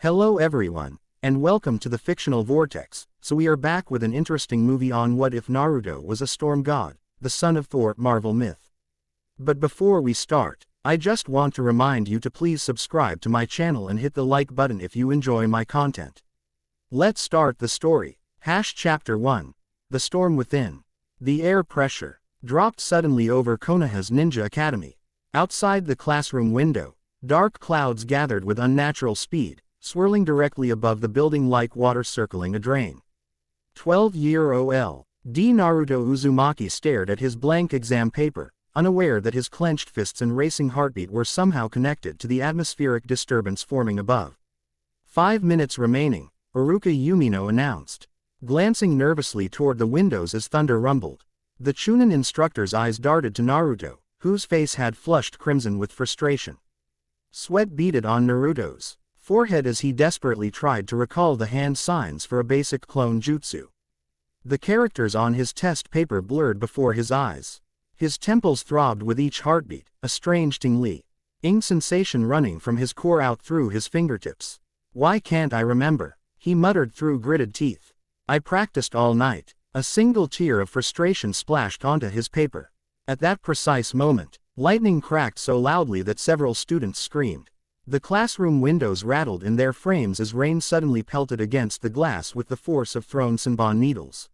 Hello everyone, and welcome to the Fictional Vortex. So we are back with an interesting movie on what if Naruto was a storm god, the son of Thor Marvel myth. But before we start, I just want to remind you to please subscribe to my channel and hit the like button if you enjoy my content. Let's start the story. Chapter 1. The Storm Within. The air pressure dropped suddenly over Konoha's ninja academy. Outside the classroom window, dark clouds gathered with unnatural speed, swirling directly above the building like water circling a drain. 12-year-old Naruto Uzumaki stared at his blank exam paper, unaware that his clenched fists and racing heartbeat were somehow connected to the atmospheric disturbance forming above. 5 minutes remaining, Iruka Yumino announced, glancing nervously toward the windows as thunder rumbled. The Chunin instructor's eyes darted to Naruto, whose face had flushed crimson with frustration. Sweat beaded on Naruto's forehead as he desperately tried to recall the hand signs for a basic clone jutsu. The characters on his test paper blurred before his eyes. His temples throbbed with each heartbeat, a strange tingling sensation running from his core out through his fingertips. "Why can't I remember?" he muttered through gritted teeth. "I practiced all night." A single tear of frustration splashed onto his paper. At that precise moment, lightning cracked so loudly that several students screamed. The classroom windows rattled in their frames as rain suddenly pelted against the glass with the force of thrown Senbon needles.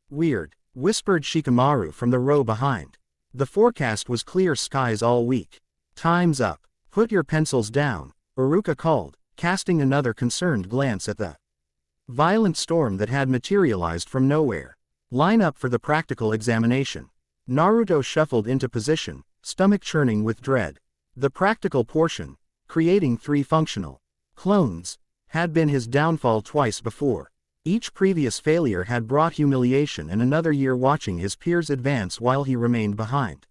"Weird," whispered Shikamaru from the row behind. "The forecast was clear skies all week." "Time's up. Put your pencils down," Iruka called, casting another concerned glance at the violent storm that had materialized from nowhere. "Line up for the practical examination." Naruto shuffled into position, stomach churning with dread. The practical portion, creating 3 functional clones, had been his downfall twice before. Each previous failure had brought humiliation and another year watching his peers advance while he remained behind.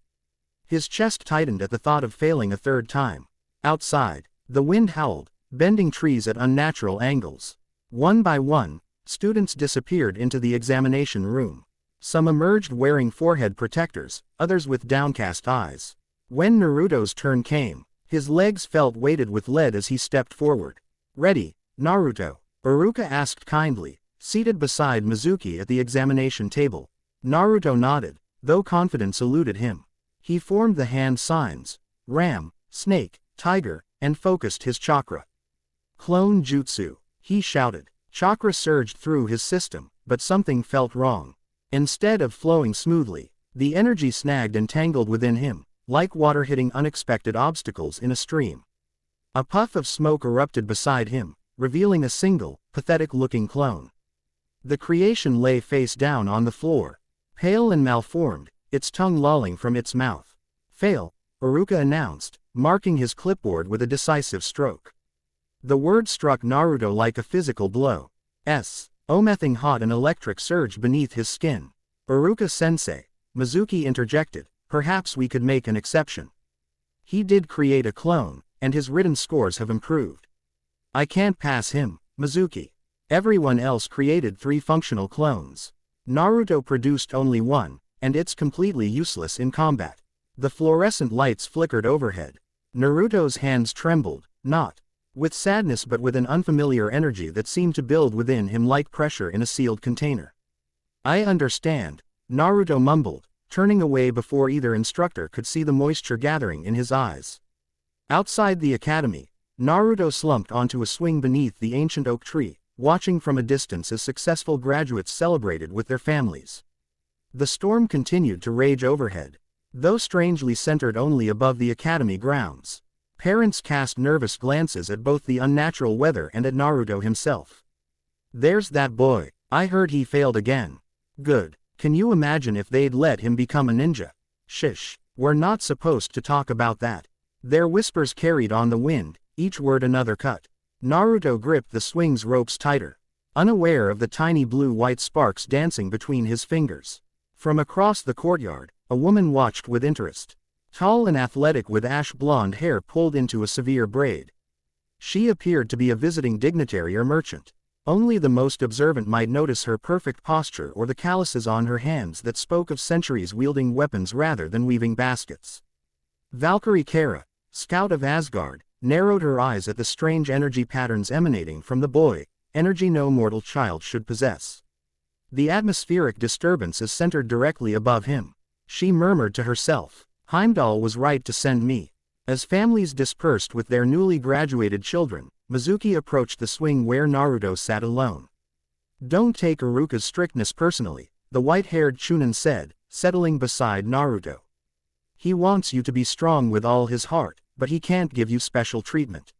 His chest tightened at the thought of failing a third time. Outside, the wind howled, bending trees at unnatural angles. One by one, students disappeared into the examination room. Some emerged wearing forehead protectors, others with downcast eyes. When Naruto's turn came, his legs felt weighted with lead as he stepped forward. "Ready, Naruto?" Iruka asked kindly, seated beside Mizuki at the examination table. Naruto nodded, though confidence eluded him. He formed the hand signs, ram, snake, tiger, and focused his chakra. "Clone jutsu," he shouted. Chakra surged through his system, but something felt wrong. Instead of flowing smoothly, the energy snagged and tangled within him, like water hitting unexpected obstacles in a stream. A puff of smoke erupted beside him, revealing a single, pathetic-looking clone. The creation lay face down on the floor, pale and malformed, its tongue lolling from its mouth. "Fail," Iruka announced, marking his clipboard with a decisive stroke. The word struck Naruto like a physical blow. Omething hot and electric surged beneath his skin. "Iruka-sensei," Mizuki interjected, "perhaps we could make an exception. He did create a clone, and his written scores have improved." "I can't pass him, Mizuki. Everyone else created 3 functional clones. Naruto produced only 1, and it's completely useless in combat." The fluorescent lights flickered overhead. Naruto's hands trembled, not with sadness but with an unfamiliar energy that seemed to build within him like pressure in a sealed container. "I understand," Naruto mumbled, turning away before either instructor could see the moisture gathering in his eyes. Outside the academy, Naruto slumped onto a swing beneath the ancient oak tree, watching from a distance as successful graduates celebrated with their families. The storm continued to rage overhead, though strangely centered only above the academy grounds. Parents cast nervous glances at both the unnatural weather and at Naruto himself. "There's that boy, I heard he failed again." "Good. Can you imagine if they'd let him become a ninja?" "Shish, we're not supposed to talk about that." Their whispers carried on the wind, each word another cut. Naruto gripped the swing's ropes tighter, unaware of the tiny blue-white sparks dancing between his fingers. From across the courtyard, a woman watched with interest. Tall and athletic with ash-blonde hair pulled into a severe braid. She appeared to be a visiting dignitary or merchant. Only the most observant might notice her perfect posture or the calluses on her hands that spoke of centuries wielding weapons rather than weaving baskets. Valkyrie Kara, scout of Asgard, narrowed her eyes at the strange energy patterns emanating from the boy, energy no mortal child should possess. The atmospheric disturbance is centered directly above him. She murmured to herself, Heimdall was right to send me. As families dispersed with their newly graduated children, Mizuki approached the swing where Naruto sat alone. Don't take Iruka's strictness personally, the white-haired Chunin said, settling beside Naruto. He wants you to be strong with all his heart, but he can't give you special treatment.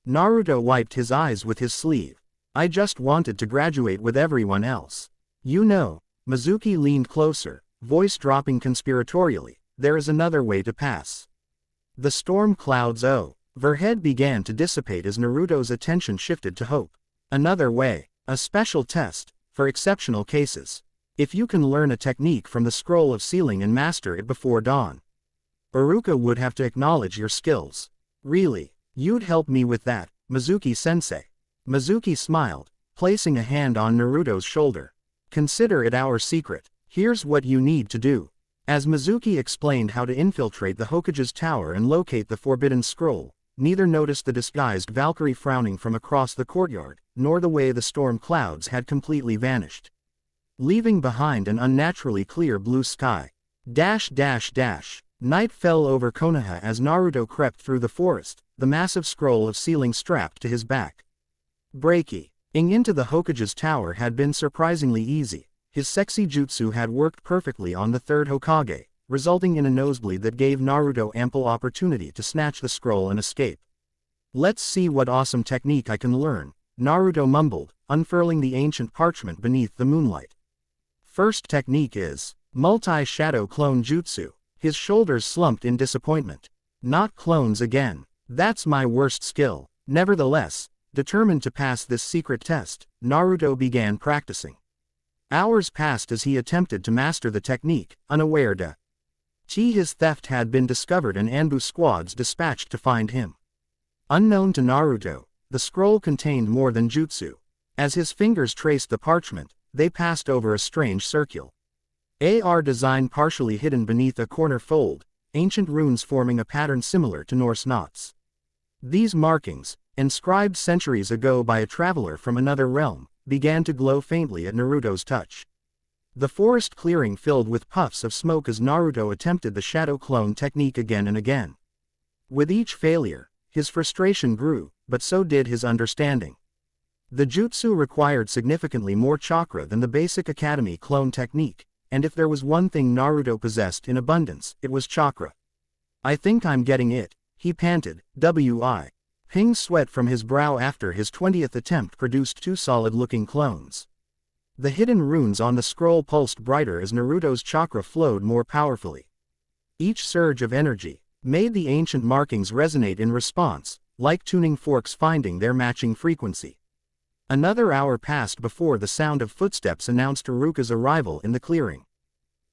Naruto wiped his eyes with his sleeve. I just wanted to graduate with everyone else. You know, Mizuki leaned closer, voice dropping conspiratorially, there is another way to pass. The storm clouds overhead began to dissipate as Naruto's attention shifted to hope. Another way, a special test, for exceptional cases. If you can learn a technique from the scroll of sealing and master it before dawn, Iruka would have to acknowledge your skills. Really, you'd help me with that, Mizuki-sensei. Mizuki smiled, placing a hand on Naruto's shoulder. Consider it our secret. Here's what you need to do. As Mizuki explained how to infiltrate the Hokage's tower and locate the forbidden scroll, neither noticed the disguised Valkyrie frowning from across the courtyard, nor the way the storm clouds had completely vanished, leaving behind an unnaturally clear blue sky. Night fell over Konoha as Naruto crept through the forest, the massive scroll of sealing strapped to his back. Breaking into the Hokage's tower had been surprisingly easy. His sexy jutsu had worked perfectly on the third Hokage, resulting in a nosebleed that gave Naruto ample opportunity to snatch the scroll and escape. Let's see what awesome technique I can learn, Naruto mumbled, unfurling the ancient parchment beneath the moonlight. First technique is multi-shadow clone jutsu. His shoulders slumped in disappointment. Not clones again. That's my worst skill. Nevertheless, determined to pass this secret test, Naruto began practicing. Hours passed as he attempted to master the technique, unaware that his theft had been discovered and Anbu squads dispatched to find him. Unknown to Naruto, the scroll contained more than jutsu. As his fingers traced the parchment, they passed over a strange circle. AR design partially hidden beneath a corner fold, ancient runes forming a pattern similar to Norse knots. These markings, inscribed centuries ago by a traveler from another realm, began to glow faintly at Naruto's touch. The forest clearing filled with puffs of smoke as Naruto attempted the shadow clone technique again and again. With each failure, his frustration grew, but so did his understanding. The jutsu required significantly more chakra than the basic academy clone technique, and if there was one thing Naruto possessed in abundance, it was chakra. I think I'm getting it, he panted, Ping sweat from his brow after his 20th attempt produced two solid-looking clones. The hidden runes on the scroll pulsed brighter as Naruto's chakra flowed more powerfully. Each surge of energy made the ancient markings resonate in response, like tuning forks finding their matching frequency. Another hour passed before the sound of footsteps announced Iruka's arrival in the clearing.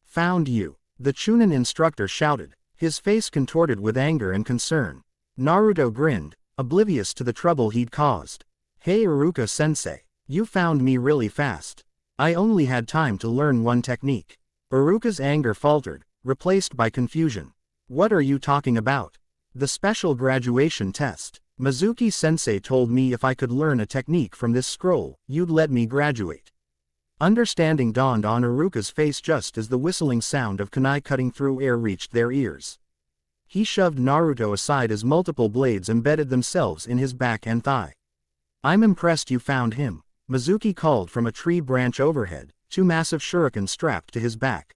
Found you, the Chunin instructor shouted, his face contorted with anger and concern. Naruto grinned, oblivious to the trouble he'd caused. Hey Iruka-sensei, you found me really fast. I only had time to learn one technique. Iruka's anger faltered, replaced by confusion. What are you talking about? The special graduation test. Mizuki-sensei told me if I could learn a technique from this scroll, you'd let me graduate. Understanding dawned on Iruka's face just as the whistling sound of kunai cutting through air reached their ears. He shoved Naruto aside as multiple blades embedded themselves in his back and thigh. I'm impressed you found him, Mizuki called from a tree branch overhead, two massive shurikens strapped to his back.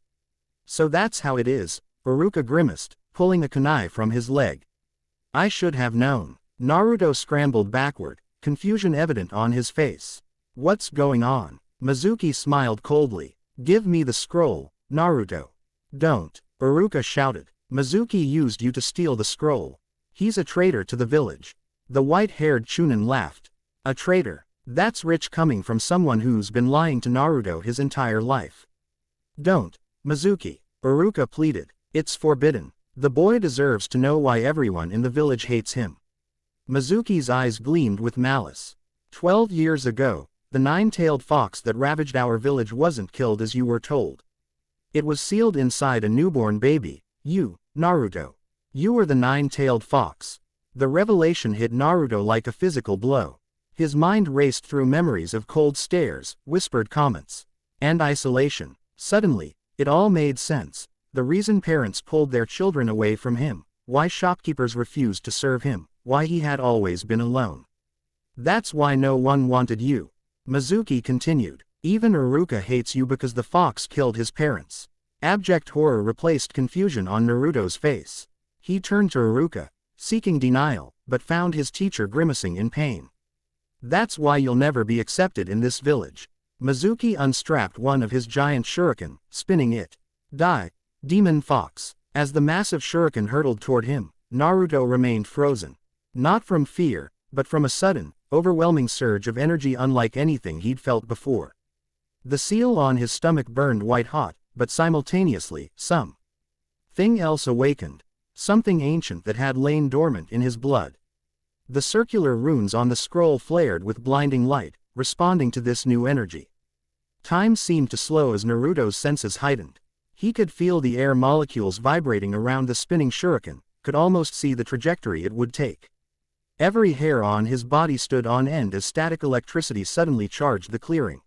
So that's how it is, Iruka grimaced, pulling a kunai from his leg. I should have known. Naruto scrambled backward, confusion evident on his face. What's going on? Mizuki smiled coldly. Give me the scroll, Naruto. Don't, Iruka shouted. Mizuki used you to steal the scroll. He's a traitor to the village. The white-haired Chunin laughed. A traitor? That's rich coming from someone who's been lying to Naruto his entire life. Don't, Mizuki, Iruka pleaded. It's forbidden. The boy deserves to know why everyone in the village hates him. Mizuki's eyes gleamed with malice. 12 years ago, the nine-tailed fox that ravaged our village wasn't killed as you were told. It was sealed inside a newborn baby. You, Naruto. You were the nine-tailed fox. The revelation hit Naruto like a physical blow. His mind raced through memories of cold stares, whispered comments, and isolation. Suddenly, it all made sense. The reason parents pulled their children away from him, why shopkeepers refused to serve him, why he had always been alone. That's why no one wanted you. Mizuki continued. Even Iruka hates you because the fox killed his parents. Abject horror replaced confusion on Naruto's face. He turned to Iruka, seeking denial, but found his teacher grimacing in pain. That's why you'll never be accepted in this village. Mizuki unstrapped one of his giant shuriken, spinning it. Die, demon fox. As the massive shuriken hurtled toward him, Naruto remained frozen. Not from fear, but from a sudden, overwhelming surge of energy unlike anything he'd felt before. The seal on his stomach burned white hot, but simultaneously, something else awakened. Something ancient that had lain dormant in his blood. The circular runes on the scroll flared with blinding light, responding to this new energy. Time seemed to slow as Naruto's senses heightened. He could feel the air molecules vibrating around the spinning shuriken, could almost see the trajectory it would take. Every hair on his body stood on end as static electricity suddenly charged the clearing.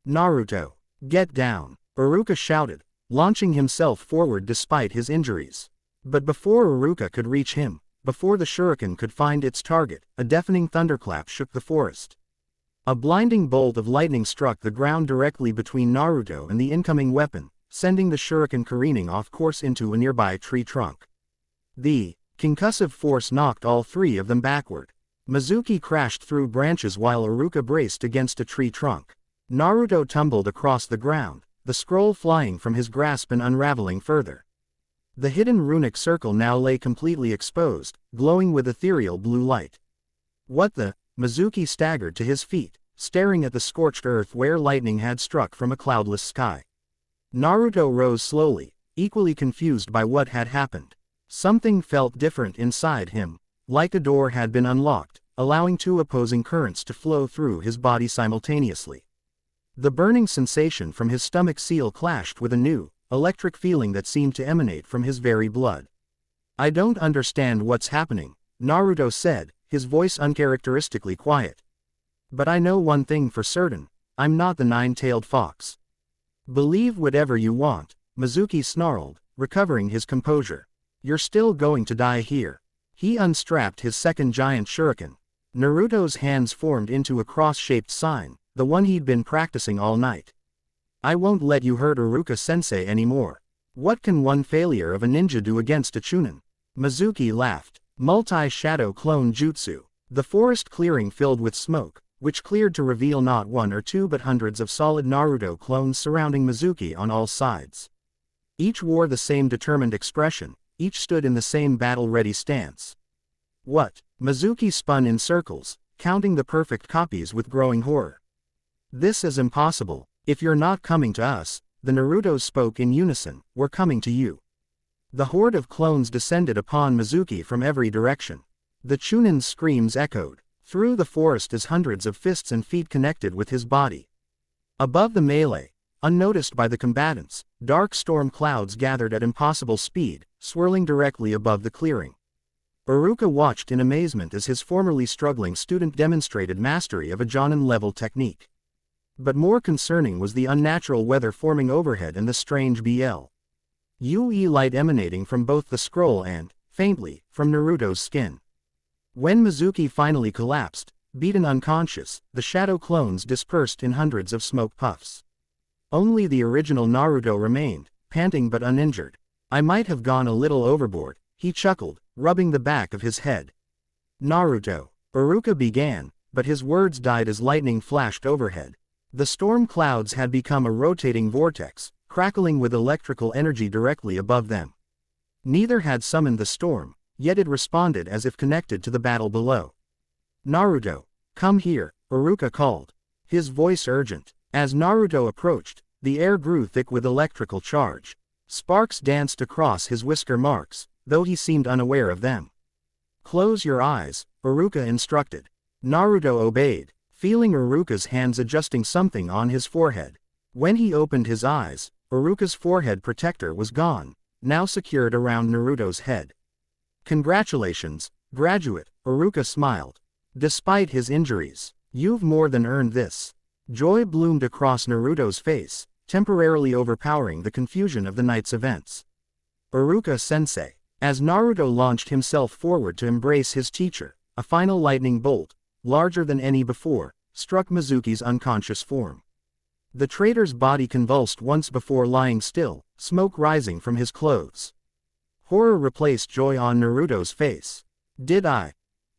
Naruto, get down, Iruka shouted, launching himself forward despite his injuries. But before Iruka could reach him, before the shuriken could find its target, a deafening thunderclap shook the forest. A blinding bolt of lightning struck the ground directly between Naruto and the incoming weapon, sending the shuriken careening off course into a nearby tree trunk. The concussive force knocked all three of them backward. Mizuki crashed through branches while Iruka braced against a tree trunk. Naruto tumbled across the ground, the scroll flying from his grasp and unraveling further. The hidden runic circle now lay completely exposed, glowing with ethereal blue light. What the? Mizuki staggered to his feet, staring at the scorched earth where lightning had struck from a cloudless sky. Naruto rose slowly, equally confused by what had happened. Something felt different inside him, like a door had been unlocked, allowing two opposing currents to flow through his body simultaneously. The burning sensation from his stomach seal clashed with a new, electric feeling that seemed to emanate from his very blood. I don't understand what's happening, Naruto said, his voice uncharacteristically quiet. But I know one thing for certain, I'm not the nine-tailed fox. Believe whatever you want, Mizuki snarled, recovering his composure. You're still going to die here. He unstrapped his second giant shuriken. Naruto's hands formed into a cross-shaped sign, the one he'd been practicing all night. I won't let you hurt Iruka-sensei anymore. What can one failure of a ninja do against a chunin? Mizuki laughed. Multi-shadow clone jutsu. The forest clearing filled with smoke, which cleared to reveal not one or two but hundreds of solid Naruto clones surrounding Mizuki on all sides. Each wore the same determined expression, each stood in the same battle-ready stance. What? Mizuki spun in circles, counting the perfect copies with growing horror. This is impossible. If you're not coming to us, the Narutos spoke in unison, we're coming to you. The horde of clones descended upon Mizuki from every direction. The Chunin's screams echoed through the forest as hundreds of fists and feet connected with his body. Above the melee, unnoticed by the combatants, dark storm clouds gathered at impossible speed, swirling directly above the clearing. Iruka watched in amazement as his formerly struggling student demonstrated mastery of a Jonin-level technique. But more concerning was the unnatural weather forming overhead and the strange UE light emanating from both the scroll and, faintly, from Naruto's skin. When Mizuki finally collapsed, beaten unconscious, the shadow clones dispersed in hundreds of smoke puffs. Only the original Naruto remained, panting but uninjured. I might have gone a little overboard, he chuckled, rubbing the back of his head. Naruto, Iruka began, but his words died as lightning flashed overhead. The storm clouds had become a rotating vortex, crackling with electrical energy directly above them. Neither had summoned the storm, yet it responded as if connected to the battle below. Naruto, come here, Iruka called, his voice urgent. As Naruto approached, the air grew thick with electrical charge. Sparks danced across his whisker marks, though he seemed unaware of them. Close your eyes, Iruka instructed. Naruto obeyed, feeling Iruka's hands adjusting something on his forehead. When he opened his eyes, Iruka's forehead protector was gone, now secured around Naruto's head. Congratulations, Graduate, Iruka smiled. Despite his injuries, you've more than earned this. Joy bloomed across Naruto's face, temporarily overpowering the confusion of the night's events. Iruka-sensei. As Naruto launched himself forward to embrace his teacher, a final lightning bolt, larger than any before, struck Mizuki's unconscious form. The traitor's body convulsed once before lying still, smoke rising from his clothes. Horror replaced joy on Naruto's face. Did I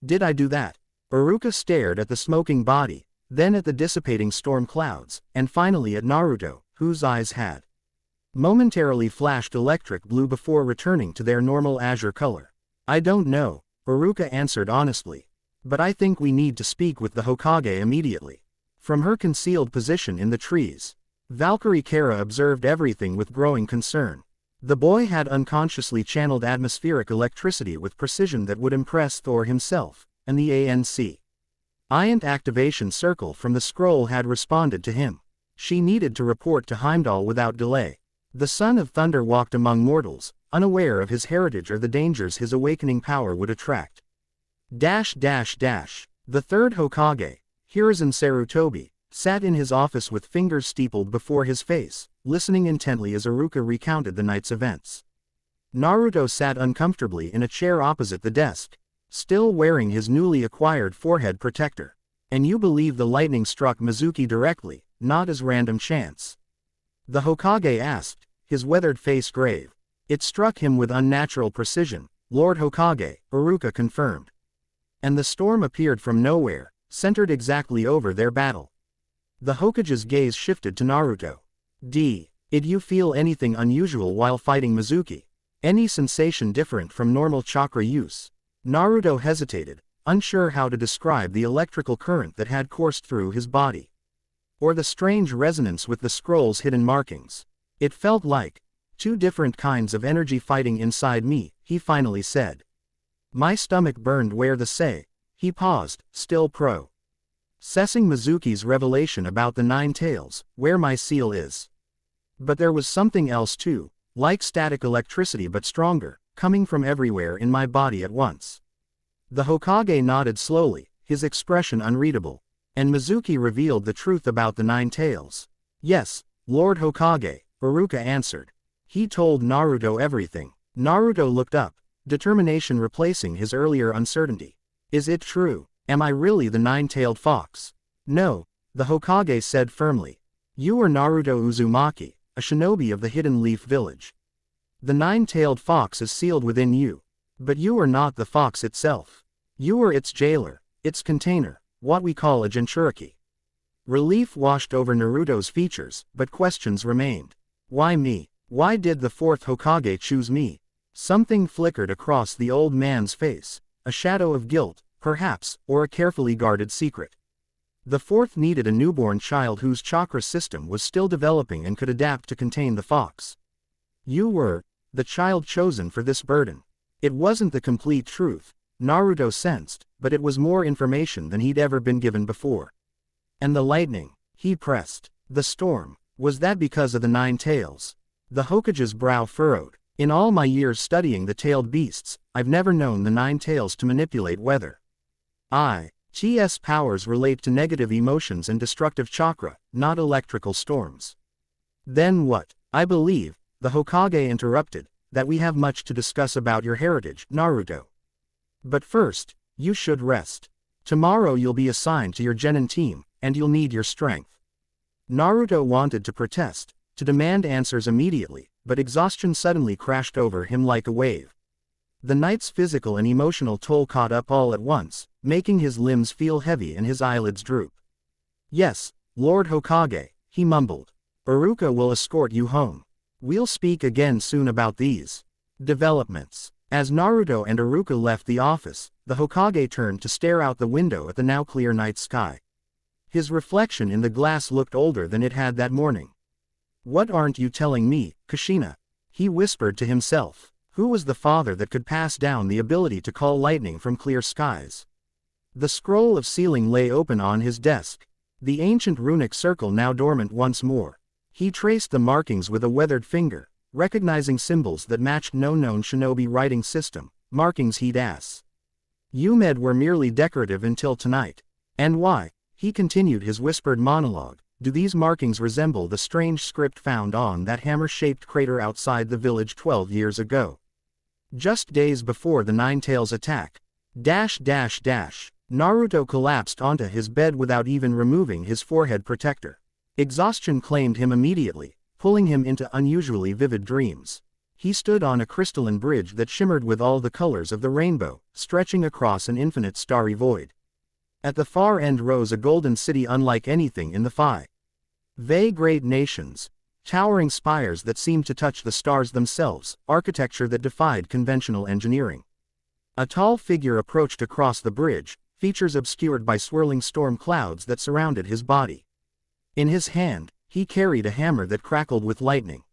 do that? Iruka stared at the smoking body, then at the dissipating storm clouds, and finally at Naruto, whose eyes had momentarily flashed electric blue before returning to their normal azure color. I don't know, Iruka answered honestly. But I think we need to speak with the Hokage immediately. From her concealed position in the trees, Valkyrie Kara observed everything with growing concern. The boy had unconsciously channeled atmospheric electricity with precision that would impress Thor himself, and the Iant activation circle from the scroll had responded to him. She needed to report to Heimdall without delay. The Son of Thunder walked among mortals, unaware of his heritage or the dangers his awakening power would attract. The third Hokage, Hiruzen Sarutobi, sat in his office with fingers steepled before his face, listening intently as Iruka recounted the night's events. Naruto sat uncomfortably in a chair opposite the desk, still wearing his newly acquired forehead protector. And you believe the lightning struck Mizuki directly, not as random chance? The Hokage asked, his weathered face grave. It struck him with unnatural precision, Lord Hokage, Iruka confirmed. And the storm appeared from nowhere, centered exactly over their battle. The Hokage's gaze shifted to Naruto. Did you feel anything unusual while fighting Mizuki? Any sensation different from normal chakra use? Naruto hesitated, unsure how to describe the electrical current that had coursed through his body. Or the strange resonance with the scroll's hidden markings. It felt like two different kinds of energy fighting inside me, he finally said. My stomach burned where he paused, still processing Mizuki's revelation about the nine tails, where my seal is. But there was something else too, like static electricity but stronger, coming from everywhere in my body at once. The Hokage nodded slowly, his expression unreadable. And Mizuki revealed the truth about the nine tails. Yes, Lord Hokage, Iruka answered. He told Naruto everything. Naruto looked up, determination replacing his earlier uncertainty. Is it true? Am I really the nine-tailed fox? No, the Hokage said firmly. You are Naruto Uzumaki, a shinobi of the Hidden Leaf Village. The nine-tailed fox is sealed within you. But you are not the fox itself. You are its jailer, its container, what we call a Jinchuriki. Relief washed over Naruto's features, but questions remained. Why me? Why did the fourth Hokage choose me? Something flickered across the old man's face, a shadow of guilt, perhaps, or a carefully guarded secret. The fourth needed a newborn child whose chakra system was still developing and could adapt to contain the fox. You were the child chosen for this burden. It wasn't the complete truth, Naruto sensed, but it was more information than he'd ever been given before. And the lightning, he pressed. The storm, was that because of the nine tails? The Hokage's brow furrowed. In all my years studying the tailed beasts, I've never known the nine tails to manipulate weather. TS powers relate to negative emotions and destructive chakra, not electrical storms. Then what? I believe, the Hokage interrupted, that we have much to discuss about your heritage, Naruto. But first, you should rest. Tomorrow you'll be assigned to your genin team, and you'll need your strength. Naruto wanted to protest, to demand answers immediately, but exhaustion suddenly crashed over him like a wave. The night's physical and emotional toll caught up all at once, making his limbs feel heavy and his eyelids droop. Yes, Lord Hokage, he mumbled. Iruka will escort you home. We'll speak again soon about these developments. As Naruto and Iruka left the office, the Hokage turned to stare out the window at the now clear night sky. His reflection in the glass looked older than it had that morning. What aren't you telling me, Kushina? He whispered to himself. Who was the father that could pass down the ability to call lightning from clear skies? The scroll of sealing lay open on his desk, the ancient runic circle now dormant once more. He traced the markings with a weathered finger, recognizing symbols that matched no known shinobi writing system, markings he'd You med were merely decorative until tonight. And why? He continued his whispered monologue. Do these markings resemble the strange script found on that hammer-shaped crater outside the village 12 years ago? Just days before the Nine-Tails attack. Naruto collapsed onto his bed without even removing his forehead protector. Exhaustion claimed him immediately, pulling him into unusually vivid dreams. He stood on a crystalline bridge that shimmered with all the colors of the rainbow, stretching across an infinite starry void. At the far end rose a golden city unlike anything in the great nations. Towering spires that seemed to touch the stars themselves, architecture that defied conventional engineering. A tall figure approached across the bridge, features obscured by swirling storm clouds that surrounded his body. In his hand, he carried a hammer that crackled with lightning.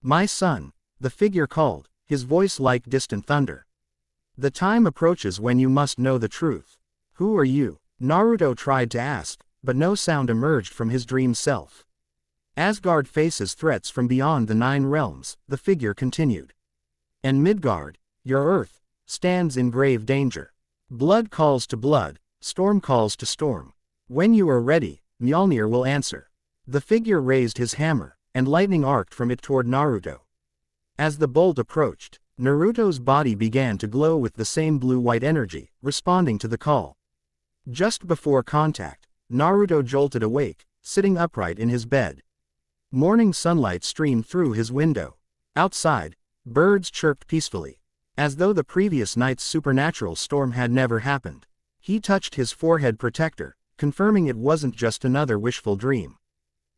"My son," the figure called, his voice like distant thunder. "The time approaches when you must know the truth." "Who are you?" Naruto tried to ask, but no sound emerged from his dream self. "Asgard faces threats from beyond the 9 realms," the figure continued. "And Midgard, your Earth, stands in grave danger. Blood calls to blood, storm calls to storm. When you are ready, Mjolnir will answer." The figure raised his hammer, and lightning arced from it toward Naruto. As the bolt approached, Naruto's body began to glow with the same blue-white energy, responding to the call. Just before contact, Naruto jolted awake, sitting upright in his bed. Morning sunlight streamed through his window. Outside, birds chirped peacefully, as though the previous night's supernatural storm had never happened. He touched his forehead protector, confirming it wasn't just another wishful dream.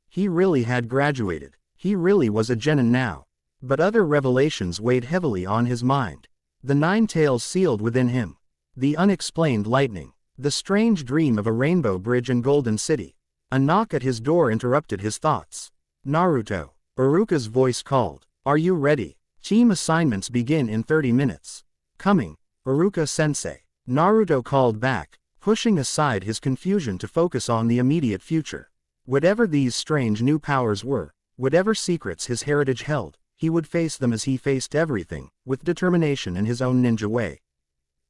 He really had graduated. He really was a genin now. But other revelations weighed heavily on his mind. The 9 tails sealed within him. The unexplained lightning. The strange dream of a rainbow bridge and golden city. A knock at his door interrupted his thoughts. "Naruto," Iruka's voice called. "Are you ready? Team assignments begin in 30 minutes. Coming, Iruka-sensei." Naruto called back, pushing aside his confusion to focus on the immediate future. Whatever these strange new powers were, whatever secrets his heritage held, he would face them as he faced everything, with determination in his own ninja way.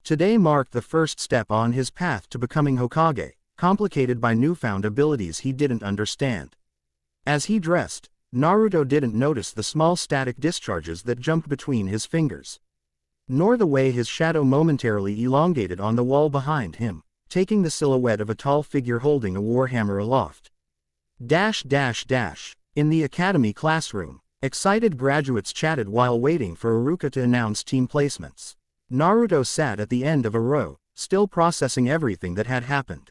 Today marked the first step on his path to becoming Hokage, complicated by newfound abilities he didn't understand. As he dressed, Naruto didn't notice the small static discharges that jumped between his fingers. Nor the way his shadow momentarily elongated on the wall behind him, taking the silhouette of a tall figure holding a warhammer aloft. In the academy classroom, excited graduates chatted while waiting for Iruka to announce team placements. Naruto sat at the end of a row, still processing everything that had happened.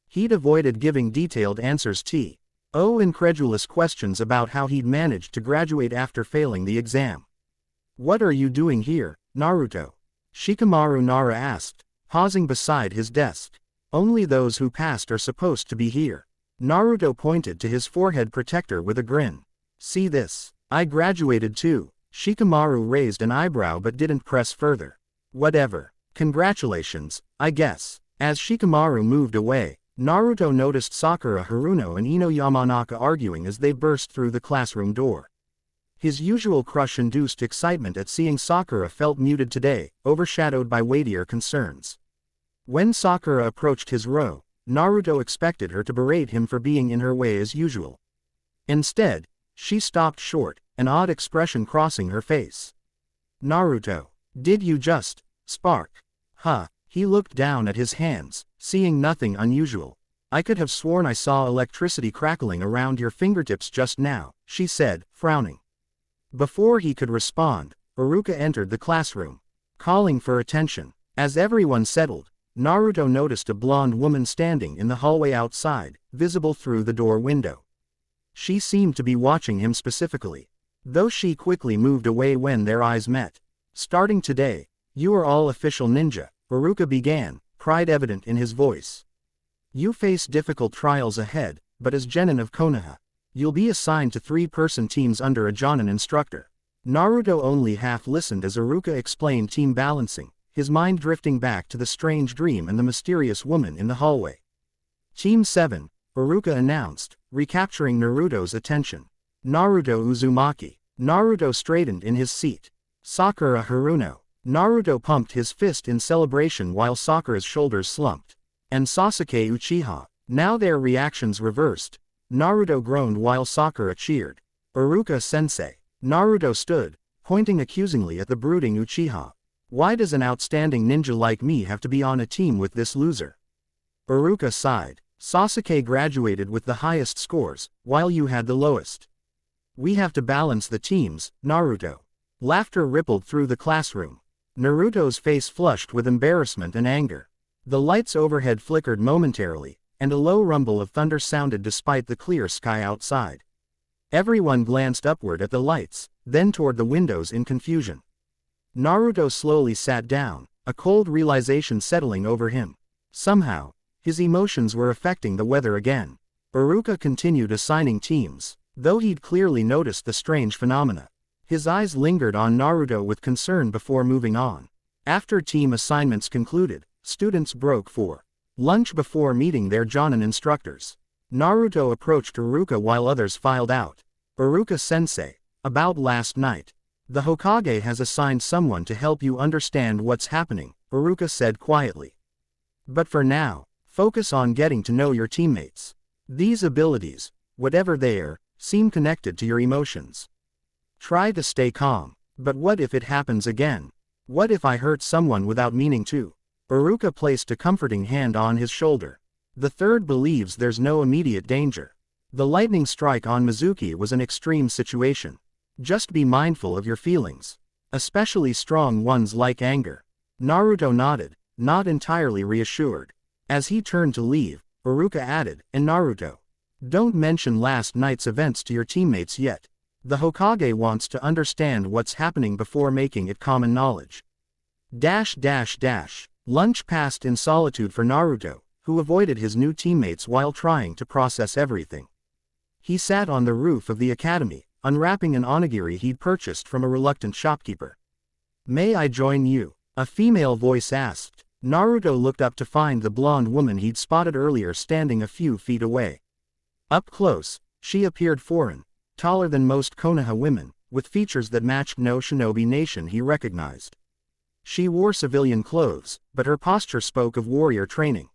He'd avoided giving detailed answers to incredulous questions about how he'd managed to graduate after failing the exam. "What are you doing here, Naruto?" Shikamaru Nara asked, pausing beside his desk. "Only those who passed are supposed to be here." Naruto pointed to his forehead protector with a grin. "See this? I graduated too." Shikamaru raised an eyebrow but didn't press further. "Whatever. Congratulations, I guess." As Shikamaru moved away, Naruto noticed Sakura Haruno and Ino Yamanaka arguing as they burst through the classroom door. His usual crush-induced excitement at seeing Sakura felt muted today, overshadowed by weightier concerns. When Sakura approached his row, Naruto expected her to berate him for being in her way as usual. Instead, she stopped short, an odd expression crossing her face. "Naruto, did you just spark?" "Huh." He looked down at his hands, seeing nothing unusual. "I could have sworn I saw electricity crackling around your fingertips just now," she said, frowning. Before he could respond, Iruka entered the classroom, calling for attention. As everyone settled, Naruto noticed a blonde woman standing in the hallway outside, visible through the door window. She seemed to be watching him specifically, though she quickly moved away when their eyes met. "Starting today, you are all official ninja," Iruka began, pride evident in his voice. "You face difficult trials ahead, but as Genin of Konoha, you'll be assigned to 3-person teams under a Jonin instructor." Naruto only half listened as Iruka explained team balancing, his mind drifting back to the strange dream and the mysterious woman in the hallway. "Team 7, Iruka announced, recapturing Naruto's attention. "Naruto Uzumaki." Naruto straightened in his seat. "Sakura Haruno." Naruto pumped his fist in celebration while Sakura's shoulders slumped. And Sasuke Uchiha. Now their reactions reversed. Naruto groaned while Sakura cheered. Iruka-sensei. Naruto stood, pointing accusingly at the brooding Uchiha. Why does an outstanding ninja like me have to be on a team with this loser? Iruka sighed. Sasuke graduated with the highest scores, while you had the lowest. We have to balance the teams, Naruto. Laughter rippled through the classroom. Naruto's face flushed with embarrassment and anger. The lights overhead flickered momentarily, and a low rumble of thunder sounded despite the clear sky outside. Everyone glanced upward at the lights, then toward the windows in confusion. Naruto slowly sat down, a cold realization settling over him. Somehow, his emotions were affecting the weather again. Iruka continued assigning teams, though he'd clearly noticed the strange phenomena. His eyes lingered on Naruto with concern before moving on. After team assignments concluded, students broke for lunch before meeting their Jonin instructors. Naruto approached Iruka while others filed out. Iruka-sensei, about last night. The Hokage has assigned someone to help you understand what's happening, Iruka said quietly. But for now, focus on getting to know your teammates. These abilities, whatever they are, seem connected to your emotions. Try to stay calm. But what if it happens again? What if I hurt someone without meaning to? Iruka placed a comforting hand on his shoulder. The third believes there's no immediate danger. The lightning strike on Mizuki was an extreme situation. Just be mindful of your feelings. Especially strong ones like anger. Naruto nodded, not entirely reassured. As he turned to leave, Iruka added, and Naruto, don't mention last night's events to your teammates yet. The Hokage wants to understand what's happening before making it common knowledge. Lunch passed in solitude for Naruto, who avoided his new teammates while trying to process everything. He sat on the roof of the academy, unwrapping an onigiri he'd purchased from a reluctant shopkeeper. May I join you? A female voice asked. Naruto looked up to find the blonde woman he'd spotted earlier standing a few feet away. Up close, she appeared foreign, taller than most Konoha women, with features that matched no shinobi nation he recognized. She wore civilian clothes, but her posture spoke of warrior training.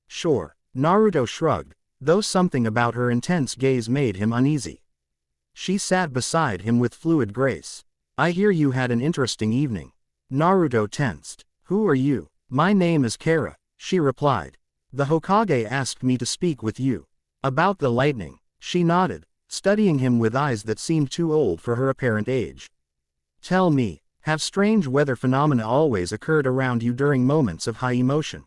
Sure, Naruto shrugged, though something about her intense gaze made him uneasy. She sat beside him with fluid grace. I hear you had an interesting evening. Naruto tensed. Who are you? My name is Kara, she replied. The Hokage asked me to speak with you. About the lightning. She nodded, studying him with eyes that seemed too old for her apparent age. Tell me, have strange weather phenomena always occurred around you during moments of high emotion?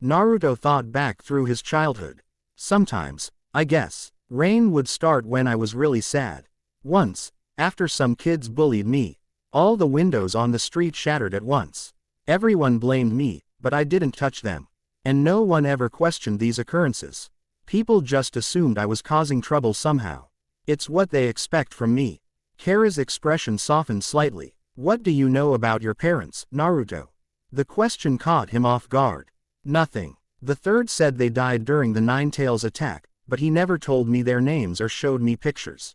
Naruto thought back through his childhood. Sometimes, I guess. Rain would start when I was really sad. Once, after some kids bullied me, all the windows on the street shattered at once. Everyone blamed me, but I didn't touch them. And no one ever questioned these occurrences. People just assumed I was causing trouble somehow. It's what they expect from me. Kara's expression softened slightly. What do you know about your parents, Naruto? The question caught him off guard. Nothing. The third said they died during the Nine Tails attack, but he never told me their names or showed me pictures.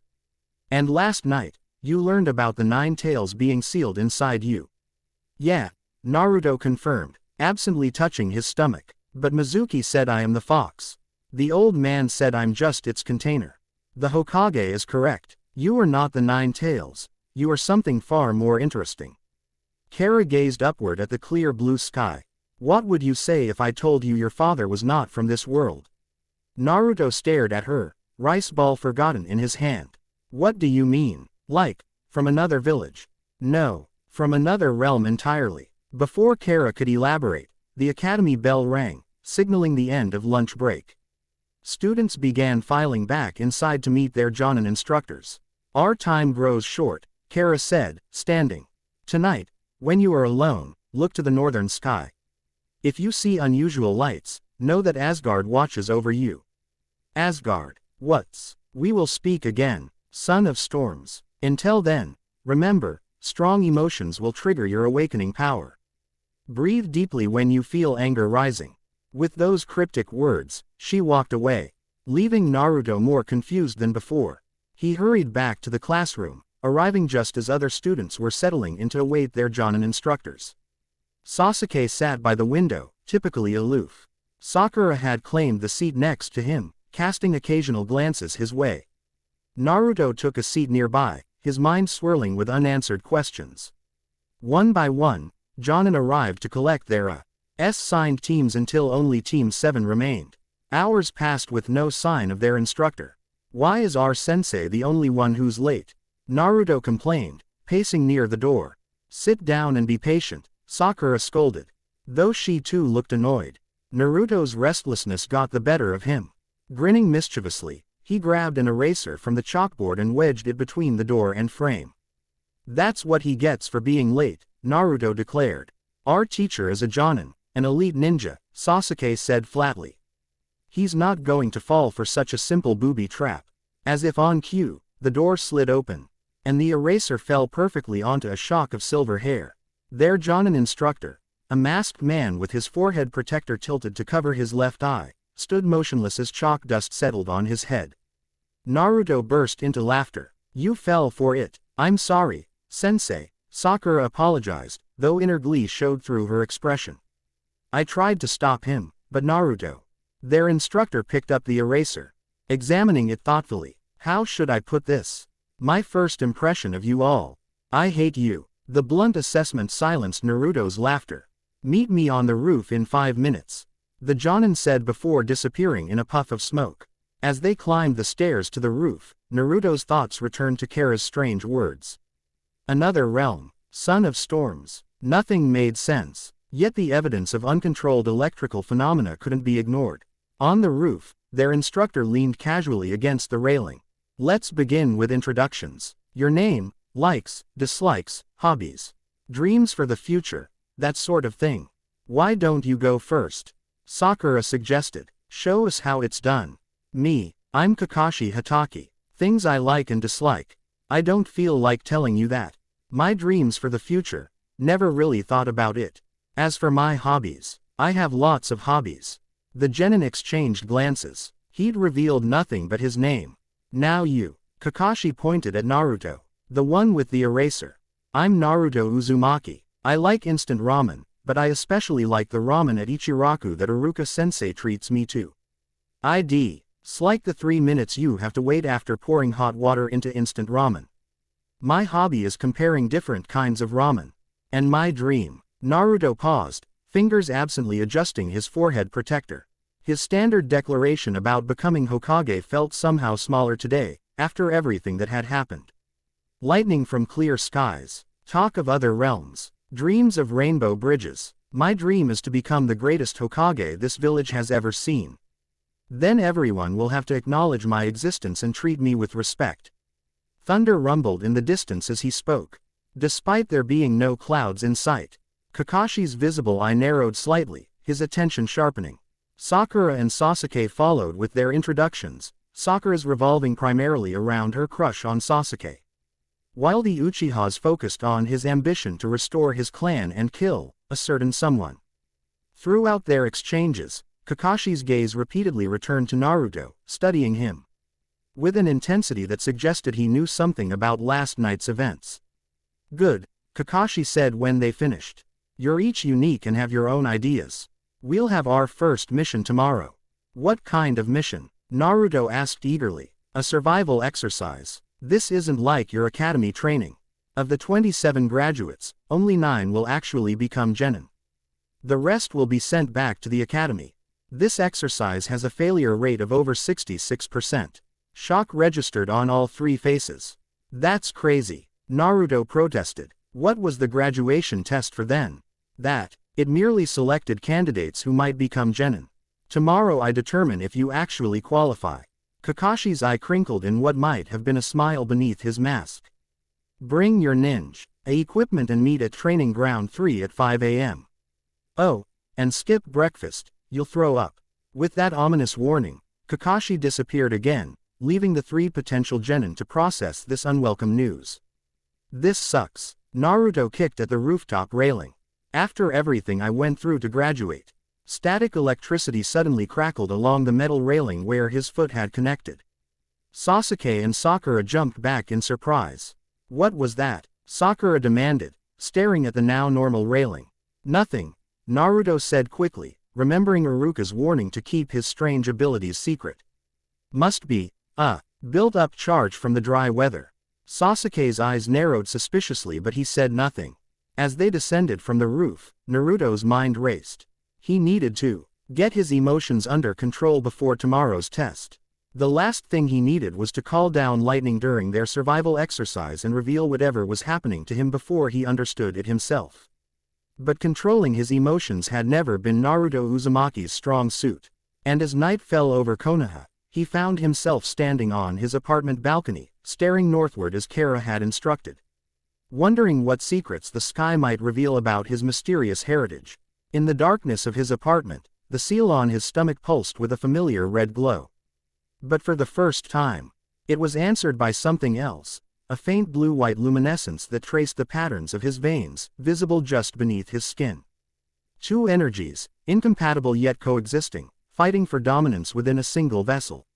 And last night, you learned about the Nine Tails being sealed inside you. Yeah, Naruto confirmed, absently touching his stomach. But Mizuki said I am the fox. The old man said I'm just its container. The Hokage is correct. You are not the Nine Tails. You are something far more interesting. Kara gazed upward at the clear blue sky. What would you say if I told you your father was not from this world? Naruto stared at her, rice ball forgotten in his hand. What do you mean? Like, from another village? No, from another realm entirely. Before Kara could elaborate, the academy bell rang, signaling the end of lunch break. Students began filing back inside to meet their Jonin instructors. Our time grows short, Kara said, standing. Tonight, when you are alone, look to the northern sky. If you see unusual lights, know that Asgard watches over you. Asgard, what's? We will speak again, son of storms. Until then, remember, strong emotions will trigger your awakening power. Breathe deeply when you feel anger rising. With those cryptic words, she walked away, leaving Naruto more confused than before. He hurried back to the classroom, arriving just as other students were settling in to await their Jonin instructors. Sasuke sat by the window, typically aloof. Sakura had claimed the seat next to him, casting occasional glances his way. Naruto took a seat nearby, his mind swirling with unanswered questions. One by one, Jonin arrived to collect their assigned teams until only Team 7 remained. Hours passed with no sign of their instructor. Why is our sensei the only one who's late? Naruto complained, pacing near the door. Sit down and be patient, Sakura scolded. Though she too looked annoyed. Naruto's restlessness got the better of him. Grinning mischievously, he grabbed an eraser from the chalkboard and wedged it between the door and frame. That's what he gets for being late, Naruto declared. Our teacher is a Jonin, an elite ninja, Sasuke said flatly. He's not going to fall for such a simple booby trap. As if on cue, the door slid open, and the eraser fell perfectly onto a shock of silver hair. Their Jonin instructor, a masked man with his forehead protector tilted to cover his left eye, stood motionless as chalk dust settled on his head. Naruto burst into laughter. You fell for it. I'm sorry, sensei, Sakura apologized, though inner glee showed through her expression. I tried to stop him, but Naruto. Their instructor picked up the eraser, examining it thoughtfully. How should I put this? My first impression of you all. I hate you. The blunt assessment silenced Naruto's laughter. Meet me on the roof in 5 minutes. The Jonin said before disappearing in a puff of smoke. As they climbed the stairs to the roof, Naruto's thoughts returned to Kara's strange words. Another realm. Son of storms. Nothing made sense. Yet the evidence of uncontrolled electrical phenomena couldn't be ignored. On the roof, their instructor leaned casually against the railing. Let's begin with introductions. Your name, likes, dislikes, hobbies, dreams for the future, that sort of thing. Why don't you go first? Sakura suggested. Show us how it's done. Me, I'm Kakashi Hatake. Things I like and dislike. I don't feel like telling you that. My dreams for the future. Never really thought about it. As for my hobbies, I have lots of hobbies. The genin exchanged glances. He'd revealed nothing but his name. Now you. Kakashi pointed at Naruto. The one with the eraser. I'm Naruto Uzumaki. I like instant ramen, but I especially like the ramen at Ichiraku that Iruka-sensei treats me to. It's like the 3 minutes you have to wait after pouring hot water into instant ramen. My hobby is comparing different kinds of ramen. And my dream. Naruto paused, fingers absently adjusting his forehead protector. His standard declaration about becoming Hokage felt somehow smaller today, after everything that had happened. Lightning from clear skies. Talk of other realms. Dreams of rainbow bridges. My dream is to become the greatest Hokage this village has ever seen. Then everyone will have to acknowledge my existence and treat me with respect. Thunder rumbled in the distance as he spoke. Despite there being no clouds in sight, Kakashi's visible eye narrowed slightly, his attention sharpening. Sakura and Sasuke followed with their introductions, Sakura's revolving primarily around her crush on Sasuke. While the Uchihas focused on his ambition to restore his clan and kill a certain someone. Throughout their exchanges, Kakashi's gaze repeatedly returned to Naruto, studying him. With an intensity that suggested he knew something about last night's events. Good, Kakashi said when they finished. You're each unique and have your own ideas. We'll have our first mission tomorrow. What kind of mission? Naruto asked eagerly. A survival exercise. This isn't like your academy training. Of the 27 graduates, only 9 will actually become genin. The rest will be sent back to the academy. This exercise has a failure rate of over 66%. Shock registered on all 3 faces. That's crazy, Naruto protested. What was the graduation test for then? That, it merely selected candidates who might become genin. Tomorrow I determine if you actually qualify. Kakashi's eye crinkled in what might have been a smile beneath his mask. Bring your ninja equipment and meet at training ground 3 at 5 a.m. Oh, and skip breakfast, you'll throw up. With that ominous warning, Kakashi disappeared again, leaving the 3 potential genin to process this unwelcome news. This sucks. Naruto kicked at the rooftop railing. After everything I went through to graduate. Static electricity suddenly crackled along the metal railing where his foot had connected. Sasuke and Sakura jumped back in surprise. What was that? Sakura demanded, staring at the now normal railing. Nothing, Naruto said quickly, remembering Iruka's warning to keep his strange abilities secret. Must be, built-up charge from the dry weather. Sasuke's eyes narrowed suspiciously, but he said nothing. As they descended from the roof, Naruto's mind raced. He needed to get his emotions under control before tomorrow's test. The last thing he needed was to call down lightning during their survival exercise and reveal whatever was happening to him before he understood it himself. But controlling his emotions had never been Naruto Uzumaki's strong suit. And as night fell over Konoha, he found himself standing on his apartment balcony, staring northward as Kara had instructed. Wondering what secrets the sky might reveal about his mysterious heritage. In the darkness of his apartment, the seal on his stomach pulsed with a familiar red glow. But for the first time, it was answered by something else, a faint blue-white luminescence that traced the patterns of his veins, visible just beneath his skin. Two energies, incompatible yet coexisting, fighting for dominance within a single vessel.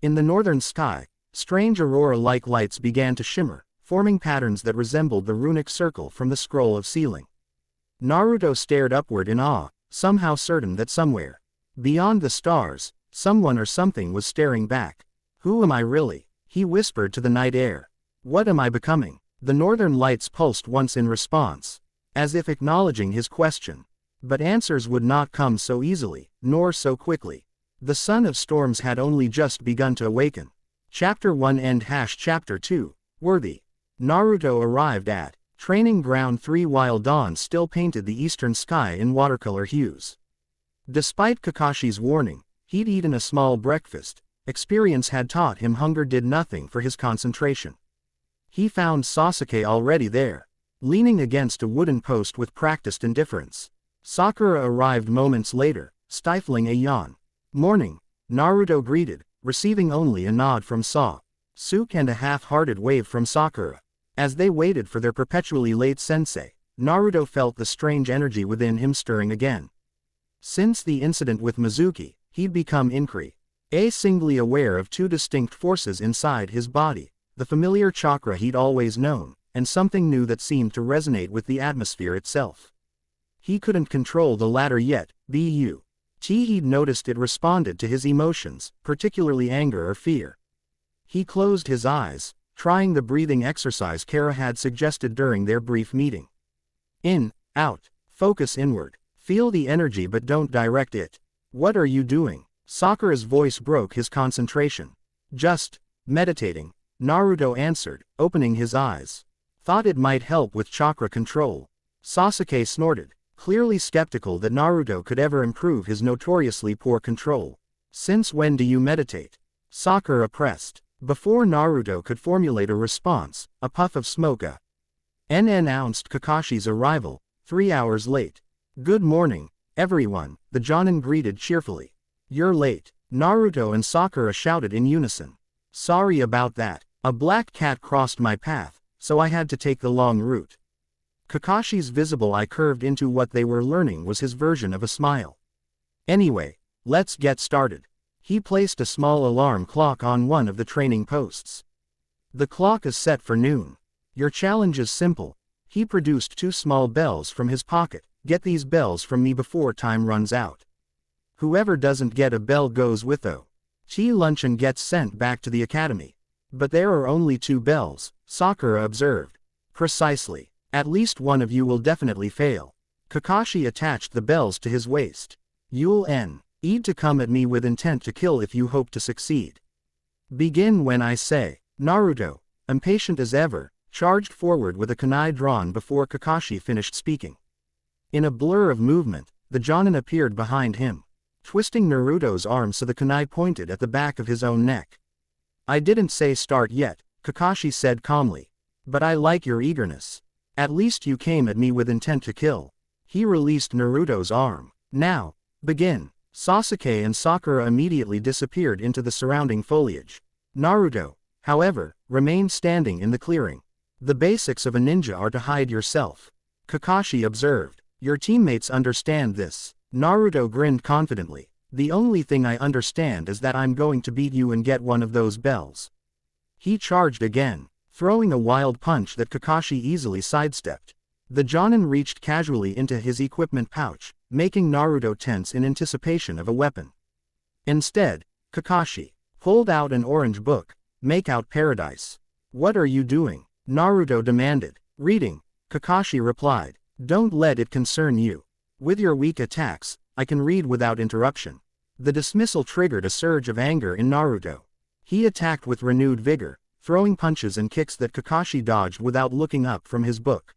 In the northern sky, strange aurora-like lights began to shimmer, forming patterns that resembled the runic circle from the scroll of sealing. Naruto stared upward in awe, somehow certain that somewhere, beyond the stars, someone or something was staring back. Who am I really? He whispered to the night air. What am I becoming? The northern lights pulsed once in response, as if acknowledging his question. But answers would not come so easily, nor so quickly. The Son of Storms had only just begun to awaken. Chapter 1 End Chapter 2, Worthy. Naruto arrived at Training Ground 3 while dawn still painted the eastern sky in watercolor hues. Despite Kakashi's warning, he'd eaten a small breakfast. Experience had taught him hunger did nothing for his concentration. He found Sasuke already there, leaning against a wooden post with practiced indifference. Sakura arrived moments later, stifling a yawn. Morning, Naruto greeted, receiving only a nod from Sasuke and a half-hearted wave from Sakura. As they waited for their perpetually late sensei, Naruto felt the strange energy within him stirring again. Since the incident with Mizuki, he'd become increasingly aware of two distinct forces inside his body, the familiar chakra he'd always known, and something new that seemed to resonate with the atmosphere itself. He couldn't control the latter yet, but he'd noticed it responded to his emotions, particularly anger or fear. He closed his eyes, trying the breathing exercise Kara had suggested during their brief meeting. In, out, focus inward, feel the energy but don't direct it. What are you doing? Sakura's voice broke his concentration. Just meditating, Naruto answered, opening his eyes. Thought it might help with chakra control. Sasuke snorted, clearly skeptical that Naruto could ever improve his notoriously poor control. Since when do you meditate? Sakura pressed. Before Naruto could formulate a response, a puff of smoke announced Kakashi's arrival, 3 hours late. Good morning, everyone, the Jonin greeted cheerfully. You're late, Naruto and Sakura shouted in unison. Sorry about that, a black cat crossed my path, so I had to take the long route. Kakashi's visible eye curved into what they were learning was his version of a smile. Anyway, let's get started. He placed a small alarm clock on one of the training posts. The clock is set for noon. Your challenge is simple. He produced 2 small bells from his pocket. Get these bells from me before time runs out. Whoever doesn't get a bell goes without lunch and gets sent back to the academy. But there are only 2 bells, Sakura observed. Precisely. At least one of you will definitely fail. Kakashi attached the bells to his waist. You'll need to come at me with intent to kill if you hope to succeed. Begin when I say. Naruto, impatient as ever, charged forward with a kunai drawn before Kakashi finished speaking. In a blur of movement, the Jonin appeared behind him, twisting Naruto's arm so the kunai pointed at the back of his own neck. I didn't say start yet, Kakashi said calmly. But I like your eagerness. At least you came at me with intent to kill. He released Naruto's arm. Now, begin. Sasuke and Sakura immediately disappeared into the surrounding foliage. Naruto, however, remained standing in the clearing. The basics of a ninja are to hide yourself. Kakashi observed. Your teammates understand this. Naruto grinned confidently. The only thing I understand is that I'm going to beat you and get one of those bells. He charged again, throwing a wild punch that Kakashi easily sidestepped. The Jonin reached casually into his equipment pouch, making Naruto tense in anticipation of a weapon. Instead, Kakashi pulled out an orange book. "Make out paradise." "What are you doing?" Naruto demanded. "Reading," Kakashi replied. "Don't let it concern you. With your weak attacks, I can read without interruption." The dismissal triggered a surge of anger in Naruto. He attacked with renewed vigor, throwing punches and kicks that Kakashi dodged without looking up from his book.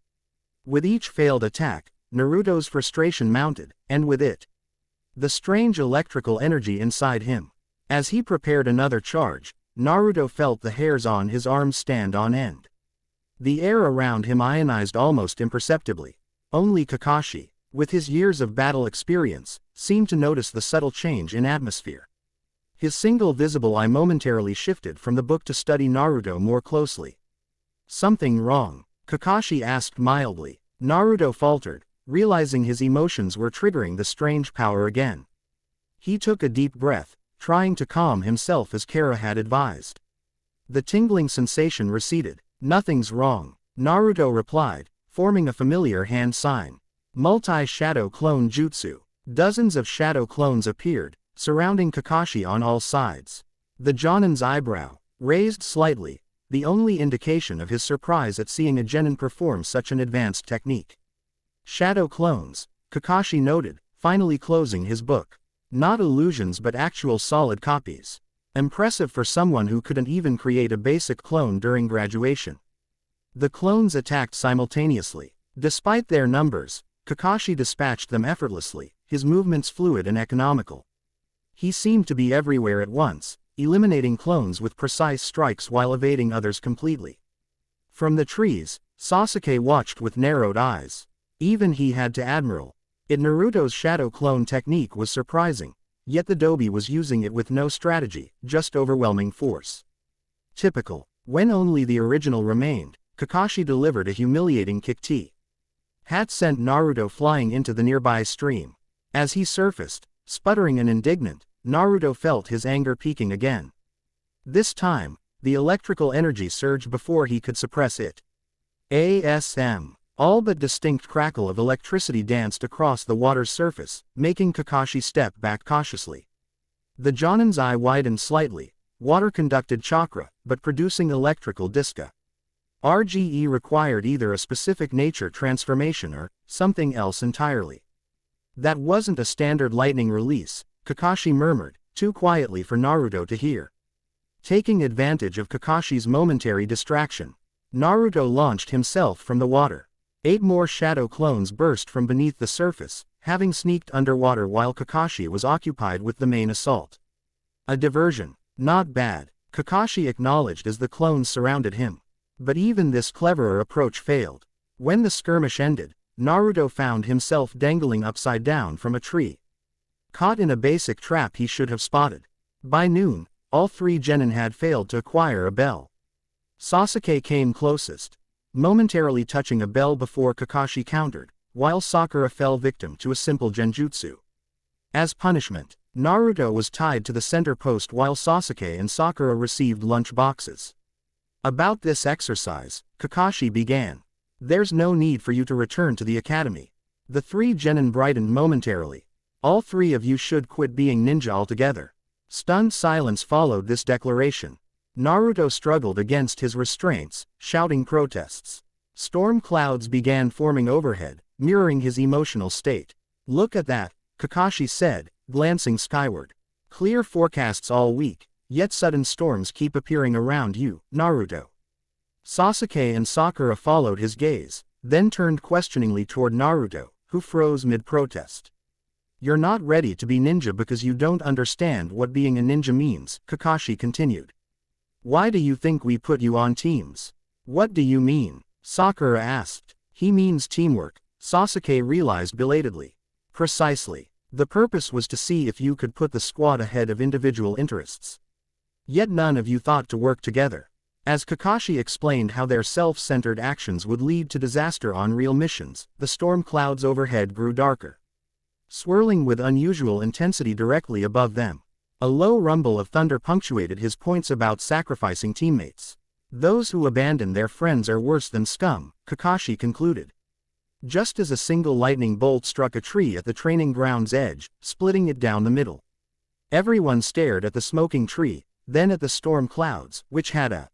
With each failed attack, Naruto's frustration mounted, and with it, the strange electrical energy inside him. As he prepared another charge, Naruto felt the hairs on his arms stand on end. The air around him ionized almost imperceptibly. Only Kakashi, with his years of battle experience, seemed to notice the subtle change in atmosphere. His single visible eye momentarily shifted from the book to study Naruto more closely. "Something wrong?" Kakashi asked mildly. Naruto faltered, realizing his emotions were triggering the strange power again. He took a deep breath, trying to calm himself as Kara had advised. The tingling sensation receded. "Nothing's wrong," Naruto replied, forming a familiar hand sign. Multi-shadow clone jutsu. Dozens of shadow clones appeared, surrounding Kakashi on all sides. The Jonin's eyebrow raised slightly, the only indication of his surprise at seeing a genin perform such an advanced technique. "Shadow clones," Kakashi noted, finally closing his book. "Not illusions but actual solid copies. Impressive for someone who couldn't even create a basic clone during graduation." The clones attacked simultaneously. Despite their numbers, Kakashi dispatched them effortlessly, his movements fluid and economical. He seemed to be everywhere at once, eliminating clones with precise strikes while evading others completely. From the trees, Sasuke watched with narrowed eyes. Even he had to admire it. Naruto's shadow clone technique was surprising, yet the Dobi was using it with no strategy, just overwhelming force. Typical. When only the original remained, Kakashi delivered a humiliating kick. Hat sent Naruto flying into the nearby stream. As he surfaced, sputtering and indignant, Naruto felt his anger peaking again. This time, the electrical energy surged before he could suppress it. ASM. All but distinct crackle of electricity danced across the water's surface, making Kakashi step back cautiously. The Jonin's eye widened slightly, water-conducted chakra, but producing electrical disca. RGE required either a specific nature transformation or something else entirely. "That wasn't a standard lightning release," Kakashi murmured, too quietly for Naruto to hear. Taking advantage of Kakashi's momentary distraction, Naruto launched himself from the water. 8 more shadow clones burst from beneath the surface, having sneaked underwater while Kakashi was occupied with the main assault. A diversion. Not bad, Kakashi acknowledged as the clones surrounded him. But even this cleverer approach failed. When the skirmish ended, Naruto found himself dangling upside down from a tree. Caught in a basic trap he should have spotted. By noon, all 3 genin had failed to acquire a bell. Sasuke came closest, momentarily touching a bell before Kakashi countered, while Sakura fell victim to a simple genjutsu. As punishment, Naruto was tied to the center post while Sasuke and Sakura received lunch boxes. About this exercise, Kakashi began. "There's no need for you to return to the academy." The 3 genin brightened momentarily. "All 3 of you should quit being ninja altogether." Stunned silence followed this declaration. Naruto struggled against his restraints, shouting protests. Storm clouds began forming overhead, mirroring his emotional state. "Look at that," Kakashi said, glancing skyward. "Clear forecasts all week, yet sudden storms keep appearing around you, Naruto." Sasuke and Sakura followed his gaze, then turned questioningly toward Naruto, who froze mid-protest. "You're not ready to be ninja because you don't understand what being a ninja means," Kakashi continued. "Why do you think we put you on teams?" "What do you mean?" Sakura asked. "He means teamwork," Sasuke realized belatedly. "Precisely. The purpose was to see if you could put the squad ahead of individual interests. Yet none of you thought to work together." As Kakashi explained how their self-centered actions would lead to disaster on real missions, the storm clouds overhead grew darker, swirling with unusual intensity directly above them. A low rumble of thunder punctuated his points about sacrificing teammates. Those who abandon their friends are worse than scum, Kakashi concluded. Just as a single lightning bolt struck a tree at the training ground's edge, splitting it down the middle. Everyone stared at the smoking tree, then at the storm clouds, which had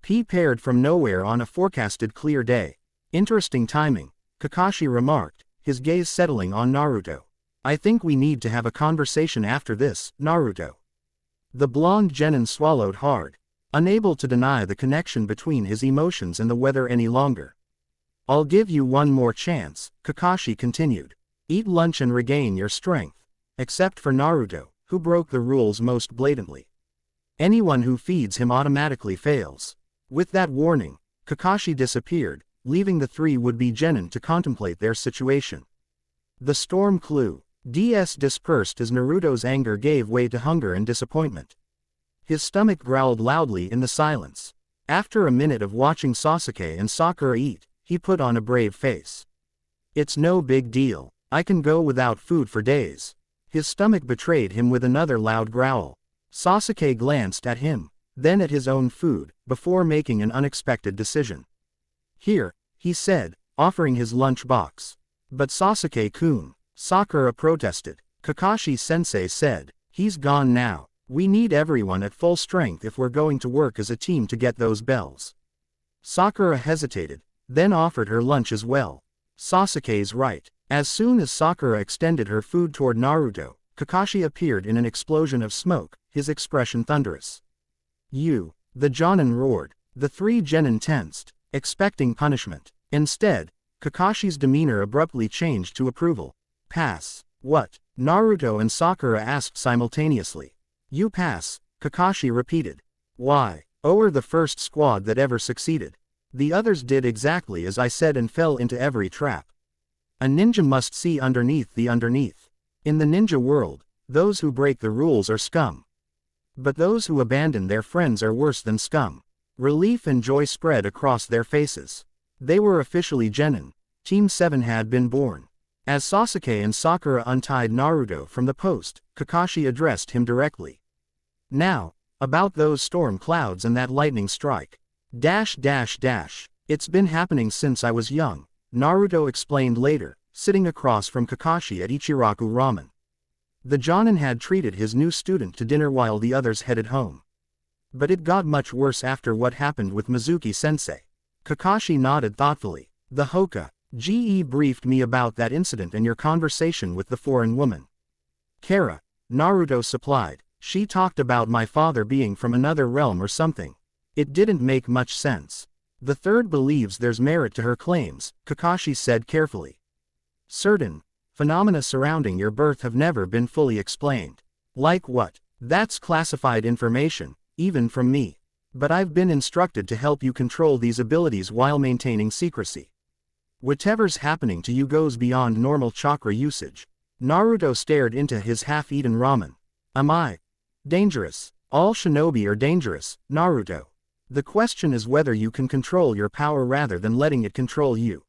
appeared from nowhere on a forecasted clear day. Interesting timing, Kakashi remarked, his gaze settling on Naruto. I think we need to have a conversation after this, Naruto. The blonde genin swallowed hard, unable to deny the connection between his emotions and the weather any longer. I'll give you one more chance, Kakashi continued. Eat lunch and regain your strength. Except for Naruto, who broke the rules most blatantly. Anyone who feeds him automatically fails. With that warning, Kakashi disappeared, leaving the three would-be genin to contemplate their situation. The storm dispersed as Naruto's anger gave way to hunger and disappointment. His stomach growled loudly in the silence. After a minute of watching Sasuke and Sakura eat, he put on a brave face. It's no big deal, I can go without food for days. His stomach betrayed him with another loud growl. Sasuke glanced at him, then at his own food, before making an unexpected decision. Here, he said, offering his lunch box. But Sasuke-kun, Sakura protested. Kakashi-sensei said, he's gone now. We need everyone at full strength if we're going to work as a team to get those bells. Sakura hesitated, then offered her lunch as well. Sasuke's right. As soon as Sakura extended her food toward Naruto, Kakashi appeared in an explosion of smoke, his expression thunderous. You, the Jonin roared. The three genin tensed, expecting punishment. Instead, Kakashi's demeanor abruptly changed to approval. Pass. What? Naruto and Sakura asked simultaneously. You pass, Kakashi repeated. Why? We're the first squad that ever succeeded. The others did exactly as I said and fell into every trap. A ninja must see underneath the underneath. In the ninja world, those who break the rules are scum. But those who abandon their friends are worse than scum. Relief and joy spread across their faces. They were officially genin. Team 7 had been born. As Sasuke and Sakura untied Naruto from the post, Kakashi addressed him directly. Now, about those storm clouds and that lightning strike. It's been happening since I was young, Naruto explained later, sitting across from Kakashi at Ichiraku Ramen. The Jonin had treated his new student to dinner while the others headed home. But it got much worse after what happened with Mizuki-sensei. Kakashi nodded thoughtfully. The Hokage briefed me about that incident and your conversation with the foreign woman. Kara, Naruto supplied. She talked about my father being from another realm or something. It didn't make much sense. The third believes there's merit to her claims, Kakashi said carefully. Certain phenomena surrounding your birth have never been fully explained. Like what? That's classified information, even from me. But I've been instructed to help you control these abilities while maintaining secrecy. Whatever's happening to you goes beyond normal chakra usage. Naruto stared into his half-eaten ramen. Am I dangerous? All shinobi are dangerous, Naruto. The question is whether you can control your power rather than letting it control you.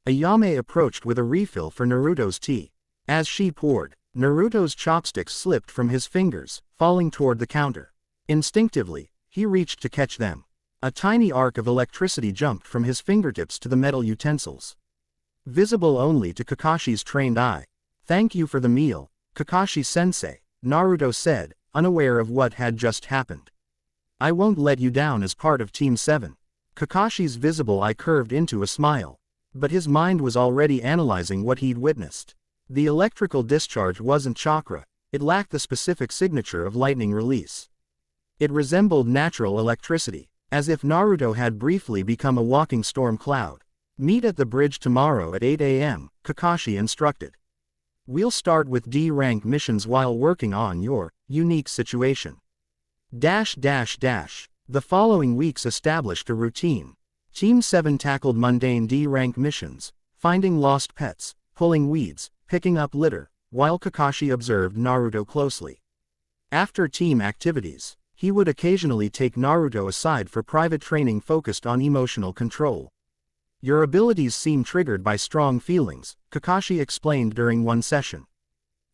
Ayame approached with a refill for Naruto's tea. As she poured, Naruto's chopsticks slipped from his fingers, falling toward the counter. Instinctively, he reached to catch them. A tiny arc of electricity jumped from his fingertips to the metal utensils. Visible only to Kakashi's trained eye. Thank you for the meal, Kakashi-sensei, Naruto said, unaware of what had just happened. I won't let you down as part of Team 7. Kakashi's visible eye curved into a smile. But his mind was already analyzing what he'd witnessed. The electrical discharge wasn't chakra, it lacked the specific signature of lightning release. It resembled natural electricity, as if Naruto had briefly become a walking storm cloud. Meet at the bridge tomorrow at 8 a.m., Kakashi instructed. We'll start with D-rank missions while working on your unique situation. The following weeks established a routine. Team 7 tackled mundane D-rank missions, finding lost pets, pulling weeds, picking up litter, while Kakashi observed Naruto closely. After team activities, he would occasionally take Naruto aside for private training focused on emotional control. Your abilities seem triggered by strong feelings, Kakashi explained during one session.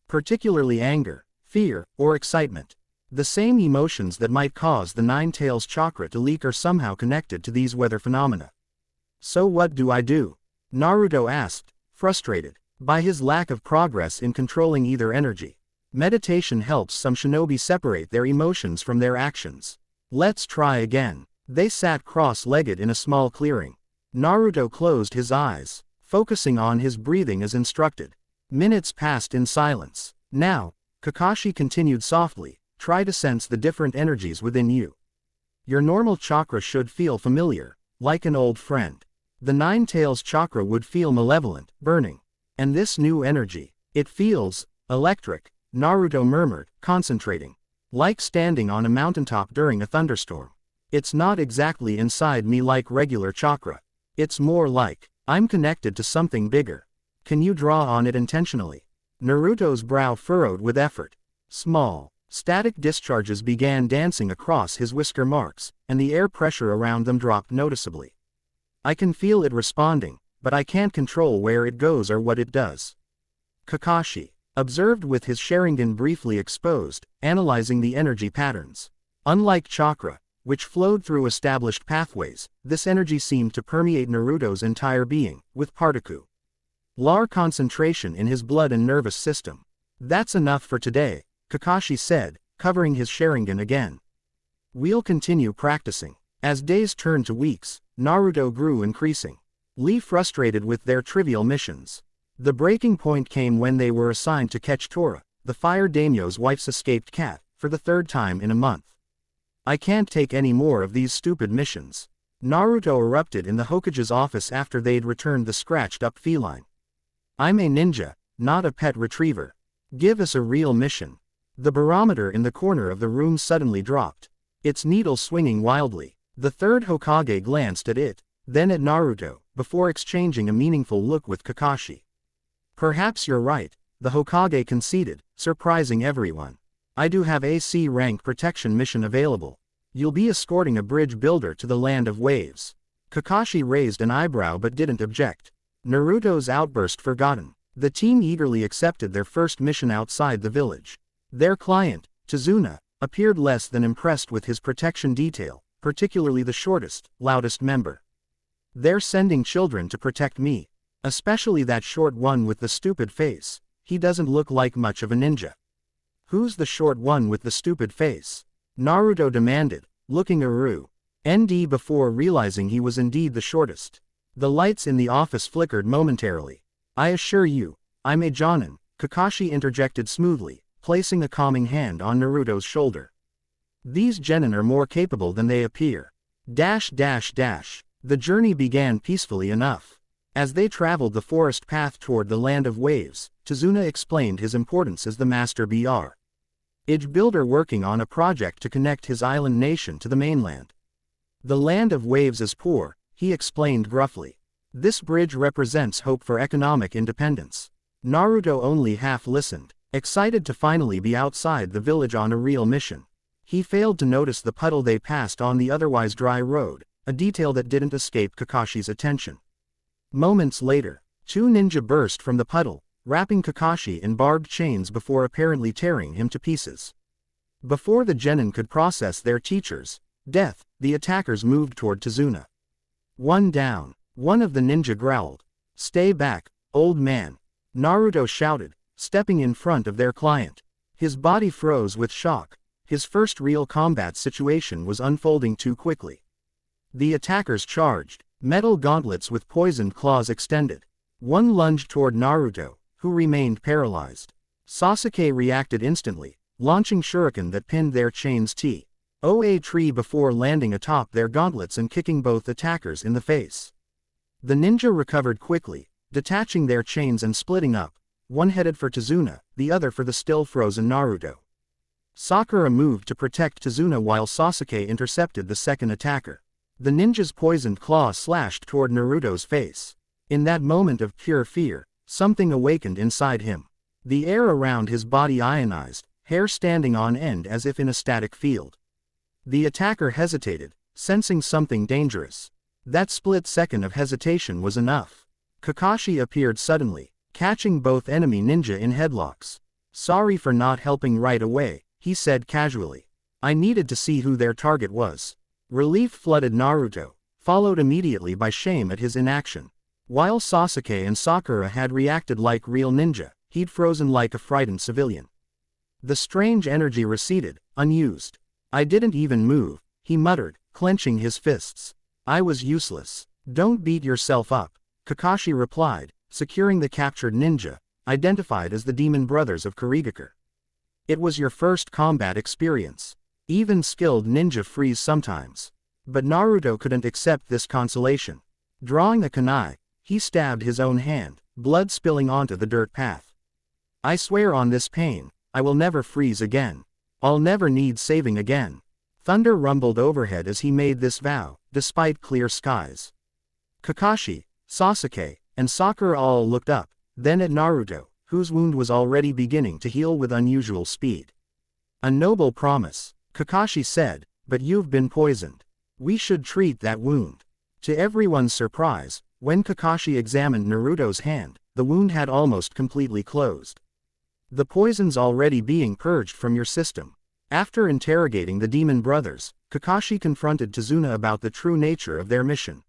Particularly anger, fear, or excitement. The same emotions that might cause the Nine-Tails chakra to leak are somehow connected to these weather phenomena. So what do I do? Naruto asked, frustrated by his lack of progress in controlling either energy. Meditation helps some shinobi separate their emotions from their actions. Let's try again. They sat cross-legged in a small clearing. Naruto closed his eyes, focusing on his breathing as instructed. Minutes passed in silence. Now, Kakashi continued softly, try to sense the different energies within you. Your normal chakra should feel familiar, like an old friend. The Nine-Tails chakra would feel malevolent, burning. And this new energy, it feels electric, Naruto murmured, concentrating. Like standing on a mountaintop during a thunderstorm. It's not exactly inside me like regular chakra. It's more like, I'm connected to something bigger. Can you draw on it intentionally? Naruto's brow furrowed with effort. Small, static discharges began dancing across his whisker marks, and the air pressure around them dropped noticeably. I can feel it responding, but I can't control where it goes or what it does. Kakashi observed with his Sharingan briefly exposed, analyzing the energy patterns. Unlike chakra, which flowed through established pathways, this energy seemed to permeate Naruto's entire being, with particular concentration in his blood and nervous system. That's enough for today, Kakashi said, covering his Sharingan again. We'll continue practicing. As days turned to weeks, Naruto grew increasingly frustrated with their trivial missions. The breaking point came when they were assigned to catch Tora, the fire daimyo's wife's escaped cat, for the third time in a month. I can't take any more of these stupid missions. Naruto erupted in the Hokage's office after they'd returned the scratched-up feline. I'm a ninja, not a pet retriever. Give us a real mission. The barometer in the corner of the room suddenly dropped, its needle swinging wildly. The third Hokage glanced at it, then at Naruto, before exchanging a meaningful look with Kakashi. Perhaps you're right, the Hokage conceded, surprising everyone. I do have a C-rank protection mission available. You'll be escorting a bridge builder to the land of waves. Kakashi raised an eyebrow but didn't object. Naruto's outburst forgotten. The team eagerly accepted their first mission outside the village. Their client, Tazuna, appeared less than impressed with his protection detail, particularly the shortest, loudest member. They're sending children to protect me. Especially that short one with the stupid face. He doesn't look like much of a ninja. Who's the short one with the stupid face? Naruto demanded, looking around before realizing he was indeed the shortest. The lights in the office flickered momentarily. I assure you, I'm a Jonin, Kakashi interjected smoothly, placing a calming hand on Naruto's shoulder. These genin are more capable than they appear. The journey began peacefully enough. As they traveled the forest path toward the land of waves, Tazuna explained his importance as the master builder working on a project to connect his island nation to the mainland. The land of waves is poor, he explained gruffly. This bridge represents hope for economic independence. Naruto only half listened, excited to finally be outside the village on a real mission. He failed to notice the puddle they passed on the otherwise dry road, a detail that didn't escape Kakashi's attention. Moments later, two ninja burst from the puddle, wrapping Kakashi in barbed chains before apparently tearing him to pieces. Before the genin could process their teacher's death, the attackers moved toward Tazuna. One down. One of the ninja growled. Stay back, old man. Naruto shouted, stepping in front of their client. His body froze with shock. His first real combat situation was unfolding too quickly. The attackers charged, metal gauntlets with poisoned claws extended. One lunged toward Naruto, who remained paralyzed. Sasuke reacted instantly, launching shuriken that pinned their chains to a tree before landing atop their gauntlets and kicking both attackers in the face. The ninja recovered quickly, detaching their chains and splitting up, one headed for Tazuna, the other for the still frozen Naruto. Sakura moved to protect Tazuna while Sasuke intercepted the second attacker. The ninja's poisoned claw slashed toward Naruto's face. In that moment of pure fear, something awakened inside him. The air around his body ionized, hair standing on end as if in a static field. The attacker hesitated, sensing something dangerous. That split second of hesitation was enough. Kakashi appeared suddenly, catching both enemy ninja in headlocks. Sorry for not helping right away, he said casually. I needed to see who their target was. Relief flooded Naruto, followed immediately by shame at his inaction. While Sasuke and Sakura had reacted like real ninja, he'd frozen like a frightened civilian. The strange energy receded, unused. I didn't even move, he muttered, clenching his fists. I was useless. Don't beat yourself up, Kakashi replied, securing the captured ninja, identified as the demon brothers of Kurigakure. It was your first combat experience. Even skilled ninja freeze sometimes. But Naruto couldn't accept this consolation. Drawing a kunai, he stabbed his own hand, blood spilling onto the dirt path. I swear on this pain, I will never freeze again. I'll never need saving again. Thunder rumbled overhead as he made this vow, despite clear skies. Kakashi, Sasuke, and Sakura all looked up, then at Naruto, whose wound was already beginning to heal with unusual speed. A noble promise, Kakashi said, but you've been poisoned. We should treat that wound. To everyone's surprise, when Kakashi examined Naruto's hand, the wound had almost completely closed. The poison's already being purged from your system. After interrogating the demon brothers, Kakashi confronted Tazuna about the true nature of their mission.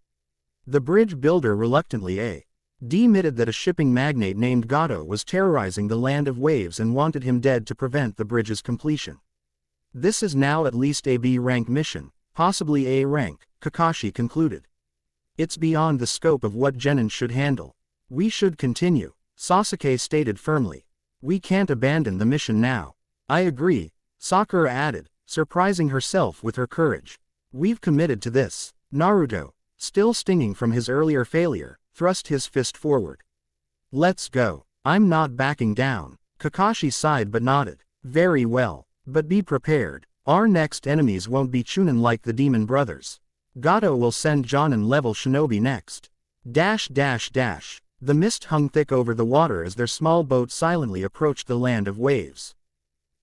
The bridge builder reluctantly admitted that a shipping magnate named Gato was terrorizing the land of waves and wanted him dead to prevent the bridge's completion. This is now at least a B-rank mission, possibly A rank, Kakashi concluded. It's beyond the scope of what genin should handle. We should continue, Sasuke stated firmly. We can't abandon the mission now. I agree, Sakura added, surprising herself with her courage. We've committed to this. Naruto, still stinging from his earlier failure, thrust his fist forward. Let's go. I'm not backing down. Kakashi sighed but nodded. Very well. But be prepared. Our next enemies won't be Chunin like the demon brothers. Gato will send Jonin-level shinobi next. The mist hung thick over the water as their small boat silently approached the land of waves.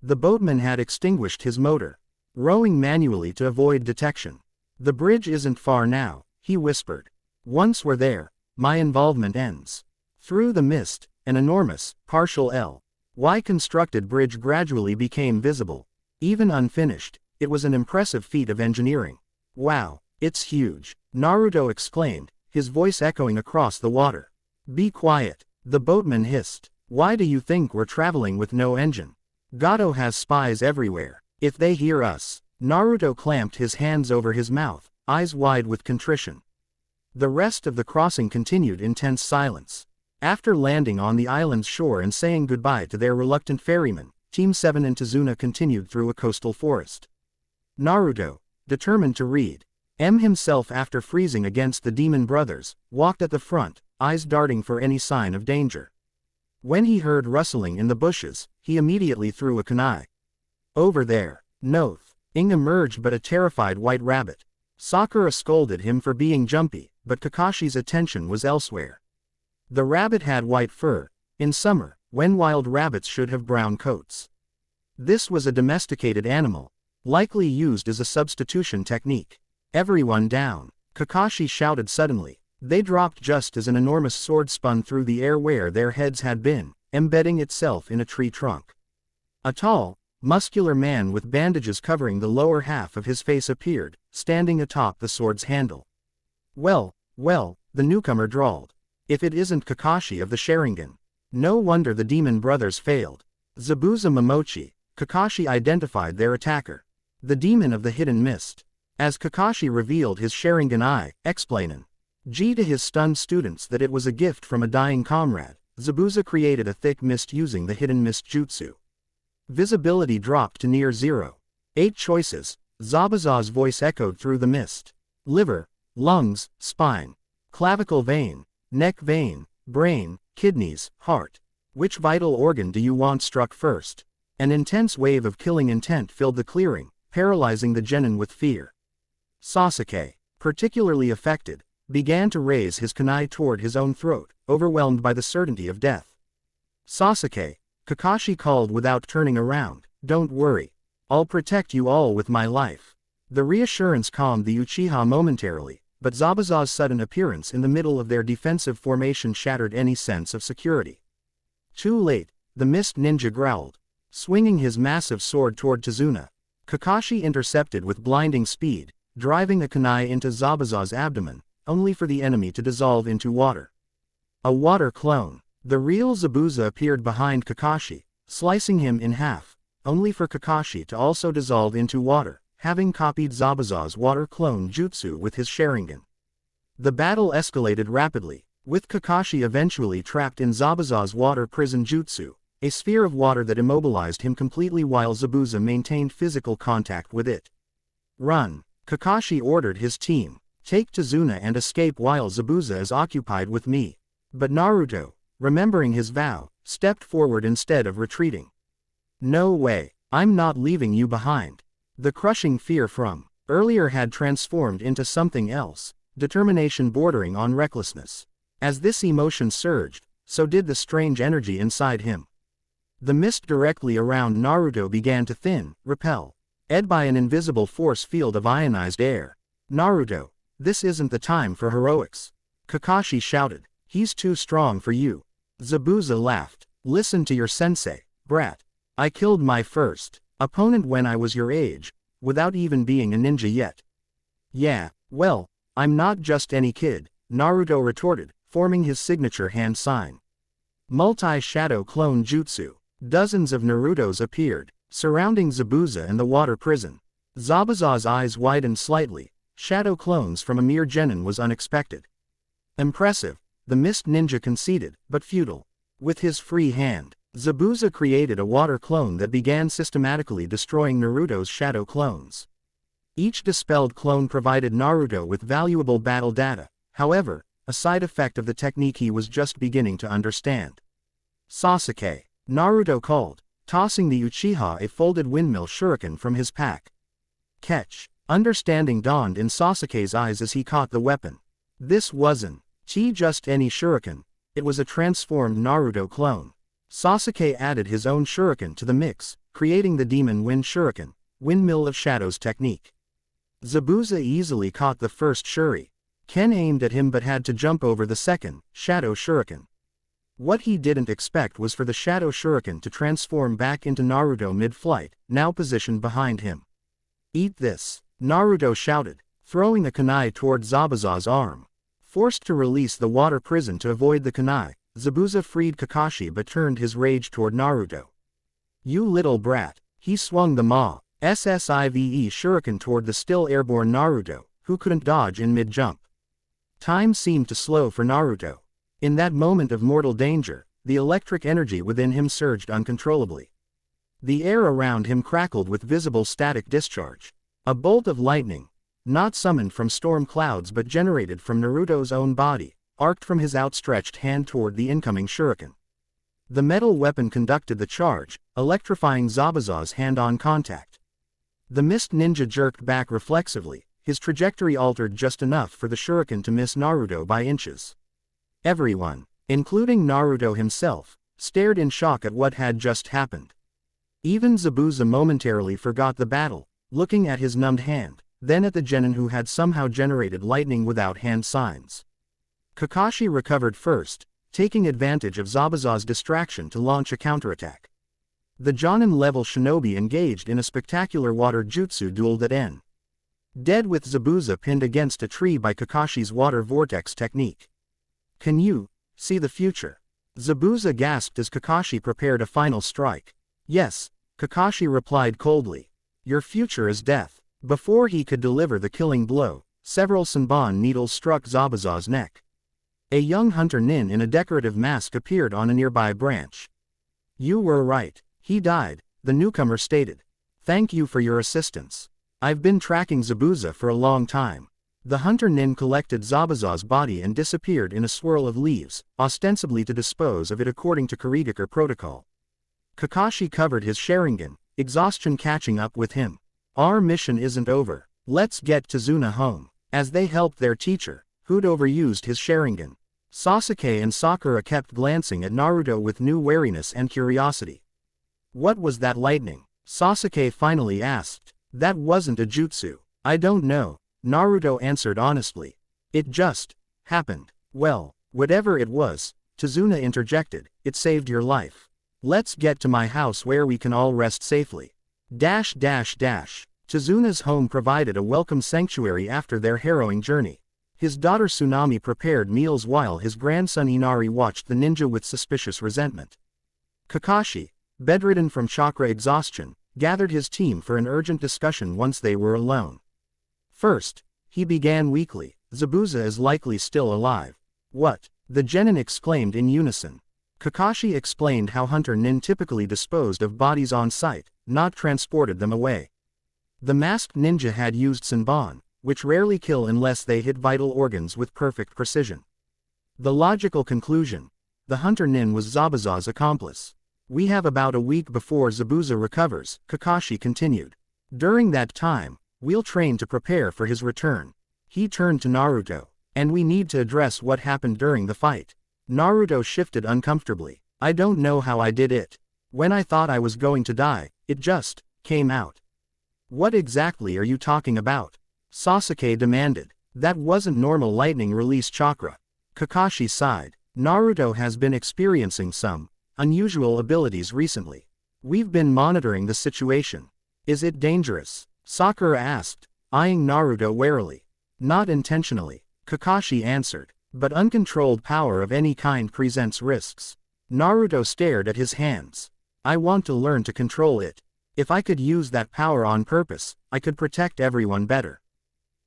The boatman had extinguished his motor, rowing manually to avoid detection. The bridge isn't far now, he whispered. Once we're there, my involvement ends. Through the mist, an enormous, partial L.Y. constructed bridge gradually became visible. Even unfinished, it was an impressive feat of engineering. Wow, it's huge, Naruto exclaimed, his voice echoing across the water. Be quiet, the boatman hissed. Why do you think we're traveling with no engine? Gato has spies everywhere. If they hear us, Naruto clamped his hands over his mouth, eyes wide with contrition. The rest of the crossing continued in tense silence. After landing on the island's shore and saying goodbye to their reluctant ferryman, Team 7 and Tazuna continued through a coastal forest. Naruto, determined to read himself after freezing against the demon brothers, walked at the front, eyes darting for any sign of danger. When he heard rustling in the bushes, he immediately threw a kunai. Over there, Nothing emerged but a terrified white rabbit. Sakura scolded him for being jumpy, but Kakashi's attention was elsewhere. The rabbit had white fur, in summer, when wild rabbits should have brown coats. This was a domesticated animal, likely used as a substitution technique. Everyone down, Kakashi shouted suddenly. They dropped just as an enormous sword spun through the air where their heads had been, embedding itself in a tree trunk. A tall, muscular man with bandages covering the lower half of his face appeared, standing atop the sword's handle. Well, the newcomer drawled. If it isn't Kakashi of the Sharingan. No wonder the demon brothers failed. Zabuza Momochi, Kakashi identified their attacker. The demon of the hidden mist. As Kakashi revealed his Sharingan explaining to his stunned students that it was a gift from a dying comrade, Zabuza created a thick mist using the hidden mist jutsu. Visibility dropped to near zero. 8 choices, Zabuza's voice echoed through the mist. Liver, lungs, spine, clavicle vein, neck vein, brain, kidneys, heart. Which vital organ do you want struck first? An intense wave of killing intent filled the clearing, paralyzing the genin with fear. Sasuke, particularly affected, began to raise his kunai toward his own throat, overwhelmed by the certainty of death. Sasuke, Kakashi called without turning around, don't worry. I'll protect you all with my life. The reassurance calmed the Uchiha momentarily, but Zabuza's sudden appearance in the middle of their defensive formation shattered any sense of security. Too late, the mist ninja growled. swinging his massive sword toward Tazuna. Kakashi intercepted with blinding speed, driving a kunai into Zabuza's abdomen, only for the enemy to dissolve into water. A water clone. The real Zabuza appeared behind Kakashi, slicing him in half, only for Kakashi to also dissolve into water, having copied Zabuza's water clone jutsu with his Sharingan. The battle escalated rapidly, with Kakashi eventually trapped in Zabuza's water prison jutsu, a sphere of water that immobilized him completely while Zabuza maintained physical contact with it. Run! Kakashi ordered his team. Take Tazuna and escape while Zabuza is occupied with me. But Naruto, remembering his vow, stepped forward instead of retreating. No way, I'm not leaving you behind. The crushing fear from earlier had transformed into something else, determination bordering on recklessness. As this emotion surged, so did the strange energy inside him. The mist directly around Naruto began to thin, repel, ed by an invisible force field of ionized air. Naruto, this isn't the time for heroics. Kakashi shouted, he's too strong for you. Zabuza laughed, listen to your sensei, brat. I killed my first opponent when I was your age, without even being a ninja yet. Yeah, well, I'm not just any kid, Naruto retorted, forming his signature hand sign. Multi-shadow clone jutsu. Dozens of Narutos appeared, surrounding Zabuza and the water prison. Zabuza's eyes widened slightly. Shadow clones from a mere genin was unexpected. Impressive, the mist ninja conceded, but futile. With his free hand, Zabuza created a water clone that began systematically destroying Naruto's shadow clones. Each dispelled clone provided Naruto with valuable battle data, however, a side effect of the technique he was just beginning to understand. Sasuke, Naruto called, tossing the Uchiha a folded windmill shuriken from his pack. Catch. Understanding dawned in Sasuke's eyes as he caught the weapon. This wasn't just any shuriken, it was a transformed Naruto clone. Sasuke added his own shuriken to the mix, creating the Demon Wind Shuriken, Windmill of Shadows technique. Zabuza easily caught the first shuri. Ken aimed at him but had to jump over the second, Shadow Shuriken. What he didn't expect was for the Shadow Shuriken to transform back into Naruto mid-flight, now positioned behind him. Eat this, Naruto shouted, throwing a kunai toward Zabuza's arm. Forced to release the water prison to avoid the kunai, Zabuza freed Kakashi but turned his rage toward Naruto. You little brat, he swung the SSIVE shuriken toward the still airborne Naruto, who couldn't dodge in mid-jump. Time seemed to slow for Naruto. In that moment of mortal danger, the electric energy within him surged uncontrollably. The air around him crackled with visible static discharge. A bolt of lightning, not summoned from storm clouds but generated from Naruto's own body, arced from his outstretched hand toward the incoming shuriken. The metal weapon conducted the charge, electrifying Zabuza's hand-on contact. The mist ninja jerked back reflexively, his trajectory altered just enough for the shuriken to miss Naruto by inches. Everyone, including Naruto himself, stared in shock at what had just happened. Even Zabuza momentarily forgot the battle, looking at his numbed hand, then at the genin who had somehow generated lightning without hand signs. Kakashi recovered first, taking advantage of Zabuza's distraction to launch a counterattack. The Jonin-level shinobi engaged in a spectacular water jutsu duel that ended dead with Zabuza pinned against a tree by Kakashi's water vortex technique. Can you see the future? Zabuza gasped as Kakashi prepared a final strike. Yes, Kakashi replied coldly. Your future is death. Before he could deliver the killing blow, several Senbon needles struck Zabuza's neck. A young hunter nin in a decorative mask appeared on a nearby branch. You were right, he died, the newcomer stated. Thank you for your assistance. I've been tracking Zabuza for a long time. The hunter nin collected Zabuza's body and disappeared in a swirl of leaves, ostensibly to dispose of it according to Kurigakure protocol. Kakashi covered his Sharingan, exhaustion catching up with him. Our mission isn't over. Let's get Tazuna home. As they helped their teacher, who'd overused his Sharingan, Sasuke and Sakura kept glancing at Naruto with new wariness and curiosity. What was that lightning? Sasuke finally asked. That wasn't a jutsu. I don't know, Naruto answered honestly. It just happened. Well, whatever it was, Tazuna interjected, it saved your life. Let's get to my house where we can all rest safely. Chizuna's home provided a welcome sanctuary after their harrowing journey. His daughter Tsunami prepared meals while his grandson Inari watched the ninja with suspicious resentment. Kakashi, bedridden from chakra exhaustion, gathered his team for an urgent discussion once they were alone. First, he began weakly, "Zabuza is likely still alive." "What?" the genin exclaimed in unison. Kakashi explained how Hunter Nin typically disposed of bodies on site, not transported them away. The masked ninja had used Senbon, which rarely kill unless they hit vital organs with perfect precision. The logical conclusion: the Hunter Nin was Zabuza's accomplice. "We have about a week before Zabuza recovers," Kakashi continued. "During that time, we'll train to prepare for his return." He turned to Naruto. "And we need to address what happened during the fight." Naruto shifted uncomfortably. "I don't know how I did it. When I thought I was going to die, it just came out." "What exactly are you talking about?" Sasuke demanded. "That wasn't normal lightning release chakra." Kakashi sighed. "Naruto has been experiencing some unusual abilities recently. We've been monitoring the situation." "Is it dangerous?" Sakura asked, eyeing Naruto warily. "Not intentionally," Kakashi answered, "but uncontrolled power of any kind presents risks." Naruto stared at his hands. "I want to learn to control it. If I could use that power on purpose, I could protect everyone better."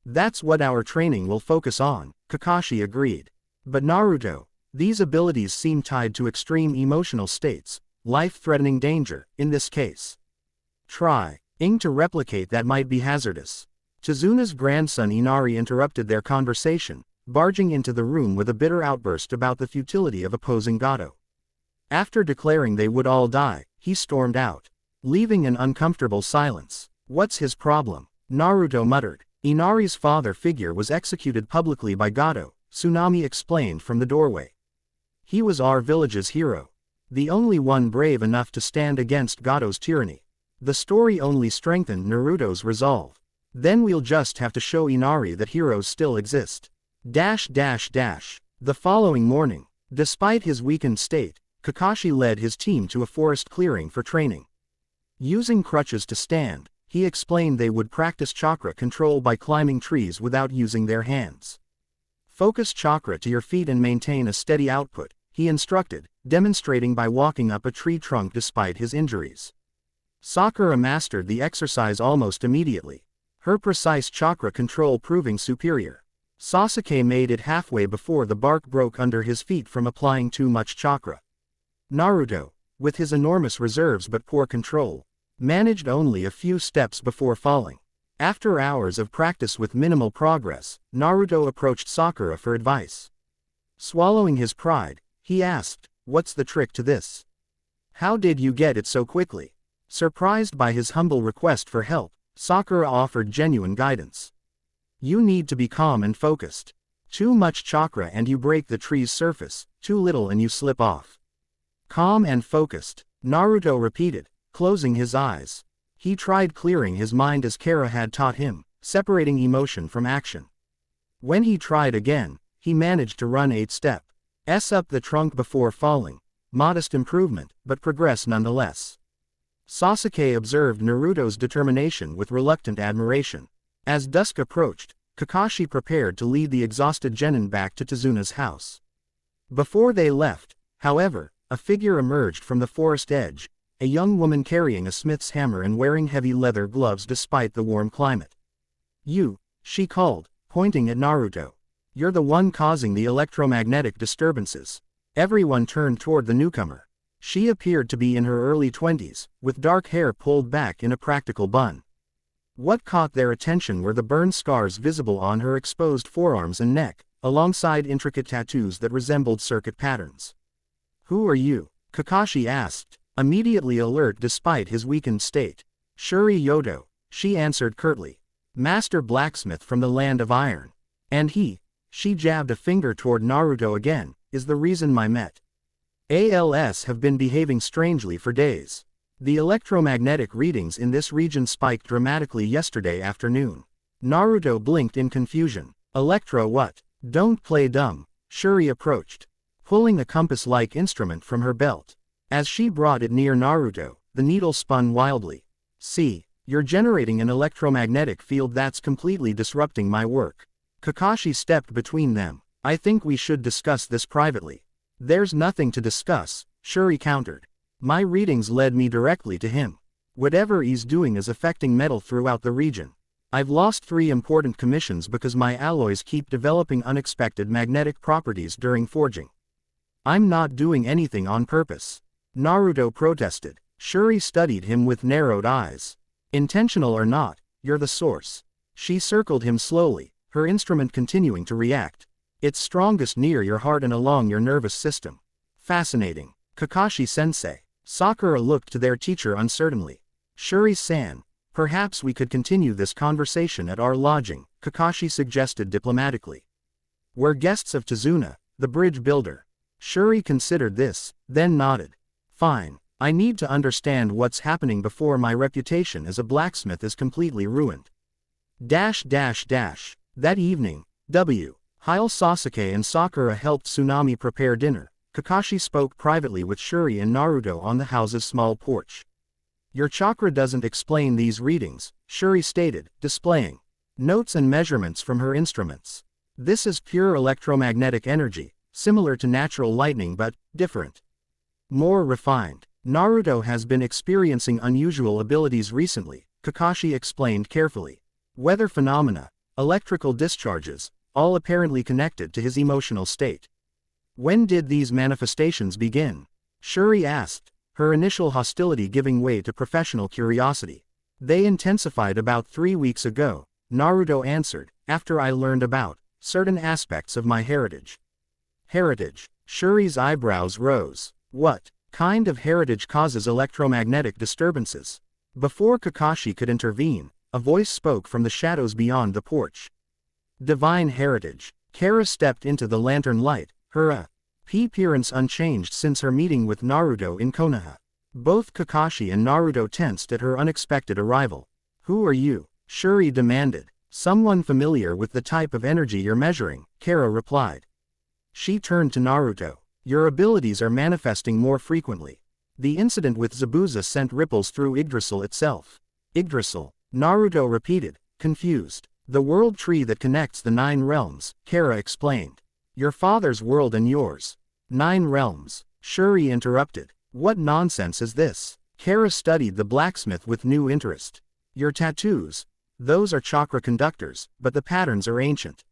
"That's what our training will focus on," Kakashi agreed. "But Naruto, these abilities seem tied to extreme emotional states, life-threatening danger, in this case. Trying to replicate that might be hazardous." Chizuna's grandson Inari interrupted their conversation, barging into the room with a bitter outburst about the futility of opposing Gato. After declaring they would all die, he stormed out, leaving an uncomfortable silence. "What's his problem?" Naruto muttered. "Inari's father figure was executed publicly by Gato," Tsunami explained from the doorway. "He was our village's hero. The only one brave enough to stand against Gato's tyranny." The story only strengthened Naruto's resolve. "Then we'll just have to show Inari that heroes still exist." The following morning, despite his weakened state, Kakashi led his team to a forest clearing for training. Using crutches to stand, he explained they would practice chakra control by climbing trees without using their hands. "Focus chakra to your feet and maintain a steady output," he instructed, demonstrating by walking up a tree trunk despite his injuries. Sakura mastered the exercise almost immediately, her precise chakra control proving superior. Sasuke made it halfway before the bark broke under his feet from applying too much chakra. Naruto, with his enormous reserves but poor control, managed only a few steps before falling. After hours of practice with minimal progress, Naruto approached Sakura for advice. Swallowing his pride, he asked, "What's the trick to this? How did you get it so quickly?" Surprised by his humble request for help, Sakura offered genuine guidance. "You need to be calm and focused. Too much chakra and you break the tree's surface, too little and you slip off." "Calm and focused," Naruto repeated, closing his eyes. He tried clearing his mind as Kara had taught him, separating emotion from action. When he tried again, he managed to run 8 steps up the trunk before falling. Modest improvement, but progress nonetheless. Sasuke observed Naruto's determination with reluctant admiration. As dusk approached, Kakashi prepared to lead the exhausted genin back to Chizuna's house. Before they left, however, a figure emerged from the forest edge, a young woman carrying a smith's hammer and wearing heavy leather gloves despite the warm climate. "You," she called, pointing at Naruto. "You're the one causing the electromagnetic disturbances." Everyone turned toward the newcomer. She appeared to be in her early 20s, with dark hair pulled back in a practical bun. What caught their attention were the burn scars visible on her exposed forearms and neck, alongside intricate tattoos that resembled circuit patterns. "Who are you?" Kakashi asked, immediately alert despite his weakened state. "Shuri Yodo," she answered curtly. "Master blacksmith from the land of iron. And she jabbed a finger toward Naruto again, "is the reason my ALS have been behaving strangely for days. The electromagnetic readings in this region spiked dramatically yesterday afternoon." Naruto blinked in confusion. "Electro what?" "Don't play dumb." Shuri approached, pulling a compass-like instrument from her belt. As she brought it near Naruto, the needle spun wildly. See, you're generating an electromagnetic field that's completely disrupting my work. Kakashi stepped between them. I think we should discuss this privately. There's nothing to discuss, Shuri countered. My readings led me directly to him. Whatever he's doing is affecting metal throughout the region. I've lost 3 important commissions because my alloys keep developing unexpected magnetic properties during forging. I'm not doing anything on purpose. Naruto protested. Shuri studied him with narrowed eyes. Intentional or not, you're the source. She circled him slowly, her instrument continuing to react. It's strongest near your heart and along your nervous system. Fascinating. Kakashi-sensei. Sakura looked to their teacher uncertainly. Shuri-san, perhaps we could continue this conversation at our lodging, Kakashi suggested diplomatically. We're guests of Tazuna, the bridge builder. Shuri considered this, then nodded. Fine, I need to understand what's happening before my reputation as a blacksmith is completely ruined. That evening, Hyle Sasuke and Sakura helped Tsunami prepare dinner. Kakashi spoke privately with Shuri and Naruto on the house's small porch. Your chakra doesn't explain these readings, Shuri stated, displaying notes and measurements from her instruments. This is pure electromagnetic energy, similar to natural lightning but different. More refined. Naruto has been experiencing unusual abilities recently, Kakashi explained carefully. Weather phenomena, electrical discharges, all apparently connected to his emotional state. When did these manifestations begin? Shuri asked, her initial hostility giving way to professional curiosity. They intensified about 3 weeks ago, Naruto answered, after I learned about certain aspects of my heritage. Heritage. Shuri's eyebrows rose. What kind of heritage causes electromagnetic disturbances? Before Kakashi could intervene, a voice spoke from the shadows beyond the porch. Divine heritage. Kara stepped into the lantern light, her appearance unchanged since her meeting with Naruto in Konoha. Both Kakashi and Naruto tensed at her unexpected arrival. Who are you? Shuri demanded. Someone familiar with the type of energy you're measuring, Kara replied. She turned to Naruto. Your abilities are manifesting more frequently. The incident with Zabuza sent ripples through Yggdrasil itself. Yggdrasil, Naruto repeated, confused. The world tree that connects the 9 realms, Kara explained. Your father's world and yours. 9 realms, Shuri interrupted. What nonsense is this? Kara studied the blacksmith with new interest. Your tattoos, those are chakra conductors, but the patterns are ancient.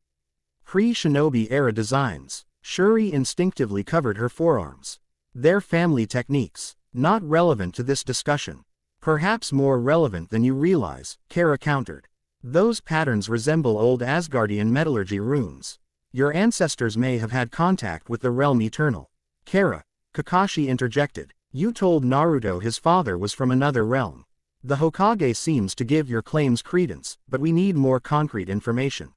Pre-shinobi era designs. Shuri instinctively covered her forearms. They're family techniques, not relevant to this discussion. Perhaps more relevant than you realize, Kara countered. Those patterns resemble old Asgardian metallurgy runes. Your ancestors may have had contact with the realm eternal. Kara, Kakashi interjected. You told Naruto his father was from another realm. The Hokage seems to give your claims credence, but we need more concrete information.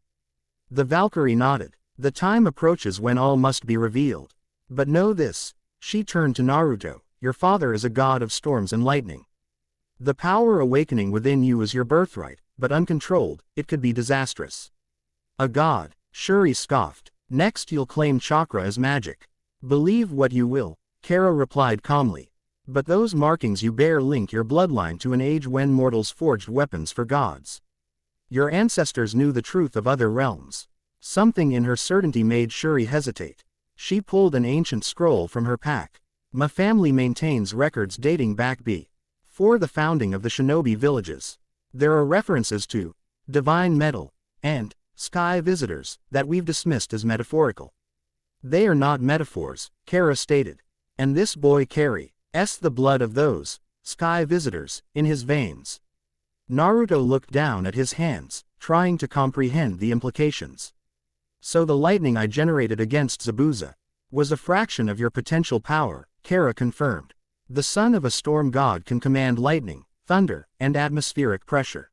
The Valkyrie nodded. The time approaches when all must be revealed. But know this, she turned to Naruto, your father is a god of storms and lightning. The power awakening within you is your birthright, but uncontrolled, it could be disastrous. A god, Shuri scoffed. Next you'll claim chakra as magic. Believe what you will, Kara replied calmly. But those markings you bear link your bloodline to an age when mortals forged weapons for gods. Your ancestors knew the truth of other realms. Something in her certainty made Shuri hesitate. She pulled an ancient scroll from her pack. My family maintains records dating back before the founding of the shinobi villages. There are references to divine metal and sky visitors that we've dismissed as metaphorical. They are not metaphors, Kara stated. And this boy carries the blood of those sky visitors in his veins. Naruto looked down at his hands, trying to comprehend the implications. So the lightning I generated against Zabuza was a fraction of your potential power, Kara confirmed. The son of a storm god can command lightning, thunder, and atmospheric pressure.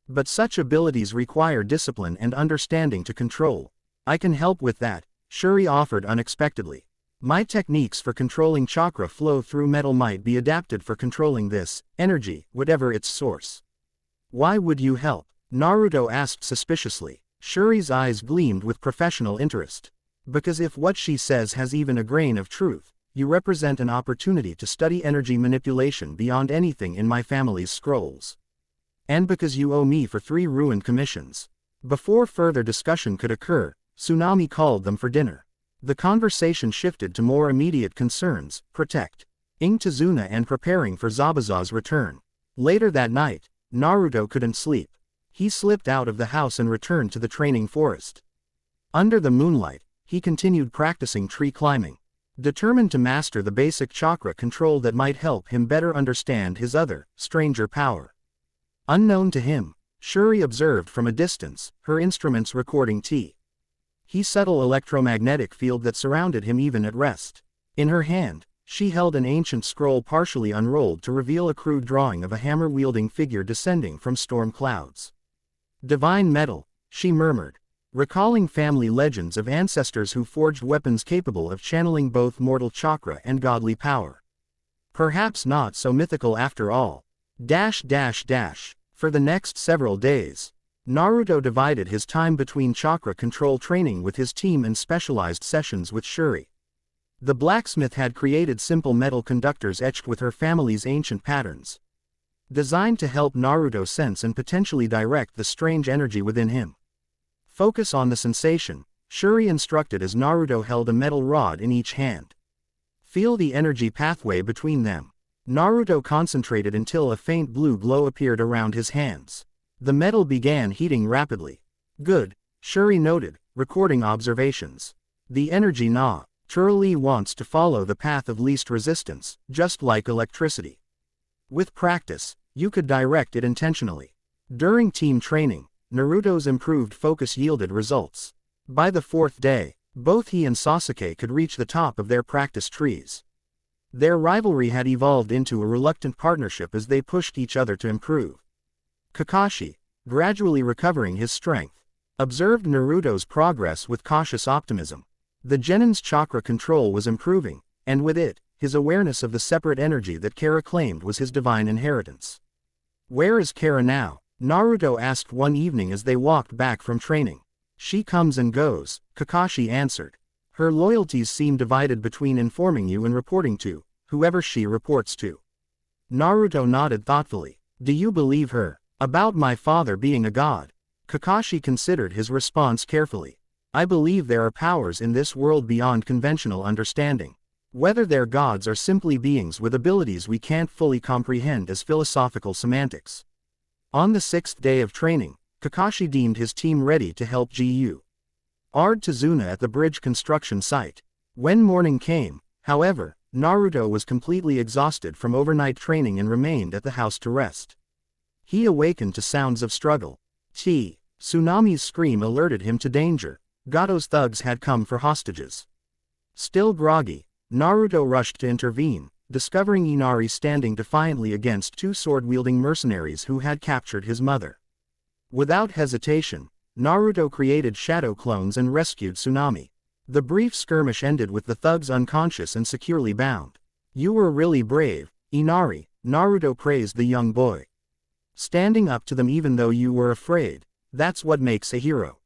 But such abilities require discipline and understanding to control. I can help with that, Shuri offered unexpectedly. My techniques for controlling chakra flow through metal might be adapted for controlling this energy, whatever its source. Why would you help? Naruto asked suspiciously. Shuri's eyes gleamed with professional interest. Because if what she says has even a grain of truth, you represent an opportunity to study energy manipulation beyond anything in my family's scrolls. And because you owe me for 3 ruined commissions." Before further discussion could occur, Tsunami called them for dinner. The conversation shifted to more immediate concerns: protect Ing Tazuna and preparing for Zabuza's return. Later that night, Naruto couldn't sleep. He slipped out of the house and returned to the training forest. Under the moonlight, he continued practicing tree climbing. Determined to master the basic chakra control that might help him better understand his other, stranger power. Unknown to him, Shuri observed from a distance, her instruments recording T's subtle electromagnetic field that surrounded him even at rest. In her hand, she held an ancient scroll partially unrolled to reveal a crude drawing of a hammer-wielding figure descending from storm clouds. "Divine metal," she murmured, recalling family legends of ancestors who forged weapons capable of channeling both mortal chakra and godly power. Perhaps not so mythical after all. For the next several days, Naruto divided his time between chakra control training with his team and specialized sessions with Shuri. The blacksmith had created simple metal conductors etched with her family's ancient patterns, designed to help Naruto sense and potentially direct the strange energy within him. Focus on the sensation, Shuri instructed as Naruto held a metal rod in each hand. Feel the energy pathway between them. Naruto concentrated until a faint blue glow appeared around his hands. The metal began heating rapidly. "Good," Shuri noted, recording observations. "The energy naturally wants to follow the path of least resistance, just like electricity. With practice, you could direct it intentionally." During team training, Naruto's improved focus yielded results. By the 4th day, both he and Sasuke could reach the top of their practice trees. Their rivalry had evolved into a reluctant partnership as they pushed each other to improve. Kakashi, gradually recovering his strength, observed Naruto's progress with cautious optimism. The Genin's chakra control was improving, and with it, his awareness of the separate energy that Kara claimed was his divine inheritance. "Where is Kara now?" Naruto asked one evening as they walked back from training. "She comes and goes," Kakashi answered. "Her loyalties seem divided between informing you and reporting to whoever she reports to." Naruto nodded thoughtfully. "Do you believe her about my father being a god?" Kakashi considered his response carefully. "I believe there are powers in this world beyond conventional understanding. Whether they're gods or simply beings with abilities we can't fully comprehend as philosophical semantics." On the 6th day of training, Kakashi deemed his team ready to help Gu Ard Tazuna at the bridge construction site. When morning came, however, Naruto was completely exhausted from overnight training and remained at the house to rest. He awakened to sounds of struggle. Tsunami's scream alerted him to danger. Gato's thugs had come for hostages. Still groggy, Naruto rushed to intervene, discovering Inari standing defiantly against 2 sword-wielding mercenaries who had captured his mother. Without hesitation, Naruto created shadow clones and rescued Tsunami. The brief skirmish ended with the thugs unconscious and securely bound. "You were really brave, Inari," Naruto praised the young boy. "Standing up to them even though you were afraid, that's what makes a hero."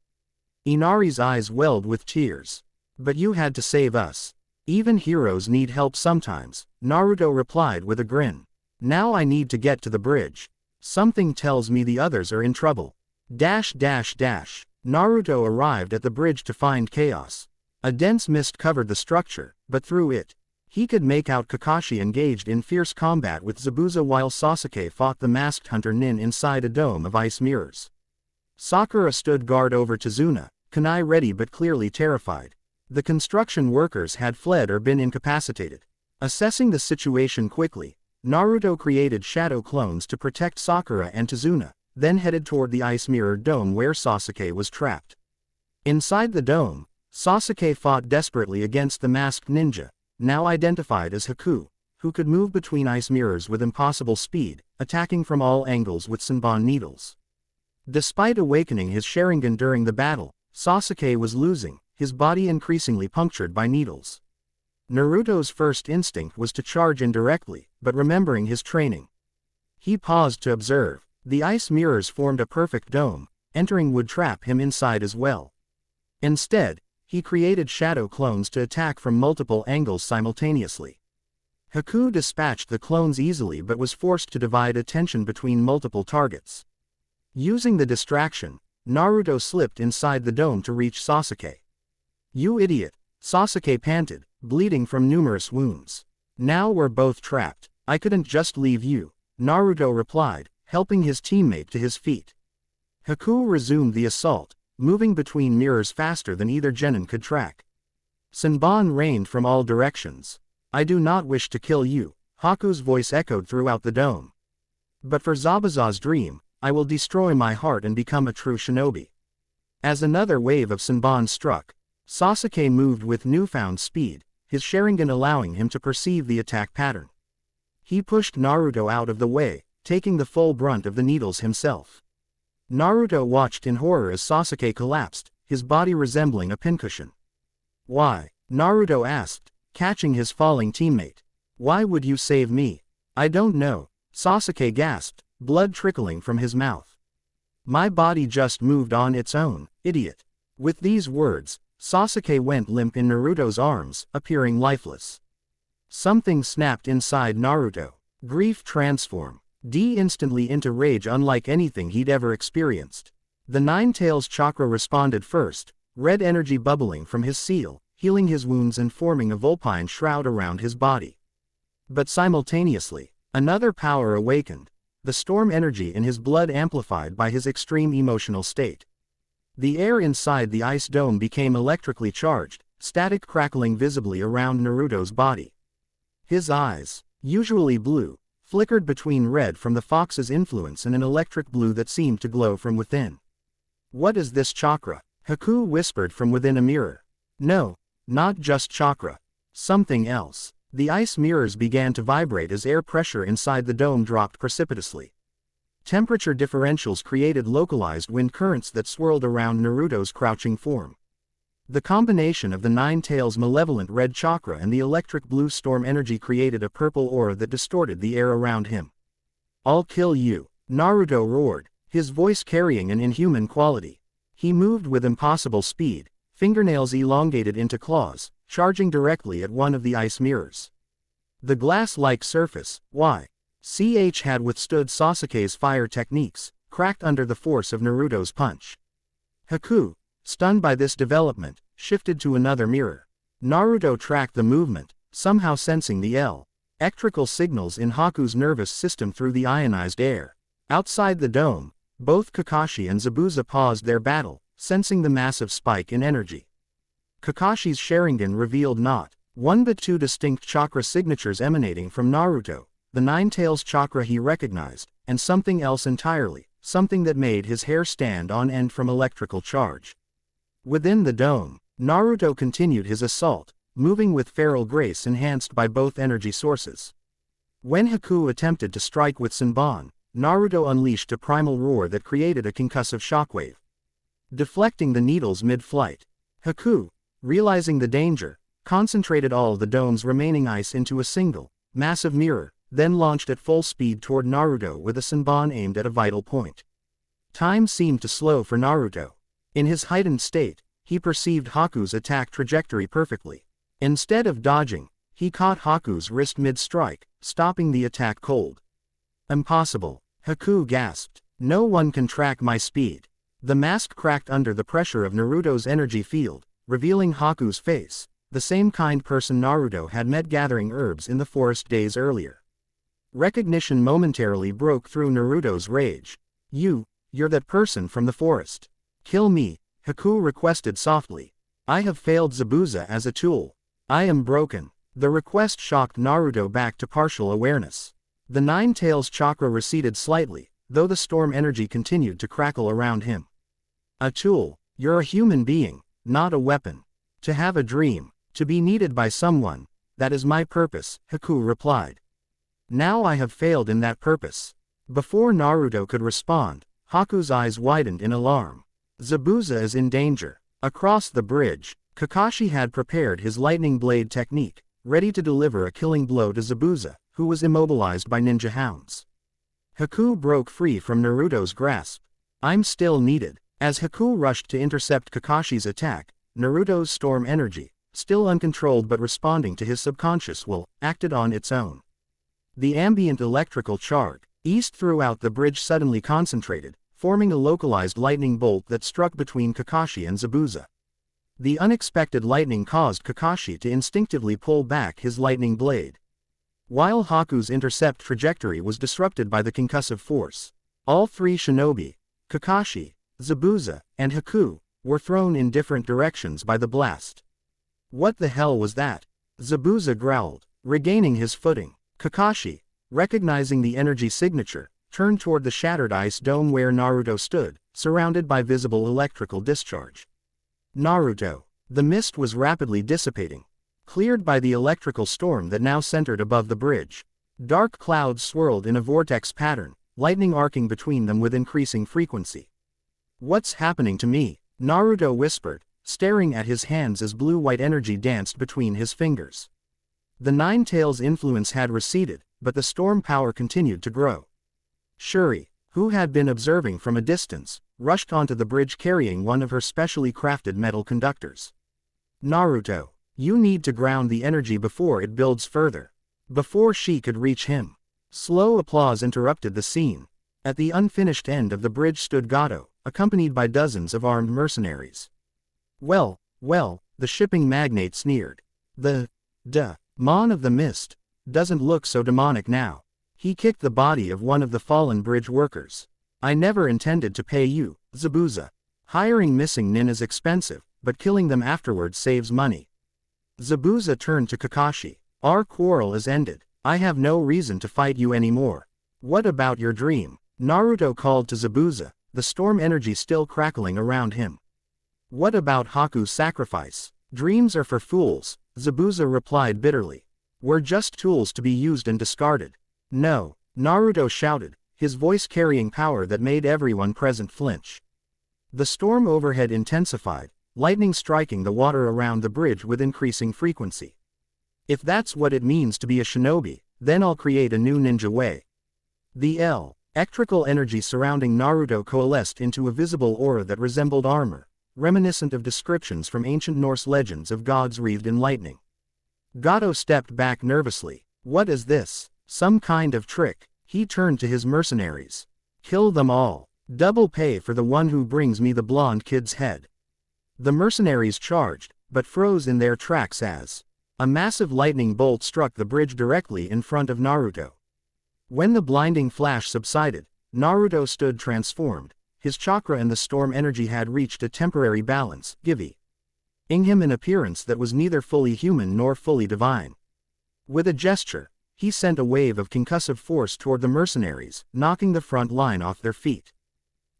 Inari's eyes welled with tears. "But you had to save us. Even heroes need help sometimes," Naruto replied with a grin. "Now I need to get to the bridge. Something tells me the others are in trouble." Naruto arrived at the bridge to find chaos. A dense mist covered the structure, but through it, he could make out Kakashi engaged in fierce combat with Zabuza while Sasuke fought the masked hunter Nin inside a dome of ice mirrors. Sakura stood guard over Tazuna, kunai ready but clearly terrified. The construction workers had fled or been incapacitated. Assessing the situation quickly, Naruto created shadow clones to protect Sakura and Tazuna, then headed toward the ice mirror dome where Sasuke was trapped. Inside the dome, Sasuke fought desperately against the masked ninja, now identified as Haku, who could move between ice mirrors with impossible speed, attacking from all angles with Senbon needles. Despite awakening his Sharingan during the battle, Sasuke was losing, his body increasingly punctured by needles. Naruto's first instinct was to charge indirectly, but remembering his training, he paused to observe. The ice mirrors formed a perfect dome, entering would trap him inside as well. Instead, he created shadow clones to attack from multiple angles simultaneously. Haku dispatched the clones easily but was forced to divide attention between multiple targets. Using the distraction, Naruto slipped inside the dome to reach Sasuke. "You idiot," Sasuke panted, bleeding from numerous wounds. "Now we're both trapped. I couldn't just leave you," Naruto replied, helping his teammate to his feet. Haku resumed the assault, moving between mirrors faster than either genin could track. Senbon rained from all directions. "I do not wish to kill you," Haku's voice echoed throughout the dome. "But for Zabuza's dream, I will destroy my heart and become a true shinobi." As another wave of Senbon struck, Sasuke moved with newfound speed, his Sharingan allowing him to perceive the attack pattern. He pushed Naruto out of the way, taking the full brunt of the needles himself. Naruto watched in horror as Sasuke collapsed, his body resembling a pincushion. "Why?" Naruto asked, catching his falling teammate. "Why would you save me?" "I don't know," Sasuke gasped, blood trickling from his mouth. "My body just moved on its own, idiot." With these words, Sasuke went limp in Naruto's arms, appearing lifeless. Something snapped inside Naruto. Grief transformed instantly into rage unlike anything he'd ever experienced. The Nine Tails chakra responded first, red energy bubbling from his seal, healing his wounds and forming a vulpine shroud around his body. But simultaneously, another power awakened, the storm energy in his blood amplified by his extreme emotional state. The air inside the ice dome became electrically charged, static crackling visibly around Naruto's body. His eyes, usually blue, flickered between red from the fox's influence and an electric blue that seemed to glow from within. "What is this chakra?" Haku whispered from within a mirror. "No, not just chakra. Something else." The ice mirrors began to vibrate as air pressure inside the dome dropped precipitously. Temperature differentials created localized wind currents that swirled around Naruto's crouching form. The combination of the Nine Tails' malevolent red chakra and the electric blue storm energy created a purple aura that distorted the air around him. "I'll kill you," Naruto roared, his voice carrying an inhuman quality. He moved with impossible speed, fingernails elongated into claws, charging directly at one of the ice mirrors. The glass-like surface, had withstood Sasuke's fire techniques, cracked under the force of Naruto's punch. Haku, stunned by this development, shifted to another mirror. Naruto tracked the movement, somehow sensing the electrical signals in Haku's nervous system through the ionized air. Outside the dome, both Kakashi and Zabuza paused their battle, sensing the massive spike in energy. Kakashi's Sharingan revealed not one but two distinct chakra signatures emanating from Naruto, the Nine Tails chakra he recognized, and something else entirely, something that made his hair stand on end from electrical charge. Within the dome, Naruto continued his assault, moving with feral grace enhanced by both energy sources. When Haku attempted to strike with Senbon, Naruto unleashed a primal roar that created a concussive shockwave, deflecting the needles mid-flight. Haku, realizing the danger, concentrated all the dome's remaining ice into a single, massive mirror, then launched at full speed toward Naruto with a Senbon aimed at a vital point. Time seemed to slow for Naruto. In his heightened state, he perceived Haku's attack trajectory perfectly. Instead of dodging, he caught Haku's wrist mid-strike, stopping the attack cold. "Impossible," Haku gasped. "No one can track my speed." The mask cracked under the pressure of Naruto's energy field, revealing Haku's face, the same kind person Naruto had met gathering herbs in the forest days earlier. Recognition momentarily broke through Naruto's rage. You're that person from the forest. "Kill me," Haku requested softly. "I have failed Zabuza as a tool. I am broken." The request shocked Naruto back to partial awareness. The Nine Tails chakra receded slightly, though the storm energy continued to crackle around him. "A tool? You're a human being, not a weapon. To have a dream, to be needed by someone, that is my purpose," Haku replied. "Now I have failed in that purpose." Before Naruto could respond, Haku's eyes widened in alarm. Zabuza is in danger. Across the bridge, Kakashi had prepared his lightning blade technique, ready to deliver a killing blow to Zabuza, who was immobilized by ninja hounds. Haku broke free from Naruto's grasp. "I'm still needed." As Haku rushed to intercept Kakashi's attack, Naruto's storm energy, still uncontrolled but responding to his subconscious will, acted on its own. The ambient electrical charge, east throughout the bridge suddenly concentrated, forming a localized lightning bolt that struck between Kakashi and Zabuza. The unexpected lightning caused Kakashi to instinctively pull back his lightning blade. While Haku's intercept trajectory was disrupted by the concussive force, all three shinobi, Kakashi, Zabuza, and Haku, were thrown in different directions by the blast. What the hell was that? Zabuza growled, regaining his footing. Kakashi, recognizing the energy signature, turned toward the shattered ice dome where Naruto stood, surrounded by visible electrical discharge. Naruto. The mist was rapidly dissipating, cleared by the electrical storm that now centered above the bridge. Dark clouds swirled in a vortex pattern, lightning arcing between them with increasing frequency. "What's happening to me?" Naruto whispered, staring at his hands as blue-white energy danced between his fingers. The Nine Tails' influence had receded, but the storm power continued to grow. Shuri, who had been observing from a distance, rushed onto the bridge carrying one of her specially crafted metal conductors. "Naruto, you need to ground the energy before it builds further." Before she could reach him, slow applause interrupted the scene. At the unfinished end of the bridge stood Gato, accompanied by dozens of armed mercenaries. Well, the shipping magnate sneered. The Mon of the Mist doesn't look so demonic now. He kicked the body of one of the fallen bridge workers. "I never intended to pay you, Zabuza. Hiring missing nin is expensive, but killing them afterwards saves money." Zabuza turned to Kakashi. "Our quarrel is ended. I have no reason to fight you anymore. What about your dream?" Naruto called to Zabuza, the storm energy still crackling around him. "What about Haku's sacrifice?" "Dreams are for fools," Zabuza replied bitterly. "We're just tools to be used and discarded." "No," Naruto shouted, his voice carrying power that made everyone present flinch. The storm overhead intensified, lightning striking the water around the bridge with increasing frequency. "If that's what it means to be a shinobi, then I'll create a new ninja way." The electrical energy surrounding Naruto coalesced into a visible aura that resembled armor, reminiscent of descriptions from ancient Norse legends of gods wreathed in lightning. Gato stepped back nervously. "What is this? Some kind of trick?" He turned to his mercenaries. "Kill them all. Double pay for the one who brings me the blonde kid's head." The mercenaries charged, but froze in their tracks as a massive lightning bolt struck the bridge directly in front of Naruto. When the blinding flash subsided, Naruto stood transformed. His chakra and the storm energy had reached a temporary balance, giving him an appearance that was neither fully human nor fully divine. With a gesture, he sent a wave of concussive force toward the mercenaries, knocking the front line off their feet.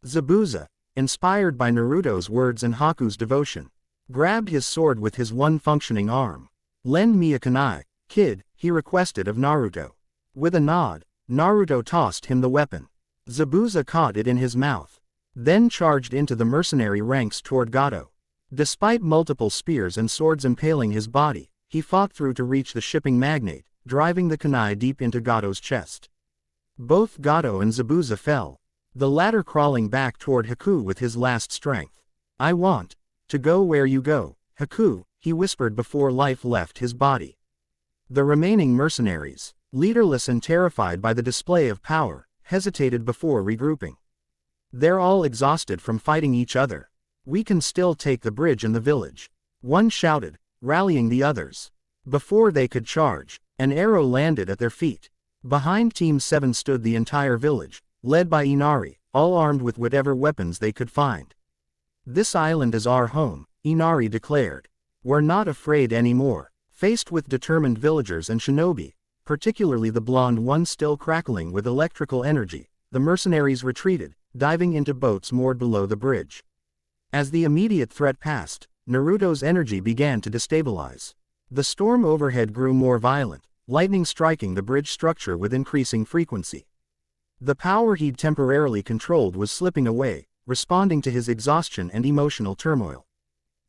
Zabuza, inspired by Naruto's words and Haku's devotion, grabbed his sword with his one functioning arm. "Lend me a kunai, kid," he requested of Naruto. With a nod, Naruto tossed him the weapon. Zabuza caught it in his mouth, then charged into the mercenary ranks toward Gato. Despite multiple spears and swords impaling his body, he fought through to reach the shipping magnate, driving the kunai deep into Gato's chest. Both Gato and Zabuza fell, the latter crawling back toward Haku with his last strength. "I want to go where you go, Haku," he whispered before life left his body. The remaining mercenaries, leaderless and terrified by the display of power, hesitated before regrouping. "They're all exhausted from fighting each other. We can still take the bridge and the village," one shouted, rallying the others. Before they could charge, an arrow landed at their feet. Behind Team 7 stood the entire village, led by Inari, all armed with whatever weapons they could find. "This island is our home," Inari declared. "We're not afraid anymore." Faced with determined villagers and shinobi, particularly the blonde one still crackling with electrical energy, the mercenaries retreated, diving into boats moored below the bridge. As the immediate threat passed, Naruto's energy began to destabilize. The storm overhead grew more violent, lightning striking the bridge structure with increasing frequency. The power he'd temporarily controlled was slipping away, responding to his exhaustion and emotional turmoil.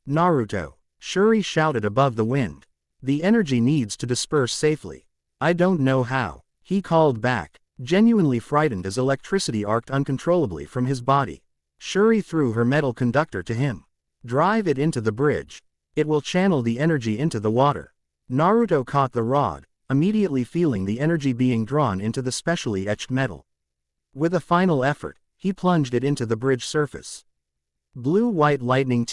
"Naruto," Shuri shouted above the wind. "The energy needs to disperse safely." "I don't know how," he called back, genuinely frightened as electricity arced uncontrollably from his body. Shuri threw her metal conductor to him. Drive it into the bridge. It will channel the energy into the water. Naruto caught the rod, immediately feeling the energy being drawn into the specially etched metal. With a final effort, he plunged it into the bridge surface. Blue-white lightning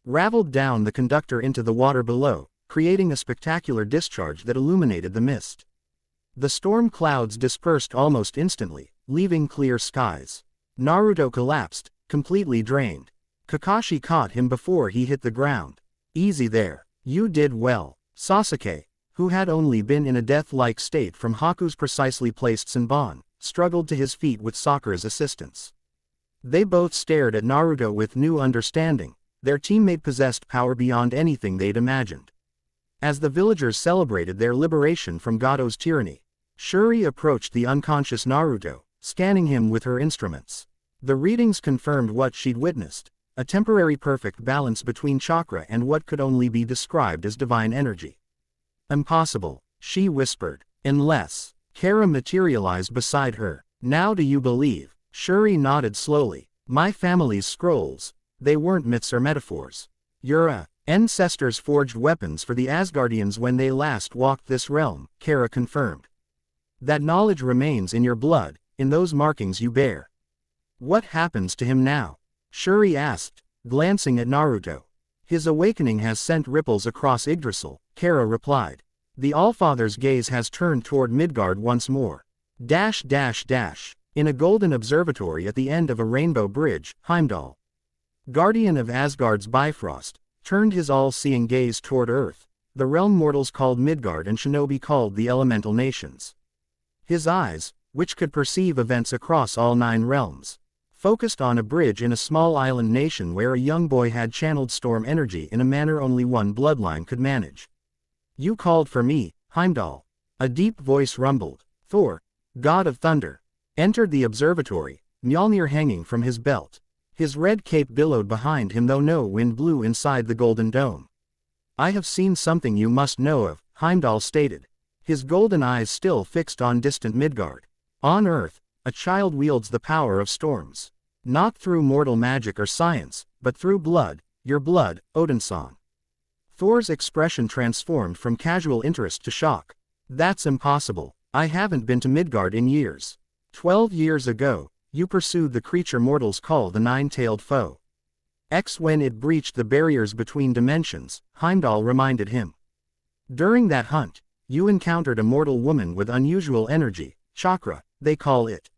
raveled down the conductor into the water below, creating a spectacular discharge that illuminated the mist. The storm clouds dispersed almost instantly, leaving clear skies. Naruto collapsed, completely drained. Kakashi caught him before he hit the ground. Easy there. You did well. Sasuke, who had only been in a death-like state from Haku's precisely placed Senbon, struggled to his feet with Sakura's assistance. They both stared at Naruto with new understanding. Their teammate possessed power beyond anything they'd imagined. As the villagers celebrated their liberation from Gato's tyranny, Shuri approached the unconscious Naruto, scanning him with her instruments. The readings confirmed what she'd witnessed, a temporary perfect balance between chakra and what could only be described as divine energy. Impossible, she whispered, unless Kara materialized beside her. Now do you believe? Shuri nodded slowly. My family's scrolls, they weren't myths or metaphors. Your ancestors forged weapons for the Asgardians when they last walked this realm, Kara confirmed. That knowledge remains in your blood, in those markings you bear. What happens to him now? Shuri asked, glancing at Naruto. His awakening has sent ripples across Yggdrasil, Kara replied. The Allfather's gaze has turned toward Midgard once more. In a golden observatory at the end of a rainbow bridge, Heimdall, guardian of Asgard's Bifrost, turned his all-seeing gaze toward Earth, the realm mortals called Midgard and shinobi called the elemental nations. His eyes, which could perceive events across all 9 realms, focused on a bridge in a small island nation where a young boy had channeled storm energy in a manner only one bloodline could manage. You called for me, Heimdall. A deep voice rumbled. Thor, god of thunder, entered the observatory, Mjolnir hanging from his belt. His red cape billowed behind him though no wind blew inside the golden dome. I have seen something you must know of, Heimdall stated, his golden eyes still fixed on distant Midgard. On Earth, a child wields the power of storms. Not through mortal magic or science, but through blood, your blood, Odin-san. Thor's expression transformed from casual interest to shock. That's impossible. I haven't been to Midgard in years. 12 years ago, you pursued the creature mortals call the nine-tailed foe. When it breached the barriers between dimensions, Heimdall reminded him. During that hunt, you encountered a mortal woman with unusual energy, chakra, they call it.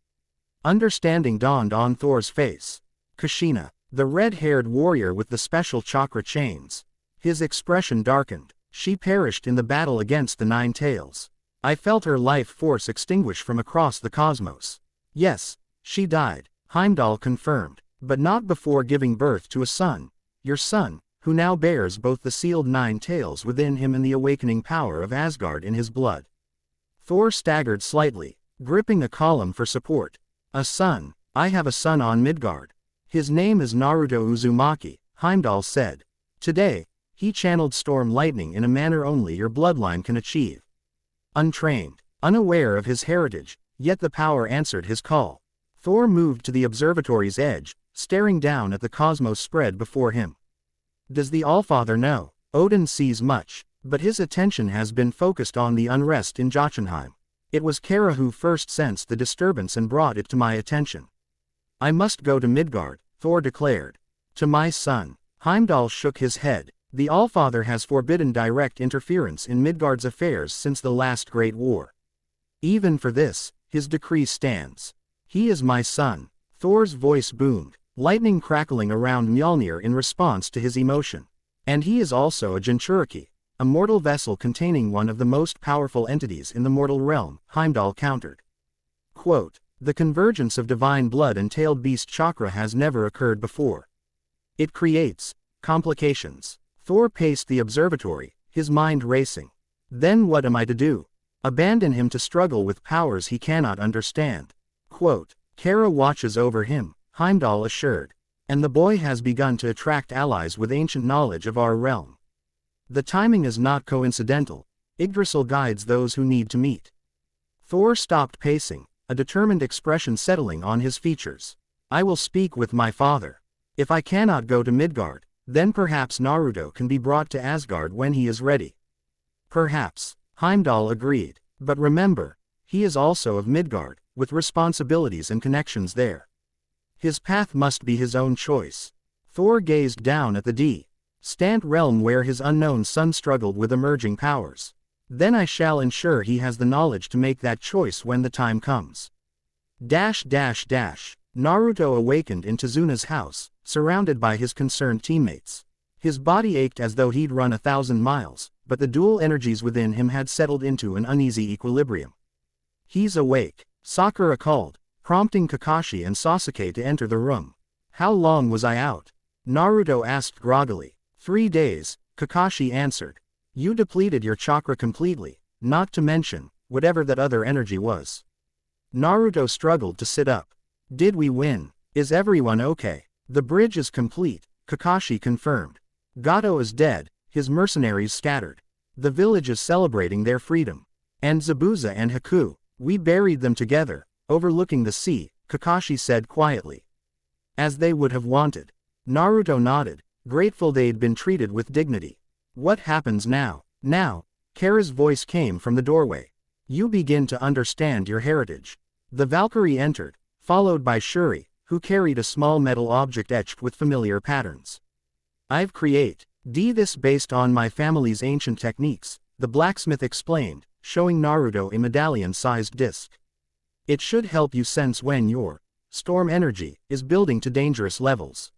Understanding dawned on Thor's face. Kushina, the red-haired warrior with the special chakra chains. His expression darkened. She perished in the battle against the Nine Tails. I felt her life force extinguish from across the cosmos. Yes, she died, Heimdall confirmed, but not before giving birth to a son, your son, who now bears both the sealed 9 tails within him and the awakening power of Asgard in his blood. Thor staggered slightly, gripping a column for support. A son, I have a son on Midgard. His name is Naruto Uzumaki, Heimdall said. Today, he channeled storm lightning in a manner only your bloodline can achieve. Untrained, unaware of his heritage, yet the power answered his call. Thor moved to the observatory's edge, staring down at the cosmos spread before him. Does the Allfather know? Odin sees much, but his attention has been focused on the unrest in Jotunheim. It was Kara who first sensed the disturbance and brought it to my attention. I must go to Midgard, Thor declared. To my son. Heimdall shook his head. The Allfather has forbidden direct interference in Midgard's affairs since the last Great War. Even for this, his decree stands. He is my son. Thor's voice boomed, lightning crackling around Mjolnir in response to his emotion. And he is also a Jinchuriki, a mortal vessel containing one of the most powerful entities in the mortal realm, Heimdall countered. Quote, the convergence of divine blood and tailed beast chakra has never occurred before. It creates complications. Thor paced the observatory, his mind racing. Then what am I to do? Abandon him to struggle with powers he cannot understand. Quote, Kara watches over him, Heimdall assured. And the boy has begun to attract allies with ancient knowledge of our realm. The timing is not coincidental. Yggdrasil guides those who need to meet. Thor stopped pacing, a determined expression settling on his features. I will speak with my father. If I cannot go to Midgard, Then perhaps Naruto can be brought to Asgard when he is ready. Perhaps, Heimdall agreed. But remember, he is also of Midgard, with responsibilities and connections there. His path must be his own choice. Thor gazed down at the distant realm where his unknown son struggled with emerging powers. Then I shall ensure he has the knowledge to make that choice when the time comes. Naruto awakened in Tezuna's house, surrounded by his concerned teammates. His body ached as though he'd run 1,000 miles, but the dual energies within him had settled into an uneasy equilibrium. He's awake, Sakura called, prompting Kakashi and Sasuke to enter the room. How long was I out? Naruto asked groggily. 3 days, Kakashi answered. You depleted your chakra completely, not to mention, whatever that other energy was. Naruto struggled to sit up. Did we win? Is everyone okay? The bridge is complete, Kakashi confirmed. Gato is dead, his mercenaries scattered. The village is celebrating their freedom. And Zabuza and Haku, we buried them together, overlooking the sea, Kakashi said quietly. As they would have wanted. Naruto nodded, grateful they'd been treated with dignity. What happens now? Now, Kara's voice came from the doorway. You begin to understand your heritage. The Valkyrie entered, followed by Shuri, who carried a small metal object etched with familiar patterns. I've created this based on my family's ancient techniques, the blacksmith explained, showing Naruto a medallion-sized disc. It should help you sense when your storm energy is building to dangerous levels.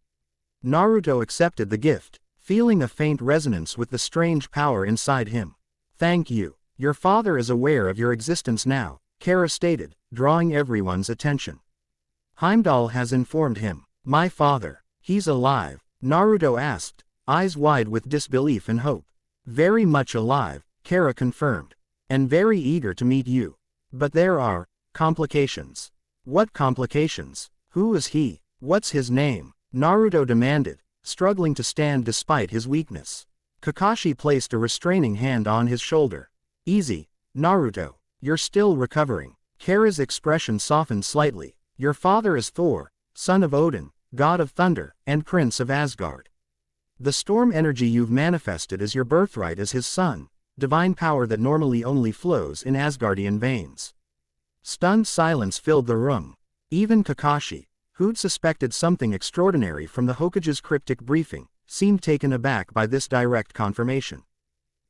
Naruto accepted the gift, feeling a faint resonance with the strange power inside him. Thank you. Your father is aware of your existence now, Kara stated, drawing everyone's attention. Heimdall has informed him. My father, he's alive? Naruto asked, eyes wide with disbelief and hope. Very much alive, Kara confirmed. And very eager to meet you. But there are complications. What complications? Who is he? What's his name? Naruto demanded, struggling to stand despite his weakness. Kakashi placed a restraining hand on his shoulder. Easy, Naruto. You're still recovering. Kara's expression softened slightly. Your father is Thor, son of Odin, god of thunder, and prince of Asgard. The storm energy you've manifested is your birthright as his son, divine power that normally only flows in Asgardian veins. Stunned silence filled the room. Even Kakashi, who'd suspected something extraordinary from the Hokage's cryptic briefing, seemed taken aback by this direct confirmation.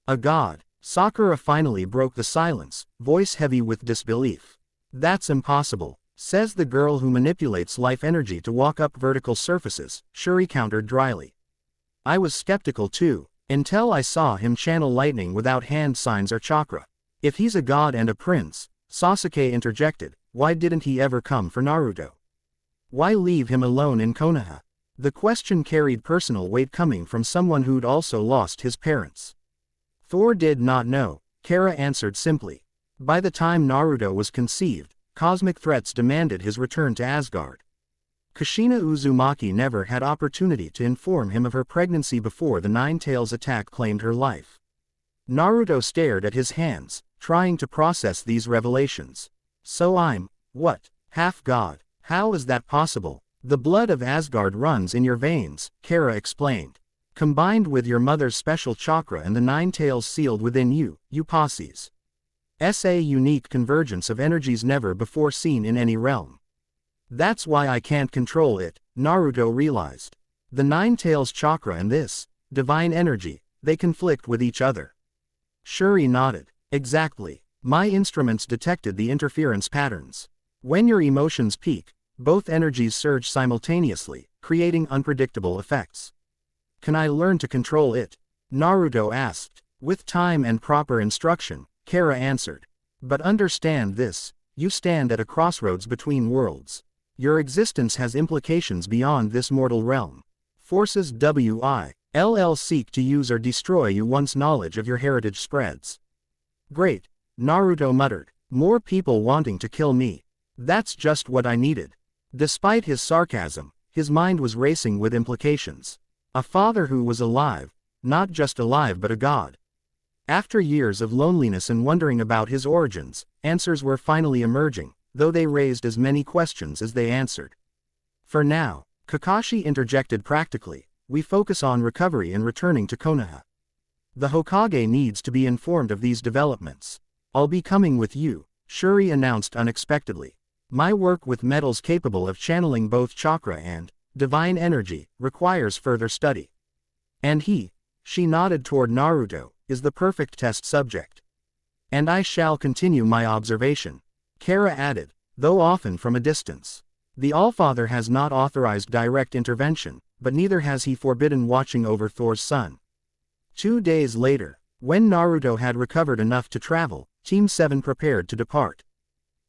A god. Sakura finally broke the silence, voice heavy with disbelief. That's impossible, says the girl who manipulates life energy to walk up vertical surfaces, Shuri countered dryly. I was skeptical too, until I saw him channel lightning without hand signs or chakra. If he's a god and a prince, Sasuke interjected, why didn't he ever come for Naruto? Why leave him alone in Konoha? The question carried personal weight coming from someone who'd also lost his parents. Thor did not know, Kara answered simply. By the time Naruto was conceived, cosmic threats demanded his return to Asgard. Kushina Uzumaki never had opportunity to inform him of her pregnancy before the Nine-Tails attack claimed her life. Naruto stared at his hands, trying to process these revelations. So I'm, what, half-god? How is that possible? The blood of Asgard runs in your veins, Kara explained. Combined with your mother's special chakra and the Nine-Tails sealed within you, you possess a unique convergence of energies never before seen in any realm. That's why I can't control it, Naruto realized. The Nine-Tails chakra and this divine energy, they conflict with each other. Shuri nodded. Exactly. My instruments detected the interference patterns. When your emotions peak, both energies surge simultaneously, creating unpredictable effects. Can I learn to control it? Naruto asked. With time and proper instruction, Kara answered. But understand this, you stand at a crossroads between worlds. Your existence has implications beyond this mortal realm. Forces will seek to use or destroy you once knowledge of your heritage spreads. Great, Naruto muttered. More people wanting to kill me. That's just what I needed. Despite his sarcasm, his mind was racing with implications. A father who was alive, not just alive but a god. After years of loneliness and wondering about his origins, answers were finally emerging, though they raised as many questions as they answered. For now, Kakashi interjected practically, we focus on recovery and returning to Konoha. The Hokage needs to be informed of these developments. I'll be coming with you, Shuri announced unexpectedly. My work with metals capable of channeling both chakra and divine energy requires further study. And she nodded toward Naruto, is the perfect test subject. And I shall continue my observation, Kara added, though often from a distance. The Allfather has not authorized direct intervention, but neither has he forbidden watching over Thor's son. 2 days later, when Naruto had recovered enough to travel, Team 7 prepared to depart.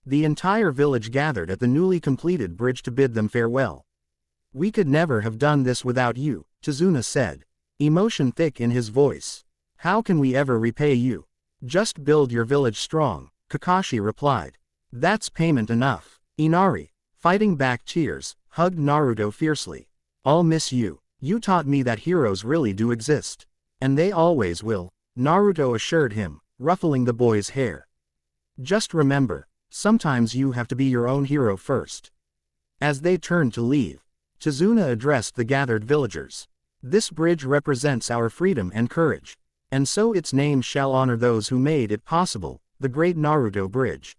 The entire village gathered at the newly completed bridge to bid them farewell. We could never have done this without you, Tazuna said, emotion thick in his voice. How can we ever repay you? Just build your village strong, Kakashi replied. That's payment enough. Inari, fighting back tears, hugged Naruto fiercely. I'll miss you. You taught me that heroes really do exist. And they always will, Naruto assured him, ruffling the boy's hair. Just remember, sometimes you have to be your own hero first. As they turned to leave, Tazuna addressed the gathered villagers. This bridge represents our freedom and courage. And so its name shall honor those who made it possible, the Great Naruto Bridge.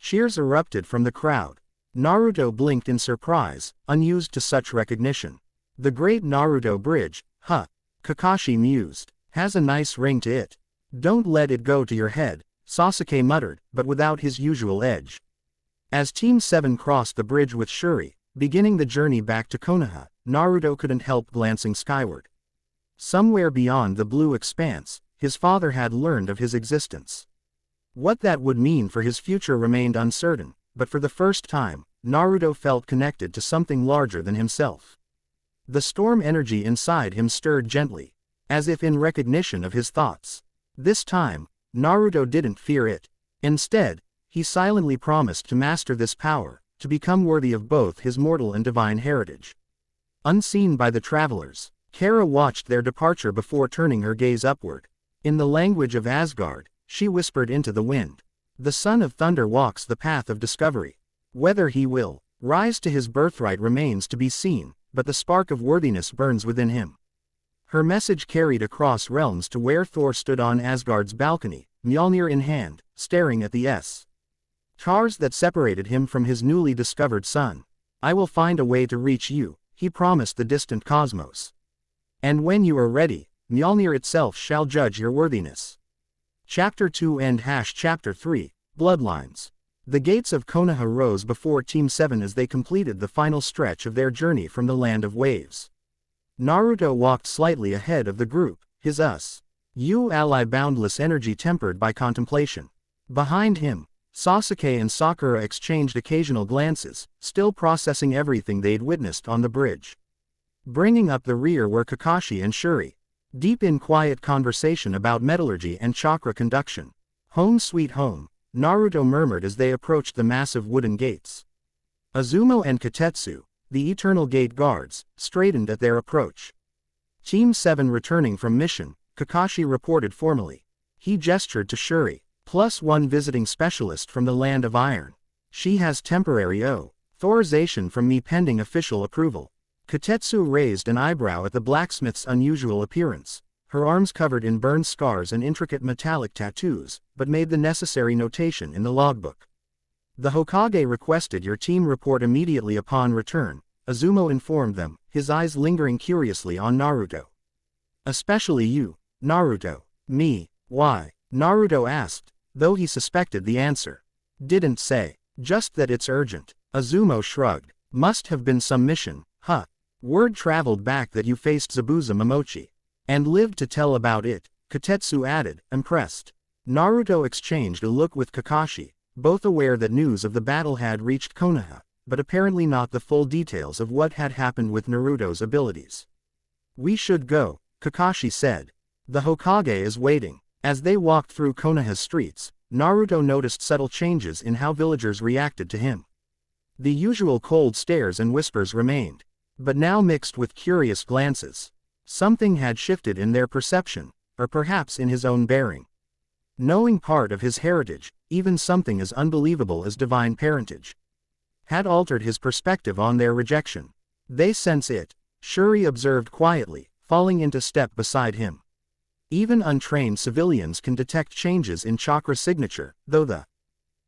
Cheers erupted from the crowd. Naruto blinked in surprise, unused to such recognition. The Great Naruto Bridge, huh? Kakashi mused. Has a nice ring to it. Don't let it go to your head, Sasuke muttered, but without his usual edge. As Team 7 crossed the bridge with Shuri, beginning the journey back to Konoha, Naruto couldn't help glancing skyward. Somewhere beyond the blue expanse, his father had learned of his existence. What that would mean for his future remained uncertain, but for the first time, Naruto felt connected to something larger than himself. The storm energy inside him stirred gently, as if in recognition of his thoughts. This time, Naruto didn't fear it. Instead, he silently promised to master this power, to become worthy of both his mortal and divine heritage. Unseen by the travelers, Kara watched their departure before turning her gaze upward. In the language of Asgard, she whispered into the wind. The son of thunder walks the path of discovery. Whether he will rise to his birthright remains to be seen, but the spark of worthiness burns within him. Her message carried across realms to where Thor stood on Asgard's balcony, Mjolnir in hand, staring at the stars that separated him from his newly discovered son. I will find a way to reach you, he promised the distant cosmos. And when you are ready, Mjolnir itself shall judge your worthiness. Chapter 2 and Chapter 3, Bloodlines. The gates of Konoha rose before Team 7 as they completed the final stretch of their journey from the Land of Waves. Naruto walked slightly ahead of the group, his you ally boundless energy tempered by contemplation. Behind him, Sasuke and Sakura exchanged occasional glances, still processing everything they'd witnessed on the bridge. Bringing up the rear were Kakashi and Shuri, deep in quiet conversation about metallurgy and chakra conduction. Home sweet home, Naruto murmured as they approached the massive wooden gates. Azumo and Katetsu, the eternal gate guards, straightened at their approach. Team 7 returning from mission, Kakashi reported formally. He gestured to Shuri, +1 visiting specialist from the Land of Iron. She has temporary authorization from me pending official approval. Katetsu raised an eyebrow at the blacksmith's unusual appearance, her arms covered in burn scars and intricate metallic tattoos, but made the necessary notation in the logbook. The Hokage requested your team report immediately upon return, Azumo informed them, his eyes lingering curiously on Naruto. Especially you, Naruto. Me, why? Naruto asked, though he suspected the answer. Didn't say. Just that it's urgent. Azumo shrugged. Must have been some mission, huh? Word traveled back that you faced Zabuza Momochi. And lived to tell about it, Katetsu added, impressed. Naruto exchanged a look with Kakashi, both aware that news of the battle had reached Konoha, but apparently not the full details of what had happened with Naruto's abilities. We should go, Kakashi said. The Hokage is waiting. As they walked through Konoha's streets, Naruto noticed subtle changes in how villagers reacted to him. The usual cold stares and whispers remained, but now mixed with curious glances. Something had shifted in their perception, or perhaps in his own bearing. Knowing part of his heritage, even something as unbelievable as divine parentage, had altered his perspective on their rejection. They sense it, Shuri observed quietly, falling into step beside him. Even untrained civilians can detect changes in chakra signature, though the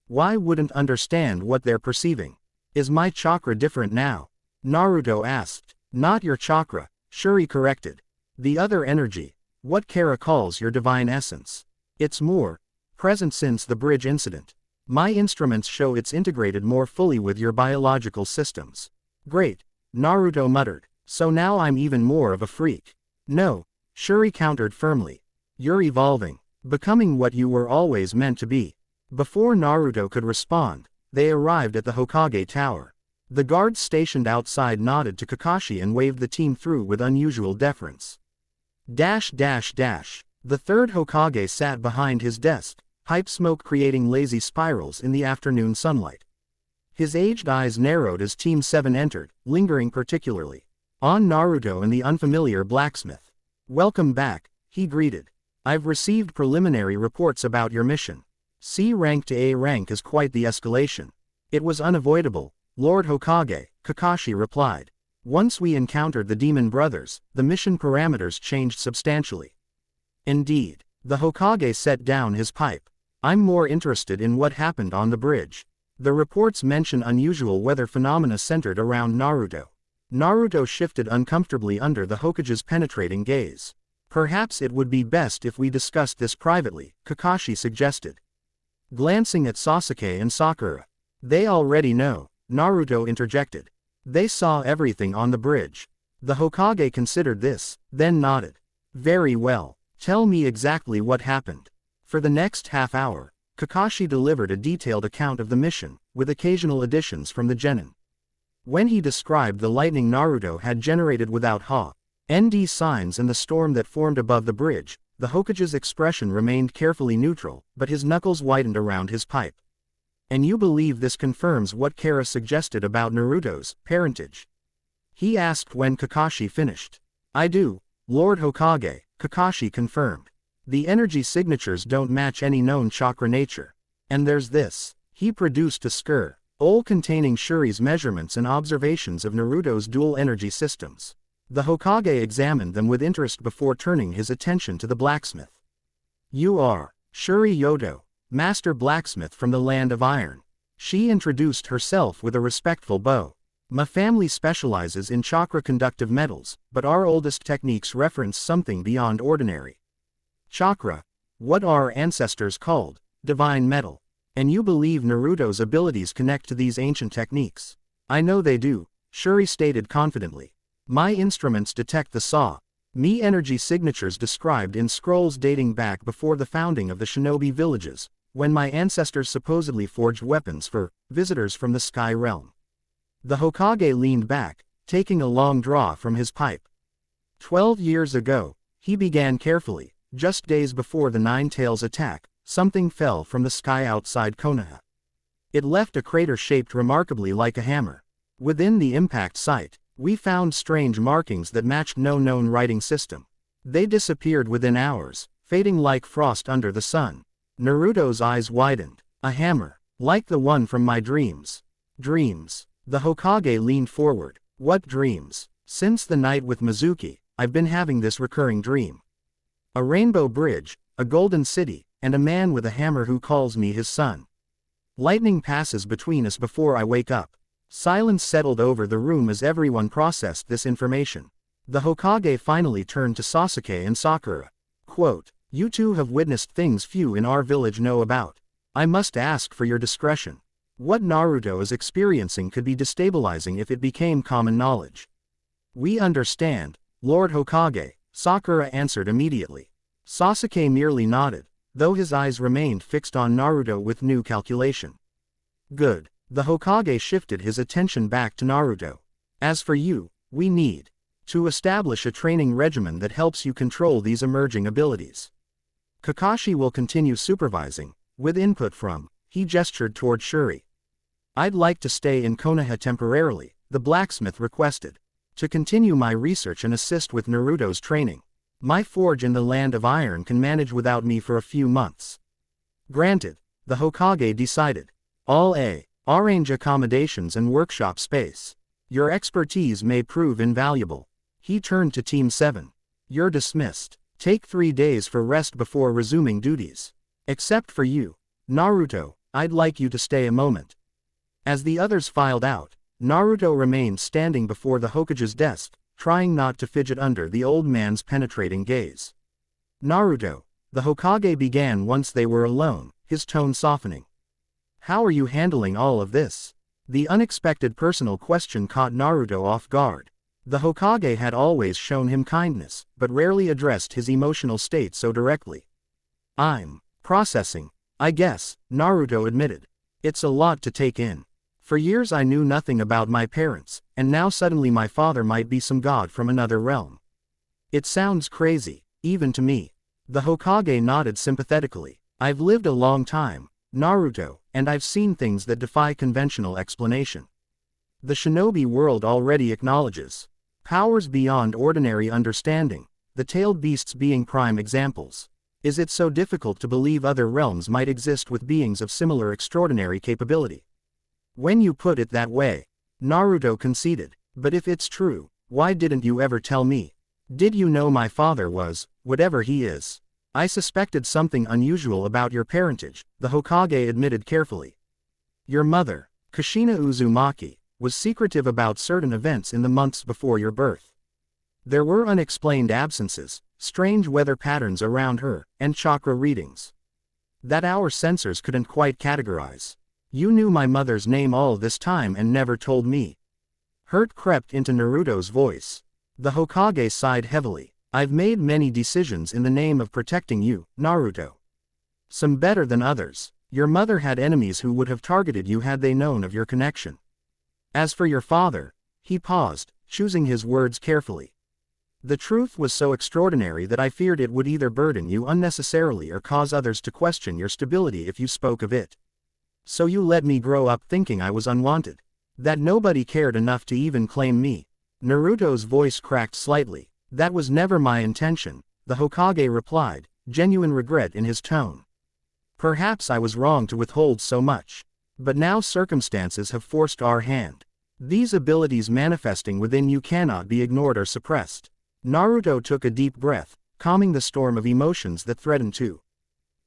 why wouldn't understand what they're perceiving. Is my chakra different now? Naruto asked. Not your chakra, Shuri corrected. The other energy, what Kara calls your divine essence. It's more present since the bridge incident. My instruments show it's integrated more fully with your biological systems. Great, Naruto muttered. So now I'm even more of a freak. No, Shuri countered firmly. You're evolving, becoming what you were always meant to be. Before Naruto could respond, they arrived at the Hokage Tower. The guards stationed outside nodded to Kakashi and waved the team through with unusual deference. The third Hokage sat behind his desk, pipe smoke creating lazy spirals in the afternoon sunlight. His aged eyes narrowed as Team 7 entered, lingering particularly on Naruto and the unfamiliar blacksmith. Welcome back, he greeted. I've received preliminary reports about your mission. C rank to A rank is quite the escalation. It was unavoidable, Lord Hokage, Kakashi replied. Once we encountered the demon brothers, the mission parameters changed substantially. Indeed, the Hokage set down his pipe. I'm more interested in what happened on the bridge. The reports mention unusual weather phenomena centered around Naruto. Naruto shifted uncomfortably under the Hokage's penetrating gaze. Perhaps it would be best if we discussed this privately, Kakashi suggested. Glancing at Sasuke and Sakura. They already know, Naruto interjected. They saw everything on the bridge. The Hokage considered this, then nodded. Very well, tell me exactly what happened. For the next half hour, Kakashi delivered a detailed account of the mission, with occasional additions from the genin. When he described the lightning Naruto had generated without ND signs and the storm that formed above the bridge, the Hokage's expression remained carefully neutral, but his knuckles widened around his pipe. And you believe this confirms what Kara suggested about Naruto's parentage? He asked when Kakashi finished. I do, Lord Hokage, Kakashi confirmed. The energy signatures don't match any known chakra nature. And there's this. He produced a scroll containing Shuri's measurements and observations of Naruto's dual energy systems. The Hokage examined them with interest before turning his attention to the blacksmith. You are Shuri Yodo, master blacksmith from the land of iron. She introduced herself with a respectful bow. My family specializes in chakra-conductive metals, but our oldest techniques reference something beyond ordinary. Chakra, what our ancestors called divine metal. And you believe Naruto's abilities connect to these ancient techniques? I know they do, Shuri stated confidently. My instruments detect the me energy signatures described in scrolls dating back before the founding of the shinobi villages, when my ancestors supposedly forged weapons for visitors from the sky realm. The Hokage leaned back, taking a long draw from his pipe. 12 years ago, he began carefully, just days before the Nine Tails attack, something fell from the sky outside Konoha. It left a crater shaped remarkably like a hammer. Within the impact site, we found strange markings that matched no known writing system. They disappeared within hours, fading like frost under the sun. Naruto's eyes widened. A hammer, like the one from my dreams. Dreams. The Hokage leaned forward. What dreams? Since the night with Mizuki, I've been having this recurring dream. A rainbow bridge, a golden city, and a man with a hammer who calls me his son. Lightning passes between us before I wake up. Silence settled over the room as everyone processed this information. The Hokage finally turned to Sasuke and Sakura. Quote, you two have witnessed things few in our village know about. I must ask for your discretion. What Naruto is experiencing could be destabilizing if it became common knowledge. We understand, Lord Hokage, Sakura answered immediately. Sasuke merely nodded, though his eyes remained fixed on Naruto with new calculation. Good. The Hokage shifted his attention back to Naruto. As for you, we need to establish a training regimen that helps you control these emerging abilities. Kakashi will continue supervising, with input from, he gestured toward Shuri. I'd like to stay in Konoha temporarily, the blacksmith requested, to continue my research and assist with Naruto's training. My forge in the land of iron can manage without me for a few months. Granted, the Hokage decided. All arrange accommodations and workshop space. Your expertise may prove invaluable. He turned to Team 7. You're dismissed. Take 3 days for rest before resuming duties. Except for you, Naruto, I'd like you to stay a moment. As the others filed out, Naruto remained standing before the Hokage's desk, trying not to fidget under the old man's penetrating gaze. Naruto, the Hokage began once they were alone, his tone softening. How are you handling all of this? The unexpected personal question caught Naruto off guard. The Hokage had always shown him kindness, but rarely addressed his emotional state so directly. I'm processing, I guess, Naruto admitted. It's a lot to take in. For years I knew nothing about my parents, and now suddenly my father might be some god from another realm. It sounds crazy, even to me. The Hokage nodded sympathetically. I've lived a long time, Naruto, and I've seen things that defy conventional explanation. The shinobi world already acknowledges powers beyond ordinary understanding, the tailed beasts being prime examples. Is it so difficult to believe other realms might exist with beings of similar extraordinary capability? When you put it that way, Naruto conceded, but if it's true, why didn't you ever tell me? Did you know my father was, whatever he is? I suspected something unusual about your parentage, the Hokage admitted carefully. Your mother, Kushina Uzumaki, was secretive about certain events in the months before your birth. There were unexplained absences, strange weather patterns around her, and chakra readings that our sensors couldn't quite categorize. You knew my mother's name all this time and never told me. Hurt crept into Naruto's voice. The Hokage sighed heavily. I've made many decisions in the name of protecting you, Naruto. Some better than others. Your mother had enemies who would have targeted you had they known of your connection. As for your father, he paused, choosing his words carefully. The truth was so extraordinary that I feared it would either burden you unnecessarily or cause others to question your stability if you spoke of it. So you let me grow up thinking I was unwanted. That nobody cared enough to even claim me. Naruto's voice cracked slightly. That was never my intention, the Hokage replied, genuine regret in his tone. Perhaps I was wrong to withhold so much. But now circumstances have forced our hand. These abilities manifesting within you cannot be ignored or suppressed. Naruto took a deep breath, calming the storm of emotions that threatened to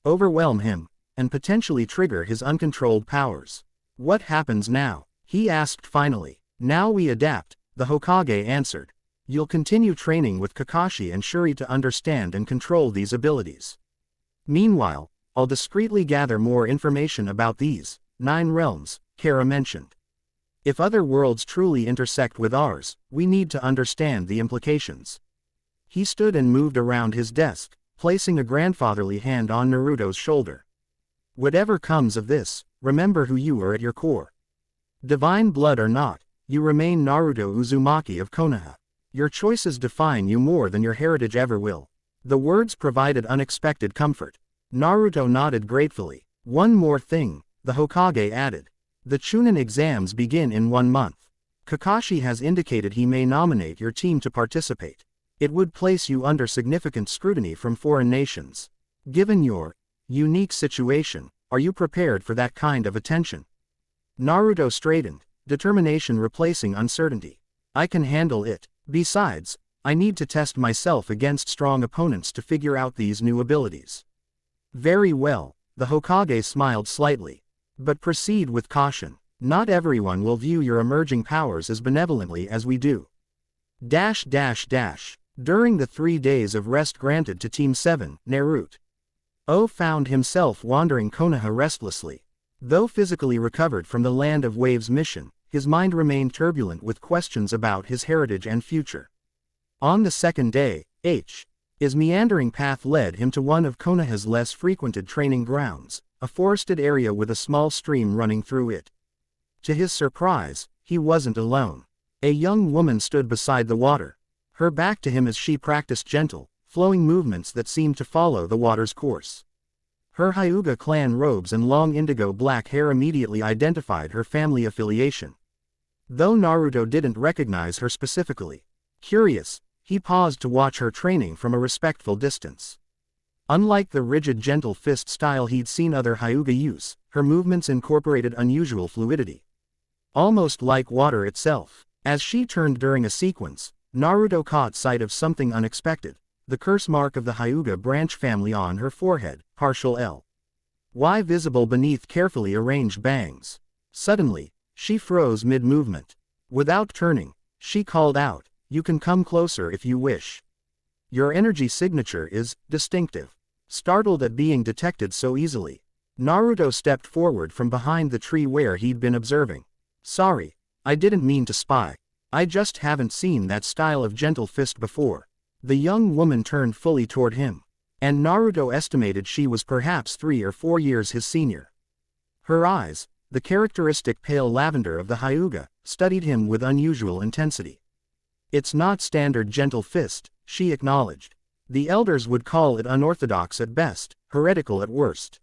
overwhelm him, and potentially trigger his uncontrolled powers. What happens now? He asked finally. Now we adapt, the Hokage answered. You'll continue training with Kakashi and Shuri to understand and control these abilities. Meanwhile, I'll discreetly gather more information about these 9 realms, Kara mentioned. If other worlds truly intersect with ours, we need to understand the implications. He stood and moved around his desk, placing a grandfatherly hand on Naruto's shoulder. Whatever comes of this, remember who you are at your core. Divine blood or not, you remain Naruto Uzumaki of Konoha. Your choices define you more than your heritage ever will. The words provided unexpected comfort. Naruto nodded gratefully. One more thing, the Hokage added. The Chunin exams begin in 1 month. Kakashi has indicated he may nominate your team to participate. It would place you under significant scrutiny from foreign nations. Given your unique situation, are you prepared for that kind of attention? Naruto straightened, determination replacing uncertainty. I can handle it. Besides, I need to test myself against strong opponents to figure out these new abilities. Very well, the Hokage smiled slightly. But proceed with caution. Not everyone will view your emerging powers as benevolently as we do. During the 3 days of rest granted to Team 7, Naruto found himself wandering Konoha restlessly. Though physically recovered from the Land of Waves mission, his mind remained turbulent with questions about his heritage and future. On the second day, his meandering path led him to one of Konoha's less frequented training grounds, a forested area with a small stream running through it. To his surprise, he wasn't alone. A young woman stood beside the water, her back to him as she practiced gentle, flowing movements that seemed to follow the water's course. Her Hyuga clan robes and long indigo black hair immediately identified her family affiliation. Though Naruto didn't recognize her specifically. Curious, he paused to watch her training from a respectful distance. Unlike the rigid gentle fist style he'd seen other Hyuga use, her movements incorporated unusual fluidity. Almost like water itself. As she turned during a sequence, Naruto caught sight of something unexpected, the curse mark of the Hyuga branch family on her forehead, partial L. Y visible beneath carefully arranged bangs. Suddenly, she froze mid-movement. Without turning, she called out, "You can come closer if you wish. Your energy signature is distinctive." Startled at being detected so easily, Naruto stepped forward from behind the tree where he'd been observing. "Sorry, I didn't mean to spy. I just haven't seen that style of gentle fist before." The young woman turned fully toward him, and Naruto estimated she was perhaps 3 or 4 years his senior. Her eyes, the characteristic pale lavender of the Hyuga, studied him with unusual intensity. "It's not standard gentle fist," she acknowledged. "The elders would call it unorthodox at best, heretical at worst."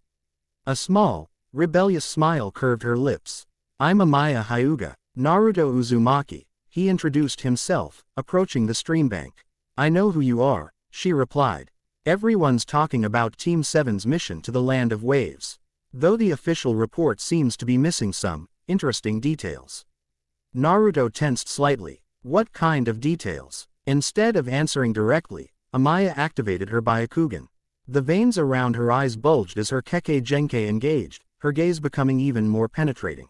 A small, rebellious smile curved her lips. "I'm Amaya Hyuga, Naruto Uzumaki," he introduced himself, approaching the streambank. "I know who you are," she replied. "Everyone's talking about Team 7's mission to the Land of Waves. Though the official report seems to be missing some interesting details." Naruto tensed slightly. What kind of details? Instead of answering directly, Amaya activated her Byakugan. The veins around her eyes bulged as her Kekkei Genkai engaged, her gaze becoming even more penetrating.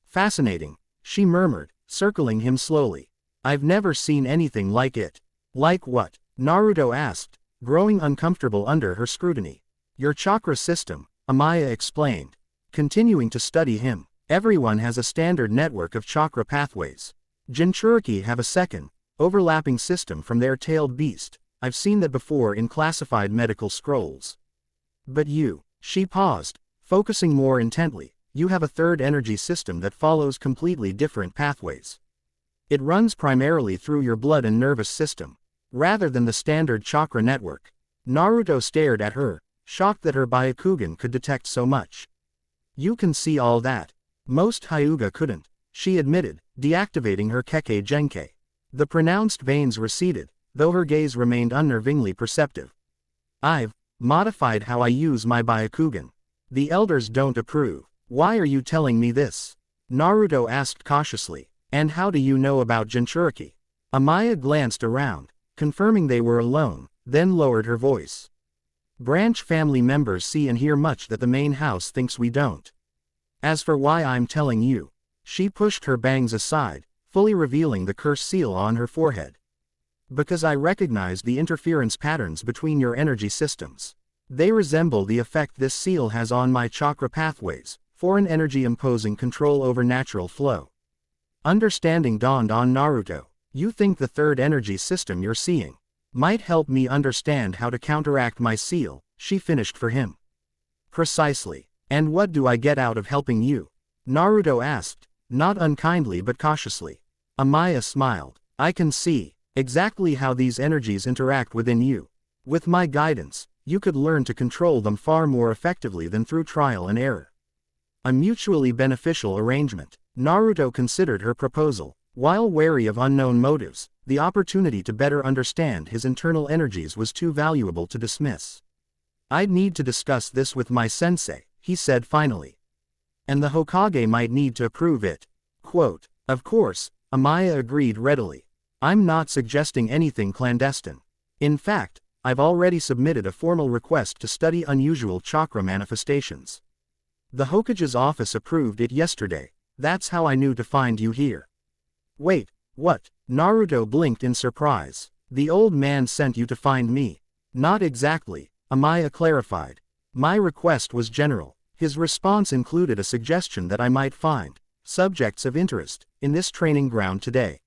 "Fascinating," she murmured, circling him slowly. "I've never seen anything like it." "Like what?" Naruto asked, growing uncomfortable under her scrutiny. "Your chakra system," Amaya explained, continuing to study him. "Everyone has a standard network of chakra pathways. Jinchuriki have a second, overlapping system from their tailed beast. I've seen that before in classified medical scrolls. But you," she paused, focusing more intently, "you have a third energy system that follows completely different pathways. It runs primarily through your blood and nervous system, rather than the standard chakra network." Naruto stared at her, shocked that her Byakugan could detect so much. "You can see all that. Most Hyuga couldn't," she admitted, deactivating her Kekkei Genkai. The pronounced veins receded, though her gaze remained unnervingly perceptive. "I've modified how I use my Byakugan. The elders don't approve." "Why are you telling me this?" Naruto asked cautiously. "And how do you know about Jinchuriki?" Amaya glanced around, confirming they were alone, then lowered her voice. "Branch family members see and hear much that the main house thinks we don't. As for why I'm telling you," she pushed her bangs aside, fully revealing the curse seal on her forehead. "Because I recognize the interference patterns between your energy systems. They resemble the effect this seal has on my chakra pathways, foreign energy imposing control over natural flow." Understanding dawned on Naruto. "You think the third energy system you're seeing might help me understand how to counteract my seal," she finished for him. "Precisely. And what do I get out of helping you?" Naruto asked, not unkindly but cautiously. Amaya smiled. "I can see exactly how these energies interact within you. With my guidance, you could learn to control them far more effectively than through trial and error." A mutually beneficial arrangement. Naruto considered her proposal. While wary of unknown motives, the opportunity to better understand his internal energies was too valuable to dismiss. "I'd need to discuss this with my sensei," he said finally. "And the Hokage might need to approve it." Quote, "Of course," Amaya agreed readily. "I'm not suggesting anything clandestine. In fact, I've already submitted a formal request to study unusual chakra manifestations. The Hokage's office approved it yesterday. That's how I knew to find you here." "Wait, what?" Naruto blinked in surprise. "The old man sent you to find me?" "Not exactly," Amaya clarified. "My request was general." His response included a suggestion that I might find subjects of interest in this training ground today.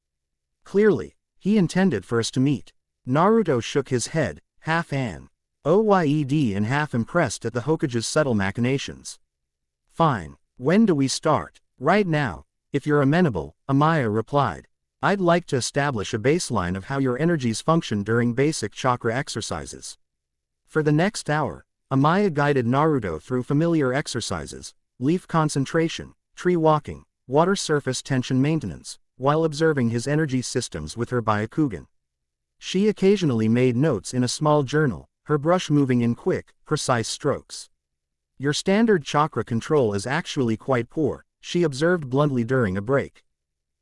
Clearly, he intended for us to meet. Naruto shook his head, half annoyed and half impressed at the Hokage's subtle machinations. "Fine. When do we start?" "Right now, if you're amenable," Amaya replied. "I'd like to establish a baseline of how your energies function during basic chakra exercises." For the next hour, Amaya guided Naruto through familiar exercises, leaf concentration, tree walking, water surface tension maintenance, while observing his energy systems with her Byakugan. She occasionally made notes in a small journal, her brush moving in quick, precise strokes. "Your standard chakra control is actually quite poor," she observed bluntly during a break.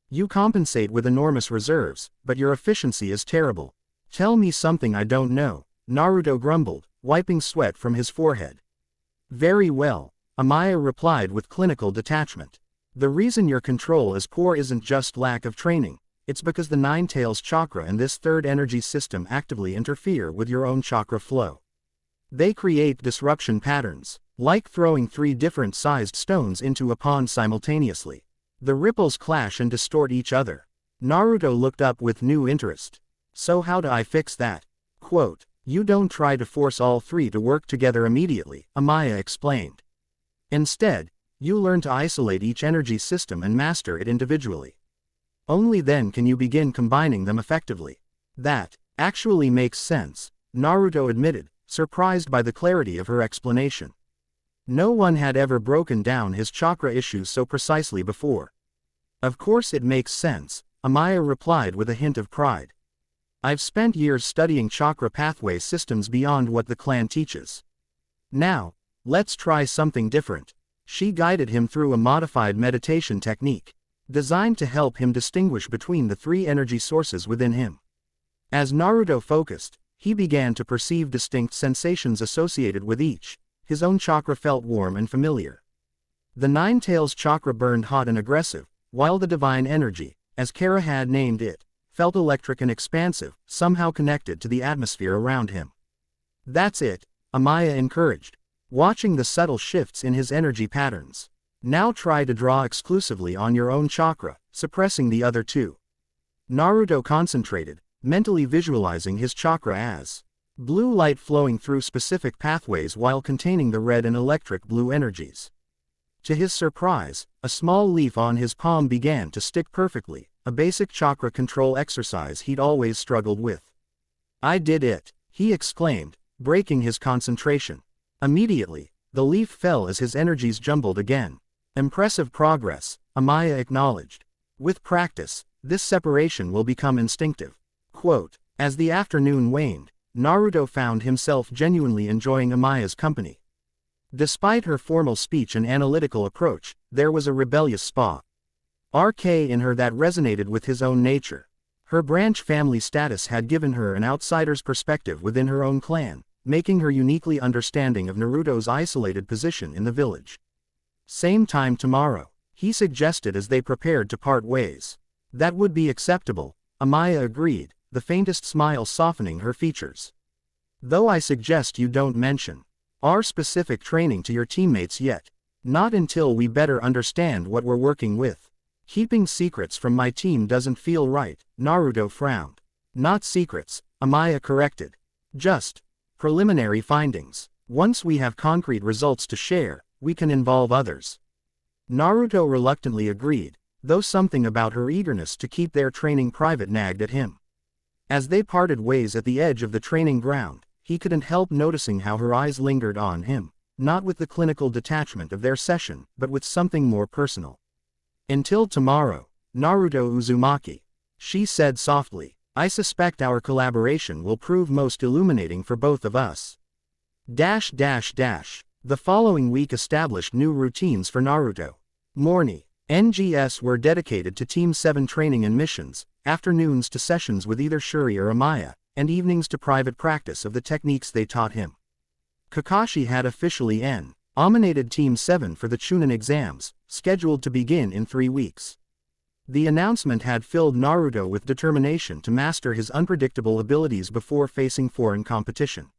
You compensate with enormous reserves, but your efficiency is terrible. Tell me something I don't know, Naruto grumbled, wiping sweat from his forehead. Very well, Amaya replied with clinical detachment. The reason your control is poor isn't just lack of training, it's because the Nine Tails chakra and this third energy system actively interfere with your own chakra flow. They create disruption patterns, like throwing 3 different sized stones into a pond simultaneously. The ripples clash and distort each other. Naruto looked up with new interest. So how do I fix that? Quote, you don't try to force all 3 to work together immediately, Amaya explained. Instead, you learn to isolate each energy system and master it individually. Only then can you begin combining them effectively. That actually makes sense, Naruto admitted, surprised by the clarity of her explanation. No one had ever broken down his chakra issues so precisely before. Of course it makes sense, Amaya replied with a hint of pride. I've spent years studying chakra pathway systems beyond what the clan teaches. Now, let's try something different. She guided him through a modified meditation technique, designed to help him distinguish between the 3 energy sources within him. As Naruto focused, he began to perceive distinct sensations associated with each. His own chakra felt warm and familiar. The Nine Tails chakra burned hot and aggressive, while the divine energy, as Kara had named it, felt electric and expansive, somehow connected to the atmosphere around him. That's it, Amaya encouraged, watching the subtle shifts in his energy patterns. Now try to draw exclusively on your own chakra, suppressing the other 2. Naruto concentrated, mentally visualizing his chakra as blue light flowing through specific pathways while containing the red and electric blue energies. To his surprise, a small leaf on his palm began to stick perfectly, a basic chakra control exercise he'd always struggled with. I did it, he exclaimed, breaking his concentration. Immediately, the leaf fell as his energies jumbled again. Impressive progress, Amaya acknowledged. With practice, this separation will become instinctive. Quote, as the afternoon waned, Naruto found himself genuinely enjoying Amaya's company. Despite her formal speech and analytical approach, there was a rebellious spark in her that resonated with his own nature. Her branch family status had given her an outsider's perspective within her own clan, making her uniquely understanding of Naruto's isolated position in the village. Same time tomorrow, he suggested as they prepared to part ways. That would be acceptable, Amaya agreed, the faintest smile softening her features. Though I suggest you don't mention our specific training to your teammates yet. Not until we better understand what we're working with. Keeping secrets from my team doesn't feel right, Naruto frowned. Not secrets, Amaya corrected. Just preliminary findings. Once we have concrete results to share, we can involve others. Naruto reluctantly agreed, though something about her eagerness to keep their training private nagged at him. As they parted ways at the edge of the training ground, he couldn't help noticing how her eyes lingered on him, not with the clinical detachment of their session, but with something more personal. Until tomorrow, Naruto Uzumaki, she said softly, I suspect our collaboration will prove most illuminating for both of us. The following week established new routines for Naruto. Morning, NGS were dedicated to Team 7 training and missions, afternoons to sessions with either Shuri or Amaya, and evenings to private practice of the techniques they taught him. Kakashi had officially nominated Team 7 for the Chunin exams, scheduled to begin in 3 weeks. The announcement had filled Naruto with determination to master his unpredictable abilities before facing foreign competition.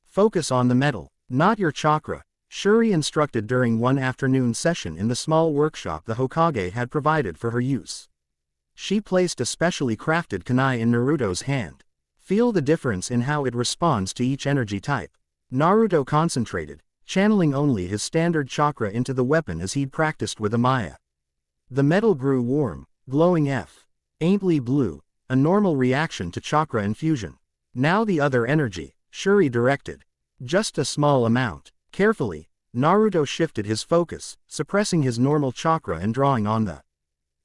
Focus on the medal, not your chakra, Shuri instructed during one afternoon session in the small workshop the Hokage had provided for her use. She placed a specially crafted kunai in Naruto's hand. Feel the difference in how it responds to each energy type. Naruto concentrated, channeling only his standard chakra into the weapon as he'd practiced with Amaya. The metal grew warm, glowing faintly blue, a normal reaction to chakra infusion. Now the other energy, Shuri directed. Just a small amount. Carefully, Naruto shifted his focus, suppressing his normal chakra and drawing on the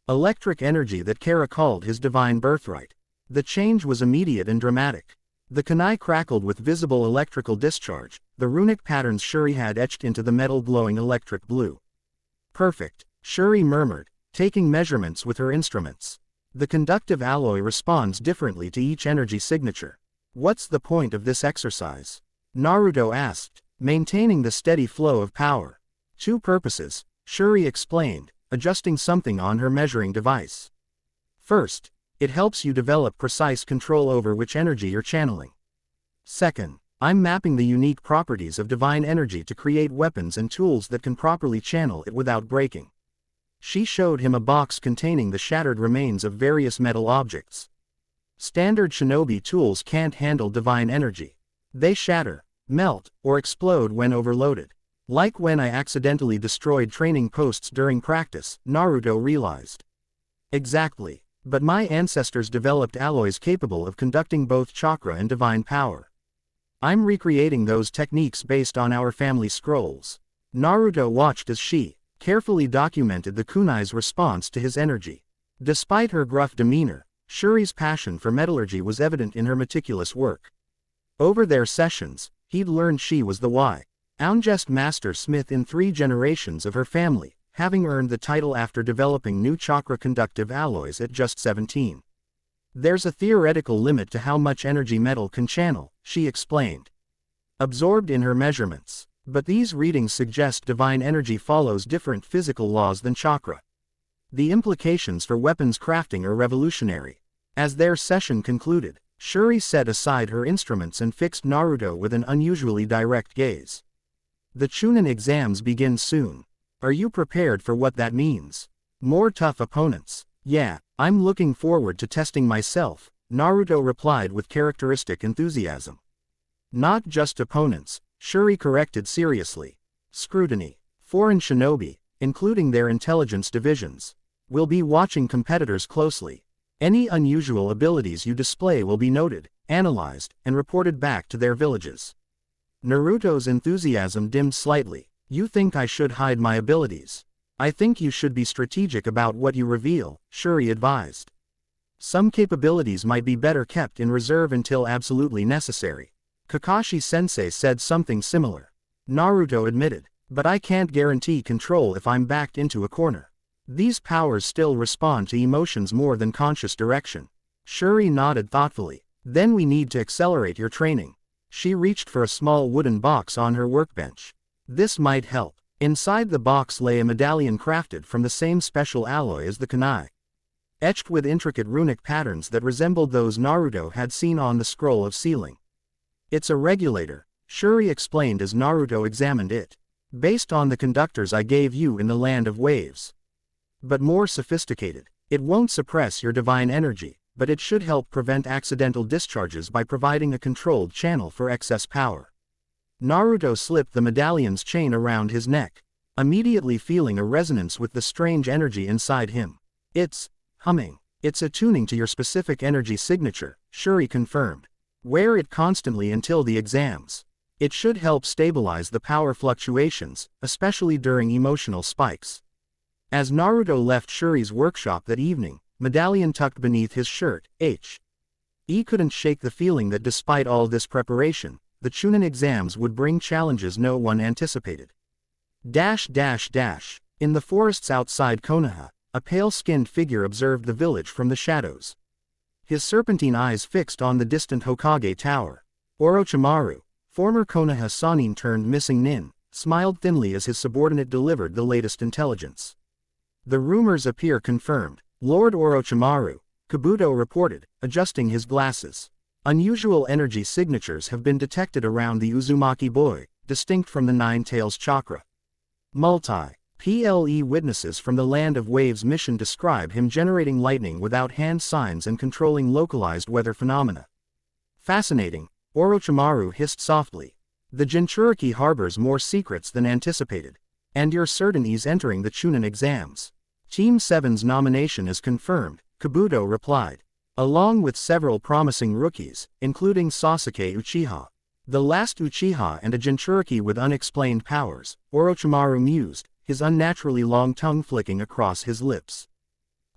electric energy that Kara called his divine birthright. The change was immediate and dramatic. The kunai crackled with visible electrical discharge, the runic patterns Shuri had etched into the metal glowing electric blue. Perfect, Shuri murmured, taking measurements with her instruments. The conductive alloy responds differently to each energy signature. What's the point of this exercise? Naruto asked. Maintaining the steady flow of power. Two purposes, Shuri explained, adjusting something on her measuring device. First, it helps you develop precise control over which energy you're channeling. Second, I'm mapping the unique properties of divine energy to create weapons and tools that can properly channel it without breaking. She showed him a box containing the shattered remains of various metal objects. Standard shinobi tools can't handle divine energy. They shatter, melt, or explode when overloaded. Like when I accidentally destroyed training posts during practice, Naruto realized. Exactly. But my ancestors developed alloys capable of conducting both chakra and divine power. I'm recreating those techniques based on our family scrolls. Naruto watched as she carefully documented the kunai's response to his energy. Despite her gruff demeanor, Shuri's passion for metallurgy was evident in her meticulous work. Over their sessions, he'd learned she was the youngest master smith in 3 generations of her family, having earned the title after developing new chakra-conductive alloys at just 17. There's a theoretical limit to how much energy metal can channel, she explained. Absorbed in her measurements. But these readings suggest divine energy follows different physical laws than chakra. The implications for weapons crafting are revolutionary. As their session concluded, Shuri set aside her instruments and fixed Naruto with an unusually direct gaze. The Chunin exams begin soon. Are you prepared for what that means? More tough opponents. Yeah, I'm looking forward to testing myself, Naruto replied with characteristic enthusiasm. Not just opponents, Shuri corrected seriously. Scrutiny. Foreign shinobi, including their intelligence divisions, will be watching competitors closely. Any unusual abilities you display will be noted, analyzed, and reported back to their villages. Naruto's enthusiasm dimmed slightly. You think I should hide my abilities? I think you should be strategic about what you reveal, Shuri advised. Some capabilities might be better kept in reserve until absolutely necessary. Kakashi-sensei said something similar. Naruto admitted, but I can't guarantee control if I'm backed into a corner. These powers still respond to emotions more than conscious direction. Shuri nodded thoughtfully. Then we need to accelerate your training. She reached for a small wooden box on her workbench. This might help. Inside the box lay a medallion crafted from the same special alloy as the kunai, etched with intricate runic patterns that resembled those Naruto had seen on the scroll of sealing. It's a regulator, Shuri explained as Naruto examined it. Based on the conductors I gave you in the Land of Waves. But more sophisticated. It won't suppress your divine energy, but it should help prevent accidental discharges by providing a controlled channel for excess power. Naruto slipped the medallion's chain around his neck, immediately feeling a resonance with the strange energy inside him. It's humming. It's attuning to your specific energy signature, Shuri confirmed. Wear it constantly until the exams. It should help stabilize the power fluctuations, especially during emotional spikes. As Naruto left Shuri's workshop that evening, medallion tucked beneath his shirt, he couldn't shake the feeling that despite all this preparation, the Chunin exams would bring challenges no one anticipated. In the forests outside Konoha, a pale-skinned figure observed the village from the shadows. His serpentine eyes fixed on the distant Hokage Tower. Orochimaru, former Konoha Sannin turned missing nin, smiled thinly as his subordinate delivered the latest intelligence. The rumors appear confirmed. Lord Orochimaru, Kabuto reported, adjusting his glasses. Unusual energy signatures have been detected around the Uzumaki boy, distinct from the Nine Tails chakra. Ple witnesses from the Land of Waves mission describe him generating lightning without hand signs and controlling localized weather phenomena. Fascinating, Orochimaru hissed softly. The Jinchuriki harbors more secrets than anticipated. And you're certain he's entering the Chunin exams. Team 7's nomination is confirmed, Kabuto replied. Along with several promising rookies, including Sasuke Uchiha. The last Uchiha and a Jinchuriki with unexplained powers, Orochimaru mused, his unnaturally long tongue flicking across his lips.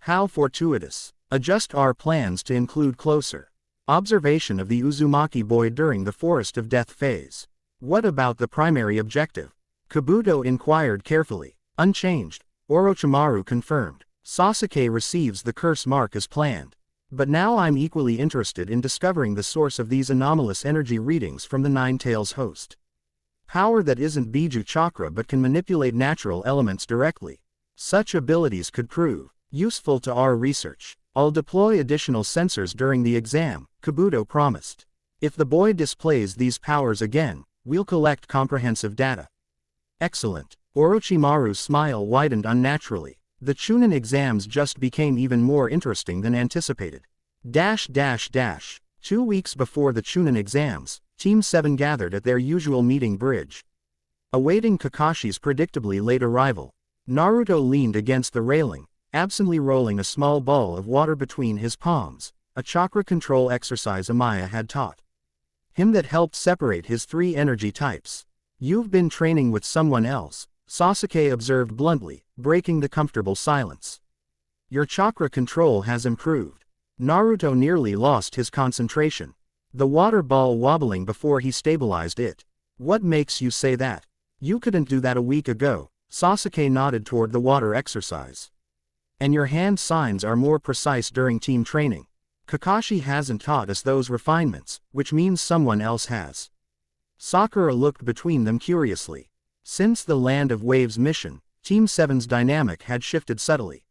How fortuitous. Adjust our plans to include closer observation of the Uzumaki boy during the Forest of Death phase. What about the primary objective? Kabuto inquired carefully. Unchanged, Orochimaru confirmed. Sasuke receives the curse mark as planned. But now I'm equally interested in discovering the source of these anomalous energy readings from the Nine Tails host. Power that isn't Biju Chakra but can manipulate natural elements directly. Such abilities could prove useful to our research. I'll deploy additional sensors during the exam, Kabuto promised. If the boy displays these powers again, we'll collect comprehensive data. Excellent. Orochimaru's smile widened unnaturally. The Chunin exams just became even more interesting than anticipated. 2 weeks before the Chunin exams, Team 7 gathered at their usual meeting bridge. Awaiting Kakashi's predictably late arrival, Naruto leaned against the railing, absently rolling a small ball of water between his palms, a chakra control exercise Amaya had taught him that helped separate his 3 energy types. You've been training with someone else, Sasuke observed bluntly, breaking the comfortable silence. Your chakra control has improved. Naruto nearly lost his concentration, the water ball wobbling before he stabilized it. What makes you say that? You couldn't do that a week ago, Sasuke nodded toward the water exercise. And your hand signs are more precise during team training. Kakashi hasn't taught us those refinements, which means someone else has. Sakura looked between them curiously. Since the Land of Waves mission, Team 7's dynamic had shifted subtly.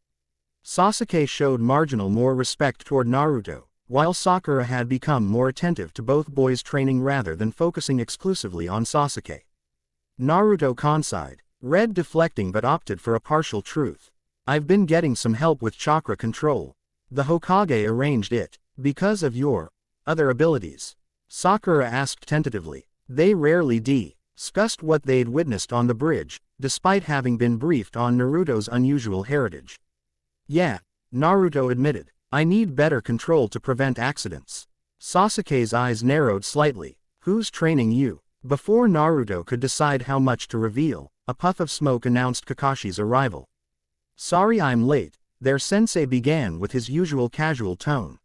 Sasuke showed marginal more respect toward Naruto, while Sakura had become more attentive to both boys' training rather than focusing exclusively on Sasuke. Naruto consighed, red deflecting but opted for a partial truth. I've been getting some help with chakra control. The Hokage arranged it, because of your other abilities. Sakura asked tentatively. They rarely discussed what they'd witnessed on the bridge, despite having been briefed on Naruto's unusual heritage. Yeah, Naruto admitted. I need better control to prevent accidents. Sasuke's eyes narrowed slightly. Who's training you? Before Naruto could decide how much to reveal, a puff of smoke announced Kakashi's arrival. Sorry I'm late, their sensei began with his usual casual tone.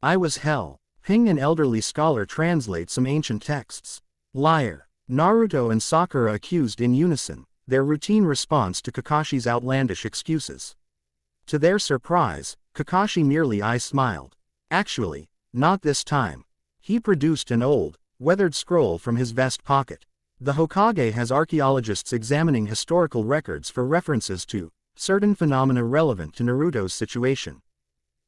I was hell. Ping, an elderly scholar, translates some ancient texts. Liar. Naruto and Sakura accused in unison, their routine response to Kakashi's outlandish excuses. To their surprise, Kakashi merely smiled. Actually, not this time. He produced an old, weathered scroll from his vest pocket. The Hokage has archaeologists examining historical records for references to certain phenomena relevant to Naruto's situation.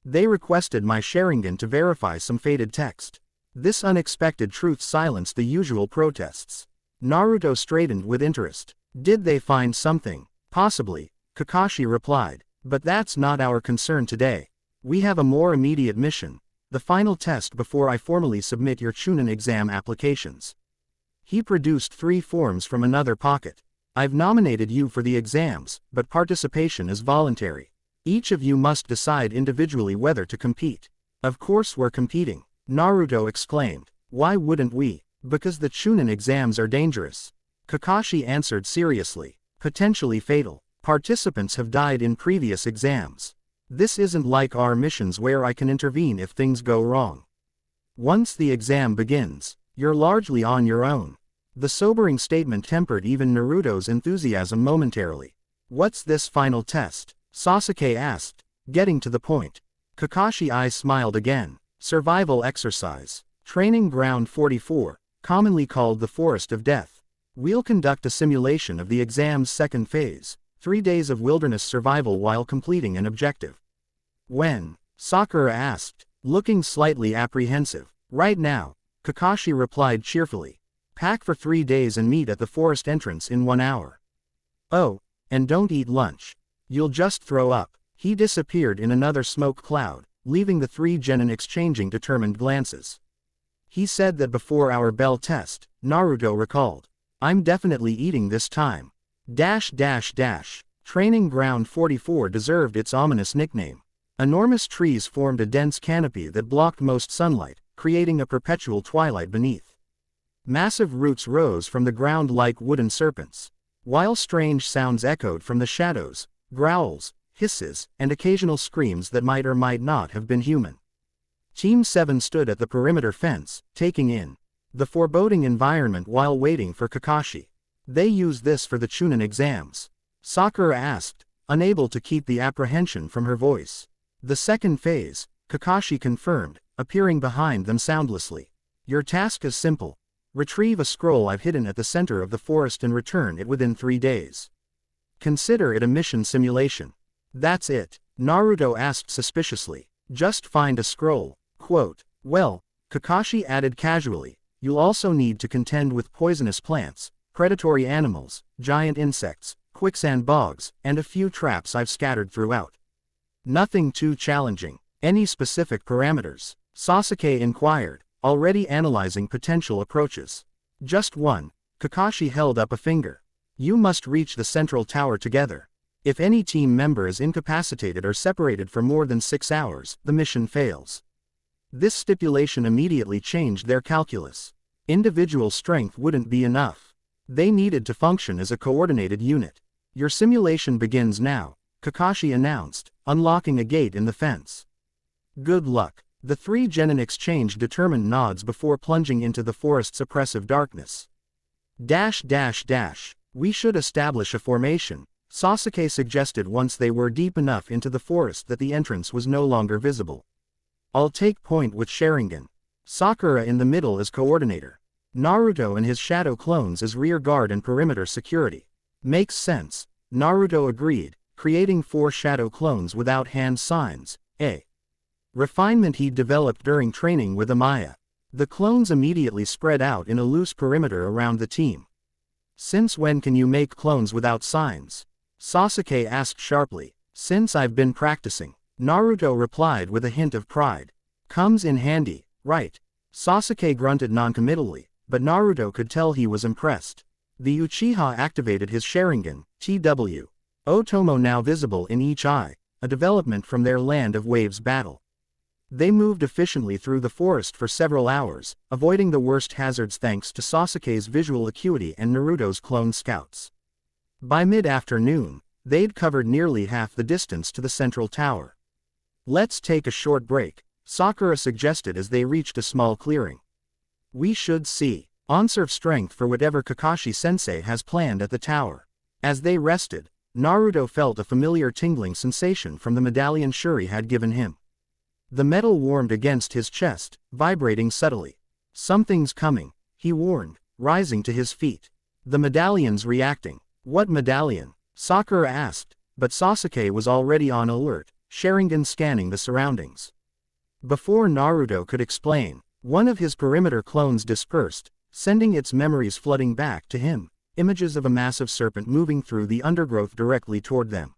They requested my Sharingan to verify some faded text. This unexpected truth silenced the usual protests. Naruto straightened with interest. Did they find something? Possibly, Kakashi replied. But that's not our concern today. We have a more immediate mission, the final test before I formally submit your Chunin exam applications. He produced 3 forms from another pocket. I've nominated you for the exams, but participation is voluntary. Each of you must decide individually whether to compete. Of course we're competing, Naruto exclaimed. Why wouldn't we? Because the Chunin exams are dangerous. Kakashi answered seriously. Potentially fatal. Participants have died in previous exams. This isn't like our missions where I can intervene if things go wrong. Once the exam begins, you're largely on your own. The sobering statement tempered even Naruto's enthusiasm momentarily. What's this final test? Sasuke asked, getting to the point. Kakashi smiled again. Survival exercise. Training Ground 44, commonly called the Forest of Death. We'll conduct a simulation of the exam's second phase. 3 days of wilderness survival while completing an objective. When? Sakura asked, looking slightly apprehensive. Right now, Kakashi replied cheerfully. Pack for 3 days and meet at the forest entrance in 1 hour. Oh, and don't eat lunch. You'll just throw up. He disappeared in another smoke cloud, leaving the 3 genin exchanging determined glances. He said that before our bell test, Naruto recalled. I'm definitely eating this time. Training Ground 44 deserved its ominous nickname. Enormous trees formed a dense canopy that blocked most sunlight, creating a perpetual twilight beneath. Massive roots rose from the ground like wooden serpents, while strange sounds echoed from the shadows, growls, hisses, and occasional screams that might or might not have been human. Team 7 stood at the perimeter fence, taking in the foreboding environment while waiting for Kakashi. They used this for the Chunin exams. Sakura asked, unable to keep the apprehension from her voice. The second phase, Kakashi confirmed, appearing behind them soundlessly. Your task is simple. Retrieve a scroll I've hidden at the center of the forest and return it within 3 days. Consider it a mission simulation. That's it? Naruto asked suspiciously. Just find a scroll. Quote. Well, Kakashi added casually, you'll also need to contend with poisonous plants, predatory animals, giant insects, quicksand bogs, and a few traps I've scattered throughout. Nothing too challenging. Any specific parameters? Sasuke inquired, already analyzing potential approaches. Just one. Kakashi held up a finger. You must reach the central tower together. If any team member is incapacitated or separated for more than 6 hours, the mission fails. This stipulation immediately changed their calculus. Individual strength wouldn't be enough. They needed to function as a coordinated unit. Your simulation begins now, Kakashi announced, unlocking a gate in the fence. Good luck. The 3 genin exchanged determined nods before plunging into the forest's oppressive darkness. We should establish a formation, Sasuke suggested once they were deep enough into the forest that the entrance was no longer visible. I'll take point with Sharingan. Sakura in the middle as coordinator. Naruto and his shadow clones as rear guard and perimeter security. Makes sense, Naruto agreed, creating 4 shadow clones without hand signs, a refinement he'd developed during training with Amaya. The clones immediately spread out in a loose perimeter around the team. Since when can you make clones without signs? Sasuke asked sharply. Since I've been practicing, Naruto replied with a hint of pride. Comes in handy, right? Sasuke grunted noncommittally, but Naruto could tell he was impressed. The Uchiha activated his Sharingan, TW. Otomo now visible in each eye, a development from their Land of Waves battle. They moved efficiently through the forest for several hours, avoiding the worst hazards thanks to Sasuke's visual acuity and Naruto's clone scouts. By mid-afternoon, they'd covered nearly half the distance to the central tower. Let's take a short break, Sakura suggested as they reached a small clearing. We should conserve strength for whatever Kakashi-sensei has planned at the tower. As they rested, Naruto felt a familiar tingling sensation from the medallion Shuri had given him. The metal warmed against his chest, vibrating subtly. Something's coming, he warned, rising to his feet. The medallion's reacting. What medallion? Sakura asked, but Sasuke was already on alert, Sharingan scanning the surroundings. Before Naruto could explain, one of his perimeter clones dispersed, sending its memories flooding back to him, images of a massive serpent moving through the undergrowth directly toward them.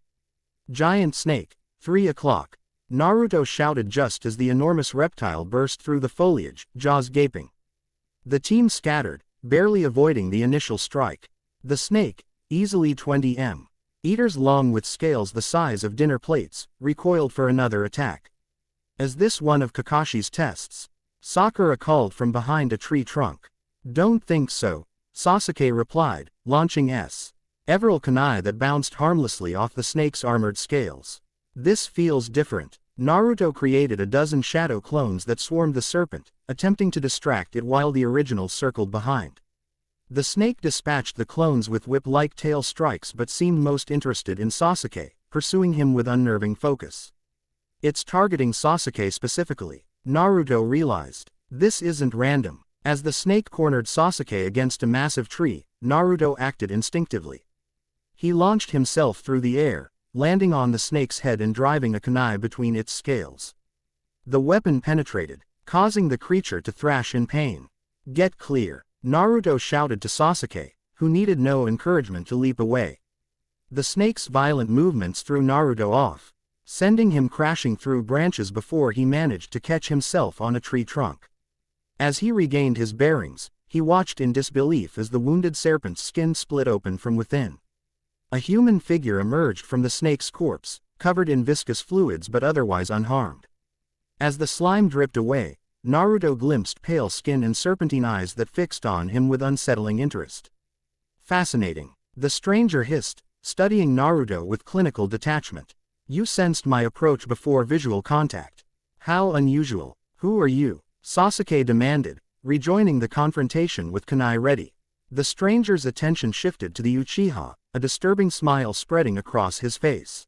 Giant snake, 3 o'clock. Naruto shouted just as the enormous reptile burst through the foliage, jaws gaping. The team scattered, barely avoiding the initial strike. The snake, easily 20 meters long with scales the size of dinner plates, recoiled for another attack. Is this one of Kakashi's tests? Sakura called from behind a tree trunk. Don't think so, Sasuke replied, launching several kunai that bounced harmlessly off the snake's armored scales. This feels different. Naruto created a dozen shadow clones that swarmed the serpent, attempting to distract it while the original circled behind. The snake dispatched the clones with whip-like tail strikes but seemed most interested in Sasuke, pursuing him with unnerving focus. It's targeting Sasuke specifically, Naruto realized. This isn't random. As the snake cornered Sasuke against a massive tree, Naruto acted instinctively. He launched himself through the air, landing on the snake's head and driving a kunai between its scales. The weapon penetrated, causing the creature to thrash in pain. Get clear, Naruto shouted to Sasuke, who needed no encouragement to leap away. The snake's violent movements threw Naruto off, sending him crashing through branches before he managed to catch himself on a tree trunk. As he regained his bearings, he watched in disbelief as the wounded serpent's skin split open from within. A human figure emerged from the snake's corpse, covered in viscous fluids but otherwise unharmed. As the slime dripped away, Naruto glimpsed pale skin and serpentine eyes that fixed on him with unsettling interest. Fascinating, the stranger hissed, studying Naruto with clinical detachment. You sensed my approach before visual contact. How unusual. Who are you? Sasuke demanded, rejoining the confrontation with kunai ready. The stranger's attention shifted to the Uchiha, a disturbing smile spreading across his face.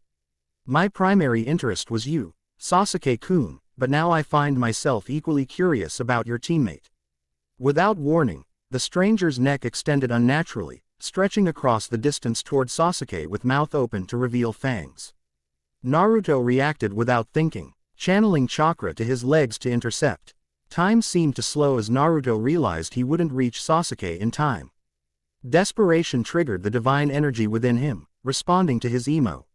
My primary interest was you, Sasuke-kun, but now I find myself equally curious about your teammate. Without warning, the stranger's neck extended unnaturally, stretching across the distance toward Sasuke with mouth open to reveal fangs. Naruto reacted without thinking, channeling chakra to his legs to intercept. Time seemed to slow as Naruto realized he wouldn't reach Sasuke in time. Desperation triggered the divine energy within him, responding to his emo.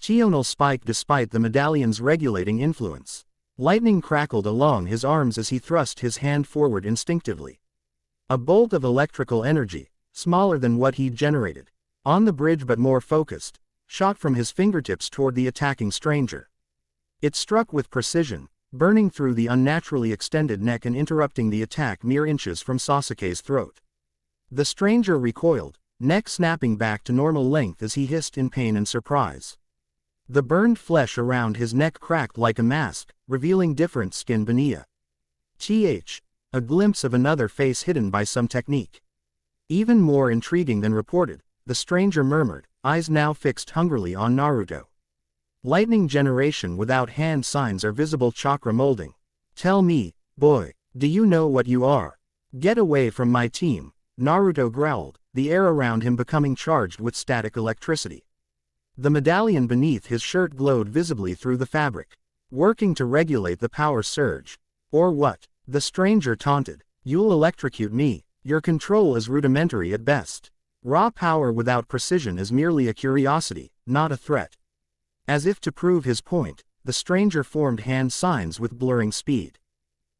Chional spiked despite the medallion's regulating influence. Lightning crackled along his arms as he thrust his hand forward instinctively. A bolt of electrical energy, smaller than what he'd generated, on the bridge but more focused, shot from his fingertips toward the attacking stranger. It struck with precision, burning through the unnaturally extended neck and interrupting the attack mere inches from Sasuke's throat. The stranger recoiled, neck snapping back to normal length as he hissed in pain and surprise. The burned flesh around his neck cracked like a mask, revealing different skin beneath. A glimpse of another face hidden by some technique. Even more intriguing than reported, the stranger murmured, eyes now fixed hungrily on Naruto. Lightning generation without hand signs or visible chakra molding. Tell me, boy, do you know what you are? Get away from my team, Naruto growled, the air around him becoming charged with static electricity. The medallion beneath his shirt glowed visibly through the fabric, working to regulate the power surge. Or what? The stranger taunted. You'll electrocute me, your control is rudimentary at best. Raw power without precision is merely a curiosity, not a threat. As if to prove his point, the stranger formed hand signs with blurring speed.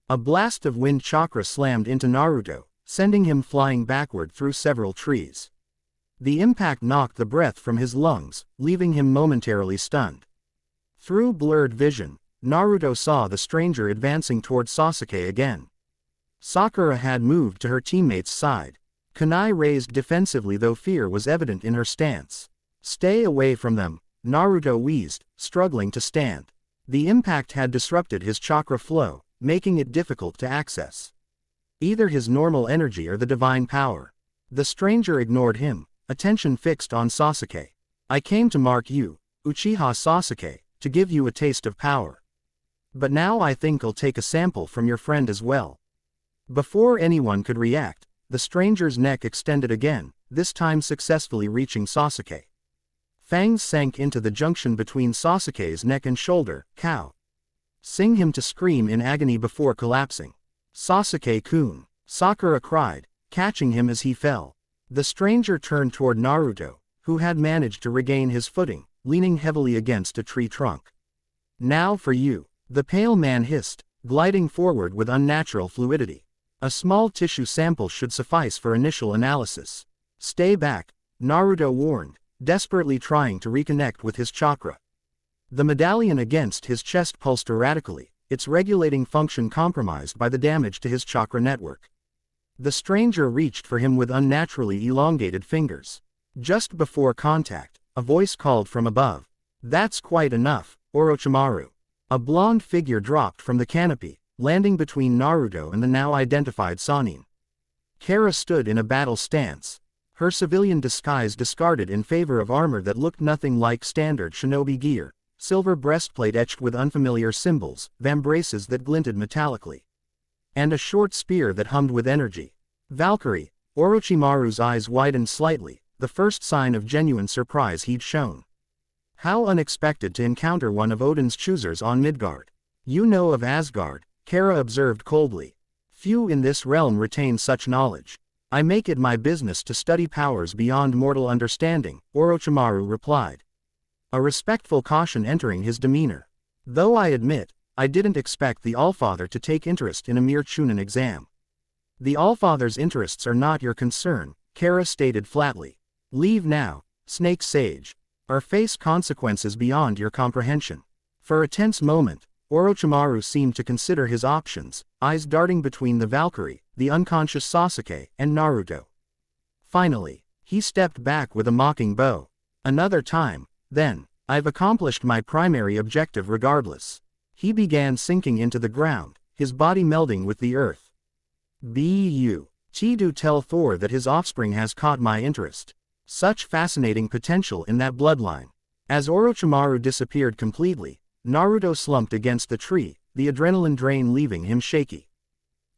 A blast of wind chakra slammed into Naruto, sending him flying backward through several trees. The impact knocked the breath from his lungs, leaving him momentarily stunned. Through blurred vision, Naruto saw the stranger advancing toward Sasuke again. Sakura had moved to her teammate's side. Kunai raised defensively though fear was evident in her stance. Stay away from them, Naruto wheezed, struggling to stand. The impact had disrupted his chakra flow, making it difficult to access. Either his normal energy or the divine power. The stranger ignored him, attention fixed on Sasuke. I came to mark you, Uchiha Sasuke, to give you a taste of power. But now I think I'll take a sample from your friend as well. Before anyone could react, the stranger's neck extended again, this time successfully reaching Sasuke. Fangs sank into the junction between Sasuke's neck and shoulder, causing him to scream in agony before collapsing. Sasuke-kun, Sakura cried, catching him as he fell. The stranger turned toward Naruto, who had managed to regain his footing, leaning heavily against a tree trunk. Now for you, the pale man hissed, gliding forward with unnatural fluidity. A small tissue sample should suffice for initial analysis. Stay back, Naruto warned, desperately trying to reconnect with his chakra. The medallion against his chest pulsed erratically, its regulating function compromised by the damage to his chakra network. The stranger reached for him with unnaturally elongated fingers. Just before contact, a voice called from above. That's quite enough, Orochimaru. A blonde figure dropped from the canopy, landing between Naruto and the now identified Sannin. Kara stood in a battle stance, her civilian disguise discarded in favor of armor that looked nothing like standard shinobi gear, silver breastplate etched with unfamiliar symbols, vambraces that glinted metallically, and a short spear that hummed with energy. Valkyrie, Orochimaru's eyes widened slightly, the first sign of genuine surprise he'd shown. How unexpected to encounter one of Odin's choosers on Midgard. You know of Asgard, Kara observed coldly. Few in this realm retain such knowledge. I make it my business to study powers beyond mortal understanding, Orochimaru replied. A respectful caution entering his demeanor. Though I admit, I didn't expect the Allfather to take interest in a mere Chunin exam. The Allfather's interests are not your concern, Kara stated flatly. Leave now, Snake Sage. Or face consequences beyond your comprehension. For a tense moment, Orochimaru seemed to consider his options, eyes darting between the Valkyrie, the unconscious Sasuke, and Naruto. Finally, he stepped back with a mocking bow. Another time, then, I've accomplished my primary objective regardless. He began sinking into the ground, his body melding with the earth. Do tell Thor that his offspring has caught my interest. Such fascinating potential in that bloodline. As Orochimaru disappeared completely, Naruto slumped against the tree, the adrenaline drain leaving him shaky.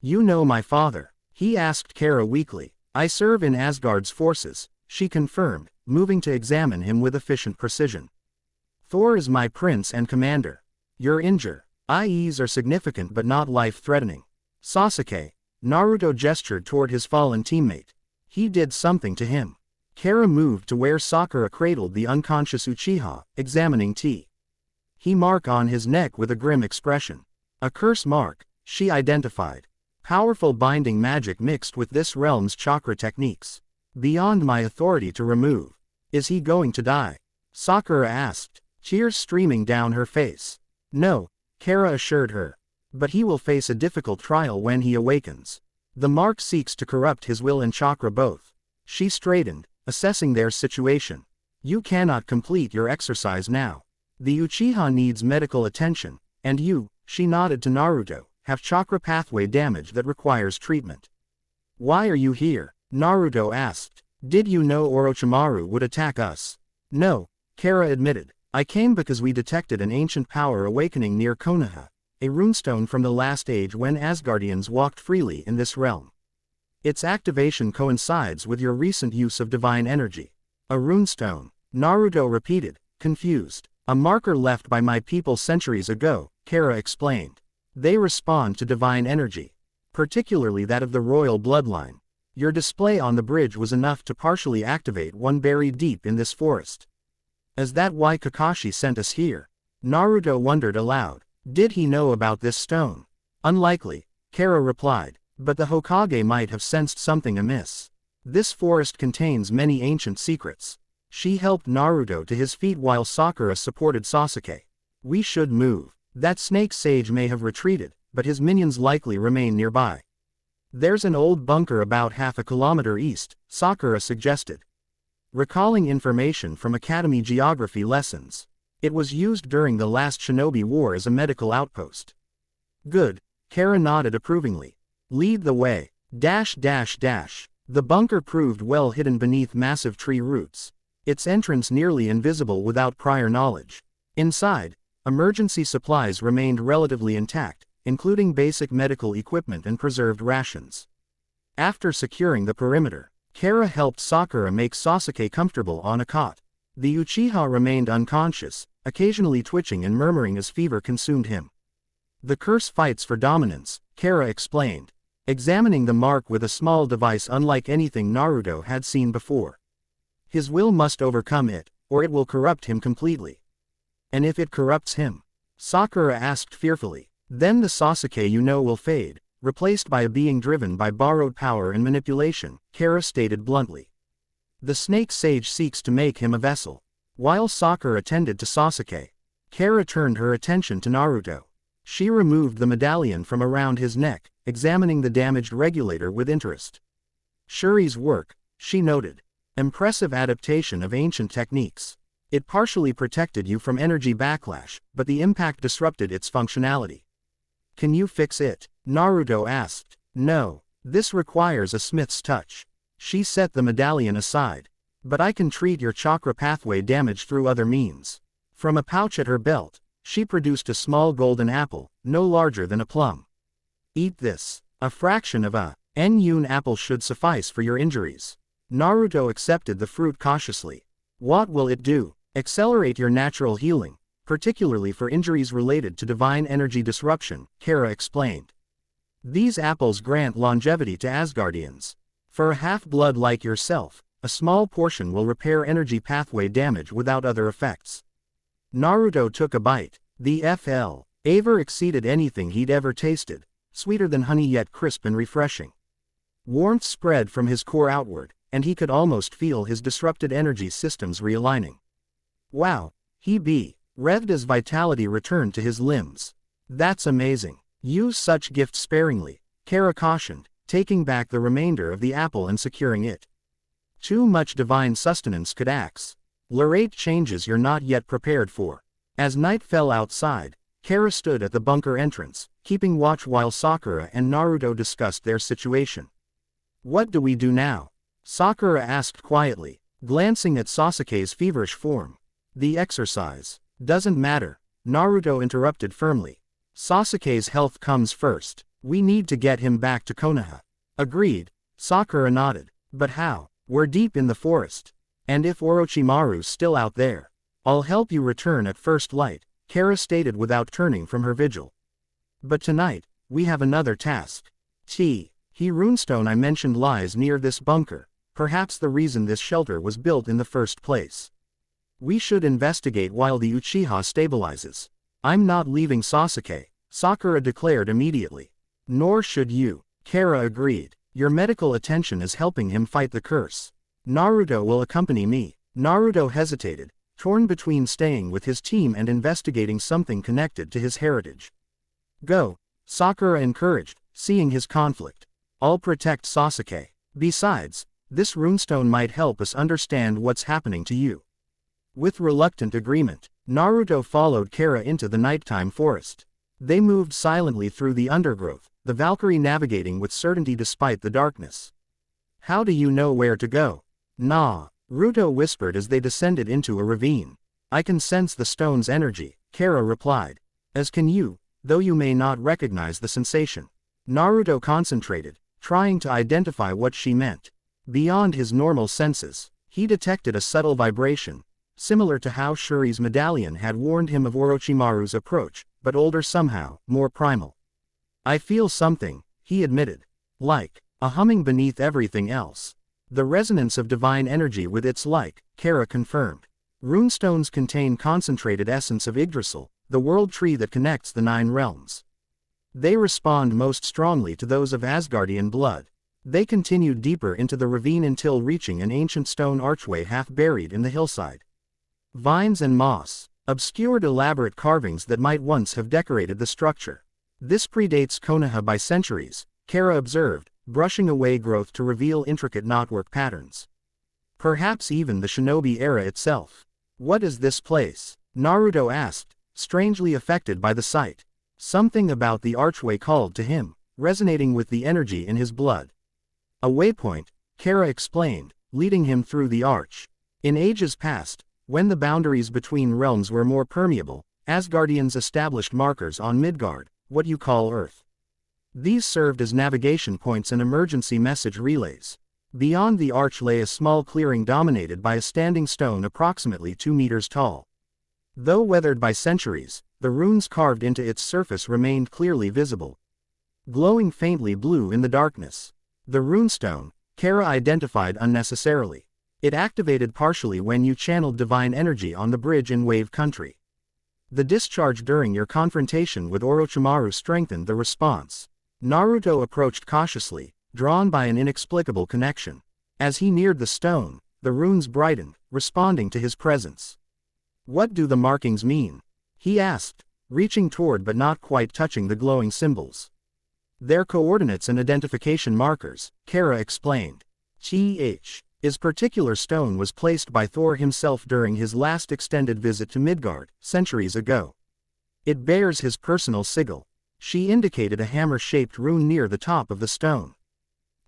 "You know my father?" he asked Kara weakly. "I serve in Asgard's forces," she confirmed, moving to examine him with efficient precision. "Thor is my prince and commander. Your injuries are significant but not life-threatening." "Sasuke," Naruto gestured toward his fallen teammate. "He did something to him." Kara moved to where Sakura cradled the unconscious Uchiha, examining he mark on his neck with a grim expression. A curse mark, she identified. Powerful binding magic mixed with this realm's chakra techniques. Beyond my authority to remove. "Is he going to die?" Sakura asked, tears streaming down her face. "No," Kara assured her. "But he will face a difficult trial when he awakens. The mark seeks to corrupt his will and chakra both." She straightened, assessing their situation. "You cannot complete your exercise now. The Uchiha needs medical attention, and you," she nodded to Naruto, "have chakra pathway damage that requires treatment." "Why are you here?" Naruto asked. "Did you know Orochimaru would attack us?" "No," Kara admitted. "I came because we detected an ancient power awakening near Konoha, a runestone from the last age when Asgardians walked freely in this realm. Its activation coincides with your recent use of divine energy." "A runestone," Naruto repeated, confused. "A marker left by my people centuries ago," Kara explained. "They respond to divine energy, particularly that of the royal bloodline. Your display on the bridge was enough to partially activate one buried deep in this forest." "Is that why Kakashi sent us here?" Naruto wondered aloud. Did he know about this stone? "Unlikely," Kara replied, "but the Hokage might have sensed something amiss. This forest contains many ancient secrets." She helped Naruto to his feet while Sakura supported Sasuke. "We should move. That snake sage may have retreated, but his minions likely remain nearby." "There's an old bunker about half a kilometer east," Sakura suggested, recalling information from Academy geography lessons. "It was used during the last Shinobi War as a medical outpost." "Good," Kara nodded approvingly. "Lead the way." The bunker proved well hidden beneath massive tree roots, its entrance nearly invisible without prior knowledge. Inside, emergency supplies remained relatively intact, including basic medical equipment and preserved rations. After securing the perimeter, Kara helped Sakura make Sasuke comfortable on a cot. The Uchiha remained unconscious, occasionally twitching and murmuring as fever consumed him. "The curse fights for dominance," Kara explained, examining the mark with a small device unlike anything Naruto had seen before. "His will must overcome it, or it will corrupt him completely." "And if it corrupts him?" Sakura asked fearfully. "Then the Sasuke you know will fade, replaced by a being driven by borrowed power and manipulation," Kara stated bluntly. "The snake sage seeks to make him a vessel." While Sakura tended to Sasuke, Kara turned her attention to Naruto. She removed the medallion from around his neck, examining the damaged regulator with interest. "Shuri's work," she noted. "Impressive adaptation of ancient techniques. It partially protected you from energy backlash, but the impact disrupted its functionality." "Can you fix it?" Naruto asked. "No. This requires a smith's touch." She set the medallion aside. "But I can treat your chakra pathway damage through other means." From a pouch at her belt, she produced a small golden apple, no larger than a plum. "Eat this. A fraction of a N-yun apple should suffice for your injuries." Naruto accepted the fruit cautiously. "What will it do?" "Accelerate your natural healing, particularly for injuries related to divine energy disruption," Kara explained. "These apples grant longevity to Asgardians. For a half-blood like yourself, a small portion will repair energy pathway damage without other effects." Naruto took a bite. The flavor exceeded anything he'd ever tasted, sweeter than honey yet crisp and refreshing. Warmth spread from his core outward, and he could almost feel his disrupted energy systems realigning. "Wow," he revved as vitality returned to his limbs. "That's amazing. Use such gifts sparingly," Kara cautioned, taking back the remainder of the apple and securing it. "Too much divine sustenance could accelerate changes you're not yet prepared for." As night fell outside, Kara stood at the bunker entrance, keeping watch while Sakura and Naruto discussed their situation. "What do we do now?" Sakura asked quietly, glancing at Sasuke's feverish form. The exercise doesn't matter, Naruto interrupted firmly. Sasuke's health comes first. We need to get him back to Konoha. Agreed, Sakura nodded. But how? We're deep in the forest. And if Orochimaru's still out there, I'll help you return at first light, Kara stated without turning from her vigil. But tonight, we have another task. The runestone I mentioned lies near this bunker, perhaps the reason this shelter was built in the first place. We should investigate while the Uchiha stabilizes. I'm not leaving Sasuke, Sakura declared immediately. Nor should you, Kara agreed. Your medical attention is helping him fight the curse. Naruto will accompany me. Naruto hesitated, torn between staying with his team and investigating something connected to his heritage. Go, Sakura encouraged, seeing his conflict. I'll protect Sasuke. Besides, this runestone might help us understand what's happening to you. With reluctant agreement, Naruto followed Kara into the nighttime forest. They moved silently through the undergrowth, the Valkyrie navigating with certainty despite the darkness. How do you know where to go? Naruto whispered as they descended into a ravine. I can sense the stone's energy, Kara replied. As can you, though you may not recognize the sensation. Naruto concentrated, trying to identify what she meant. Beyond his normal senses, he detected a subtle vibration, similar to how Shuri's medallion had warned him of Orochimaru's approach, but older somehow, more primal. I feel something, he admitted. Like a humming beneath everything else. The resonance of divine energy with its like, Kara confirmed. Runestones contain concentrated essence of Yggdrasil, the world tree that connects the 9 realms. They respond most strongly to those of Asgardian blood. They continued deeper into the ravine until reaching an ancient stone archway half buried in the hillside. Vines and moss obscured elaborate carvings that might once have decorated the structure. This predates Konoha by centuries, Kara observed, brushing away growth to reveal intricate knotwork patterns. Perhaps even the shinobi era itself. What is this place? Naruto asked, strangely affected by the sight. Something about the archway called to him, resonating with the energy in his blood. A waypoint, Kara explained, leading him through the arch. In ages past, when the boundaries between realms were more permeable, Asgardians established markers on Midgard, what you call Earth. These served as navigation points and emergency message relays. Beyond the arch lay a small clearing dominated by a standing stone approximately 2 meters tall. Though weathered by centuries, the runes carved into its surface remained clearly visible, glowing faintly blue in the darkness. The runestone, Kara identified unnecessarily. It activated partially when you channeled divine energy on the bridge in Wave Country. The discharge during your confrontation with Orochimaru strengthened the response. Naruto approached cautiously, drawn by an inexplicable connection. As he neared the stone, the runes brightened, responding to his presence. What do the markings mean? He asked, reaching toward but not quite touching the glowing symbols. They're coordinates and identification markers, Kara explained. His particular stone was placed by Thor himself during his last extended visit to Midgard, centuries ago. It bears his personal sigil. She indicated a hammer-shaped rune near the top of the stone.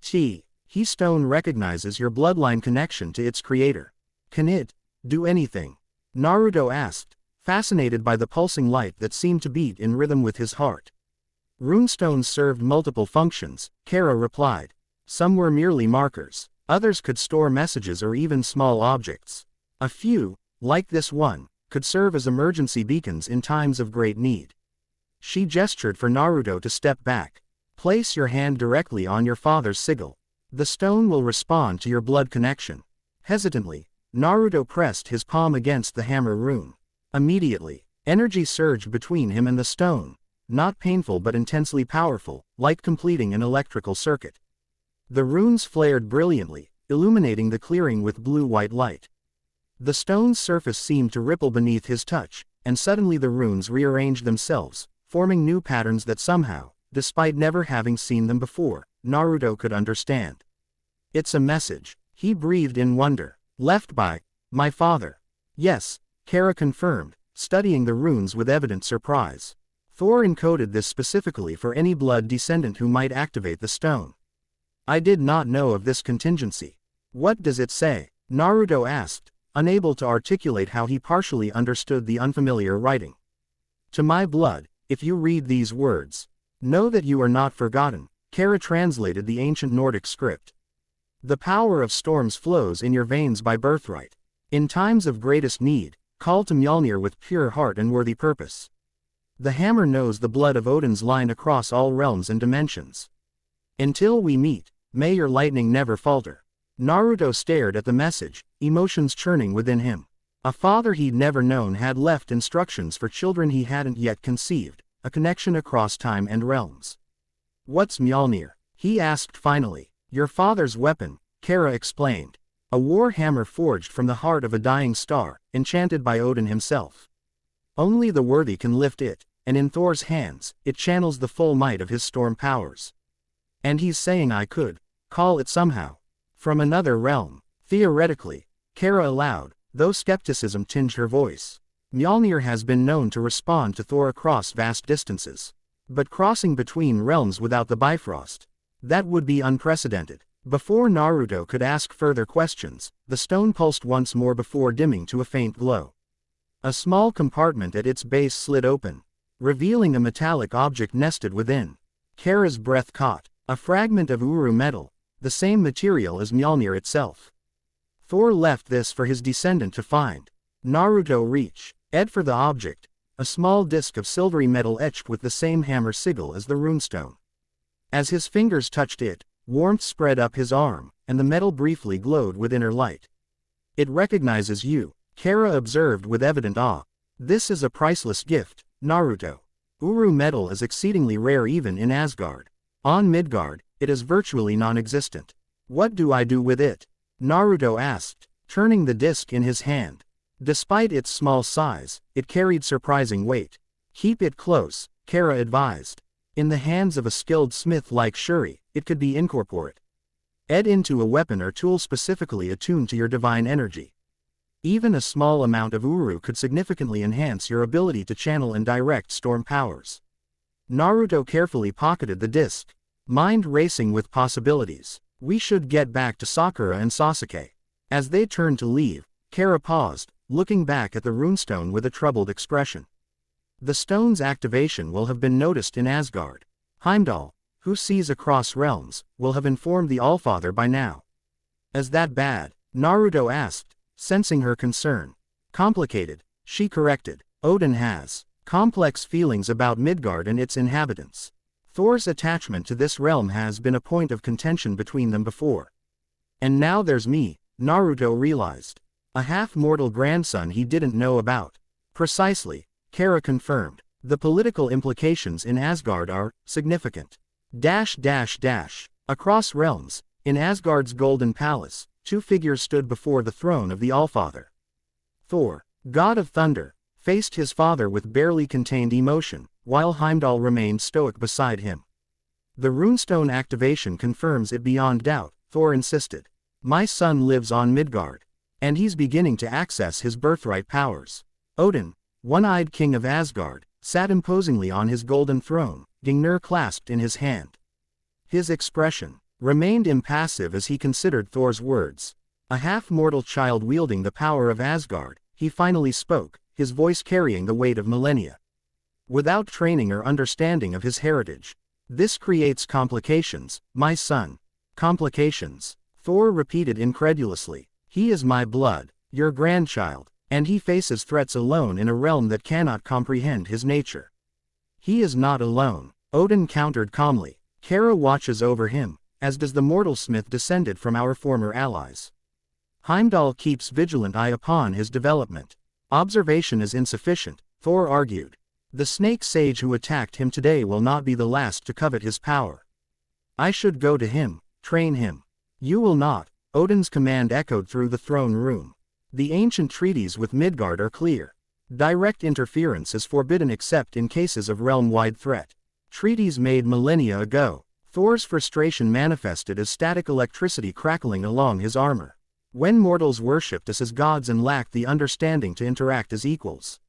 His stone recognizes your bloodline connection to its creator. Can it do anything? Naruto asked, fascinated by the pulsing light that seemed to beat in rhythm with his heart. Runestones served multiple functions, Kara replied. Some were merely markers. Others could store messages or even small objects. A few, like this one, could serve as emergency beacons in times of great need. She gestured for Naruto to step back. Place your hand directly on your father's sigil. The stone will respond to your blood connection. Hesitantly, Naruto pressed his palm against the hammer rune. Immediately, energy surged between him and the stone, not painful but intensely powerful, like completing an electrical circuit. The runes flared brilliantly, illuminating the clearing with blue-white light. The stone's surface seemed to ripple beneath his touch, and suddenly the runes rearranged themselves, forming new patterns that somehow, despite never having seen them before, Naruto could understand. It's a message, he breathed in wonder. Left by my father. Yes, Kara confirmed, studying the runes with evident surprise. Thor encoded this specifically for any blood descendant who might activate the stone. I did not know of this contingency. What does it say? Naruto asked, unable to articulate how he partially understood the unfamiliar writing. To my blood, if you read these words, know that you are not forgotten. Kara translated the ancient Nordic script. The power of storms flows in your veins by birthright. In times of greatest need, call to Mjolnir with pure heart and worthy purpose. The hammer knows the blood of Odin's line across all realms and dimensions. Until we meet, may your lightning never falter. Naruto stared at the message, emotions churning within him. A father he'd never known had left instructions for children he hadn't yet conceived, a connection across time and realms. What's Mjolnir? He asked finally. Your father's weapon, Kara explained. A war hammer forged from the heart of a dying star, enchanted by Odin himself. Only the worthy can lift it, and in Thor's hands, it channels the full might of his storm powers. And he's saying I could call it somehow from another realm. Theoretically, Kara allowed, though skepticism tinged her voice. Mjolnir has been known to respond to Thor across vast distances. But crossing between realms without the Bifrost, that would be unprecedented. Before Naruto could ask further questions, the stone pulsed once more before dimming to a faint glow. A small compartment at its base slid open, revealing a metallic object nested within. Kara's breath caught. A fragment of Uru metal, the same material as Mjolnir itself. Thor left this for his descendant to find. Naruto reached for the object, a small disc of silvery metal etched with the same hammer sigil as the runestone. As his fingers touched it, warmth spread up his arm, and the metal briefly glowed with inner light. It recognizes you, Kara observed with evident awe. This is a priceless gift, Naruto. Uru metal is exceedingly rare even in Asgard. On Midgard, it is virtually non-existent. What do I do with it? Naruto asked, turning the disc in his hand. Despite its small size, it carried surprising weight. Keep it close, Kara advised. In the hands of a skilled smith like Shuri, it could be incorporate. Into a weapon or tool specifically attuned to your divine energy. Even a small amount of Uru could significantly enhance your ability to channel and direct storm powers. Naruto carefully pocketed the disc, mind racing with possibilities. We should get back to Sakura and Sasuke. As they turned to leave, Kara paused, looking back at the runestone with a troubled expression. The stone's activation will have been noticed in Asgard. Heimdall, who sees across realms, will have informed the Allfather by now. Is that bad? Naruto asked, sensing her concern. Complicated, she corrected. Odin has complex feelings about Midgard and its inhabitants. Thor's attachment to this realm has been a point of contention between them before. And now there's me, Naruto realized. A half-mortal grandson he didn't know about. Precisely, Kara confirmed. The political implications in Asgard are significant. Across realms, in Asgard's golden palace, two figures stood before the throne of the Allfather. Thor, god of thunder, faced his father with barely contained emotion, while Heimdall remained stoic beside him. The runestone activation confirms it beyond doubt, Thor insisted. My son lives on Midgard. And he's beginning to access his birthright powers. Odin, one-eyed king of Asgard, sat imposingly on his golden throne, Gungnir clasped in his hand. His expression remained impassive as he considered Thor's words. A half-mortal child wielding the power of Asgard, he finally spoke, his voice carrying the weight of millennia. Without training or understanding of his heritage. This creates complications, my son. Complications, Thor repeated incredulously. He is my blood, your grandchild, and he faces threats alone in a realm that cannot comprehend his nature. He is not alone, Odin countered calmly. Kara watches over him, as does the mortal smith descended from our former allies. Heimdall keeps vigilant eye upon his development. Observation is insufficient, Thor argued. The snake sage who attacked him today will not be the last to covet his power. I should go to him, train him. You will not. Odin's command echoed through the throne room. The ancient treaties with Midgard are clear. Direct interference is forbidden except in cases of realm-wide threat. Treaties made millennia ago. Thor's frustration manifested as static electricity crackling along his armor. When mortals worshipped us as gods and lacked the understanding to interact as equals.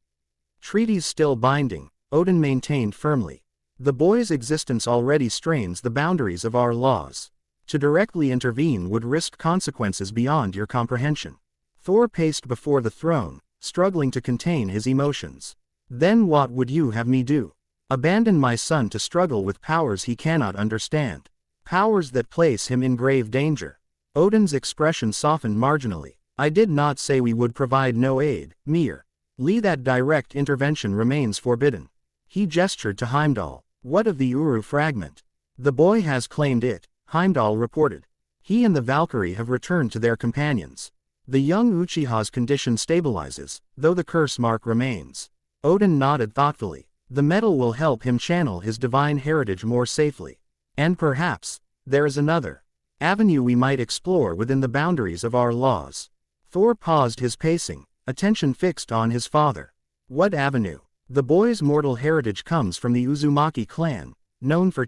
Treaties still binding, Odin maintained firmly. The boy's existence already strains the boundaries of our laws. To directly intervene would risk consequences beyond your comprehension. Thor paced before the throne, struggling to contain his emotions. Then what would you have me do? Abandon my son to struggle with powers he cannot understand. Powers that place him in grave danger. Odin's expression softened marginally. I did not say we would provide no aid, Mir. Lee, that direct intervention remains forbidden. He gestured to Heimdall. What of the Uru fragment? The boy has claimed it, Heimdall reported. He and the Valkyrie have returned to their companions. The young Uchiha's condition stabilizes, though the curse mark remains. Odin nodded thoughtfully. The metal will help him channel his divine heritage more safely. And perhaps, there is another avenue we might explore within the boundaries of our laws. Thor paused his pacing, attention fixed on his father. What avenue? The boy's mortal heritage comes from the Uzumaki clan, known for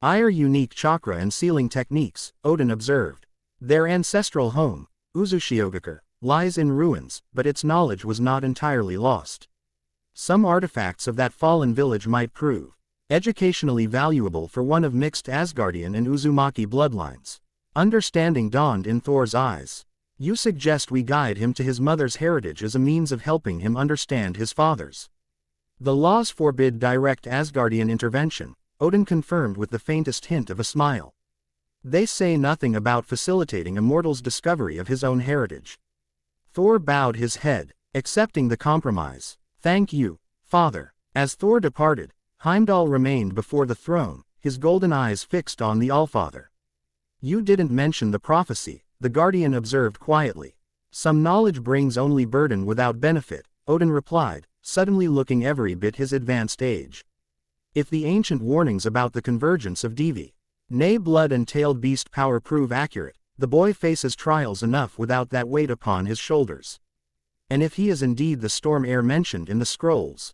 their unique chakra and sealing techniques, Odin observed. Their ancestral home, Uzushiogakure, lies in ruins, but its knowledge was not entirely lost. Some artifacts of that fallen village might prove educationally valuable for one of mixed Asgardian and Uzumaki bloodlines. Understanding dawned in Thor's eyes. You suggest we guide him to his mother's heritage as a means of helping him understand his father's. The laws forbid direct Asgardian intervention, Odin confirmed with the faintest hint of a smile. They say nothing about facilitating a mortal's discovery of his own heritage. Thor bowed his head, accepting the compromise. Thank you, father. As Thor departed, Heimdall remained before the throne, his golden eyes fixed on the Allfather. You didn't mention the prophecy, the Guardian observed quietly. Some knowledge brings only burden without benefit, Odin replied, suddenly looking every bit his advanced age. If the ancient warnings about the convergence of Devi, nay blood and tailed beast power prove accurate, the boy faces trials enough without that weight upon his shoulders. And if he is indeed the storm heir mentioned in the scrolls?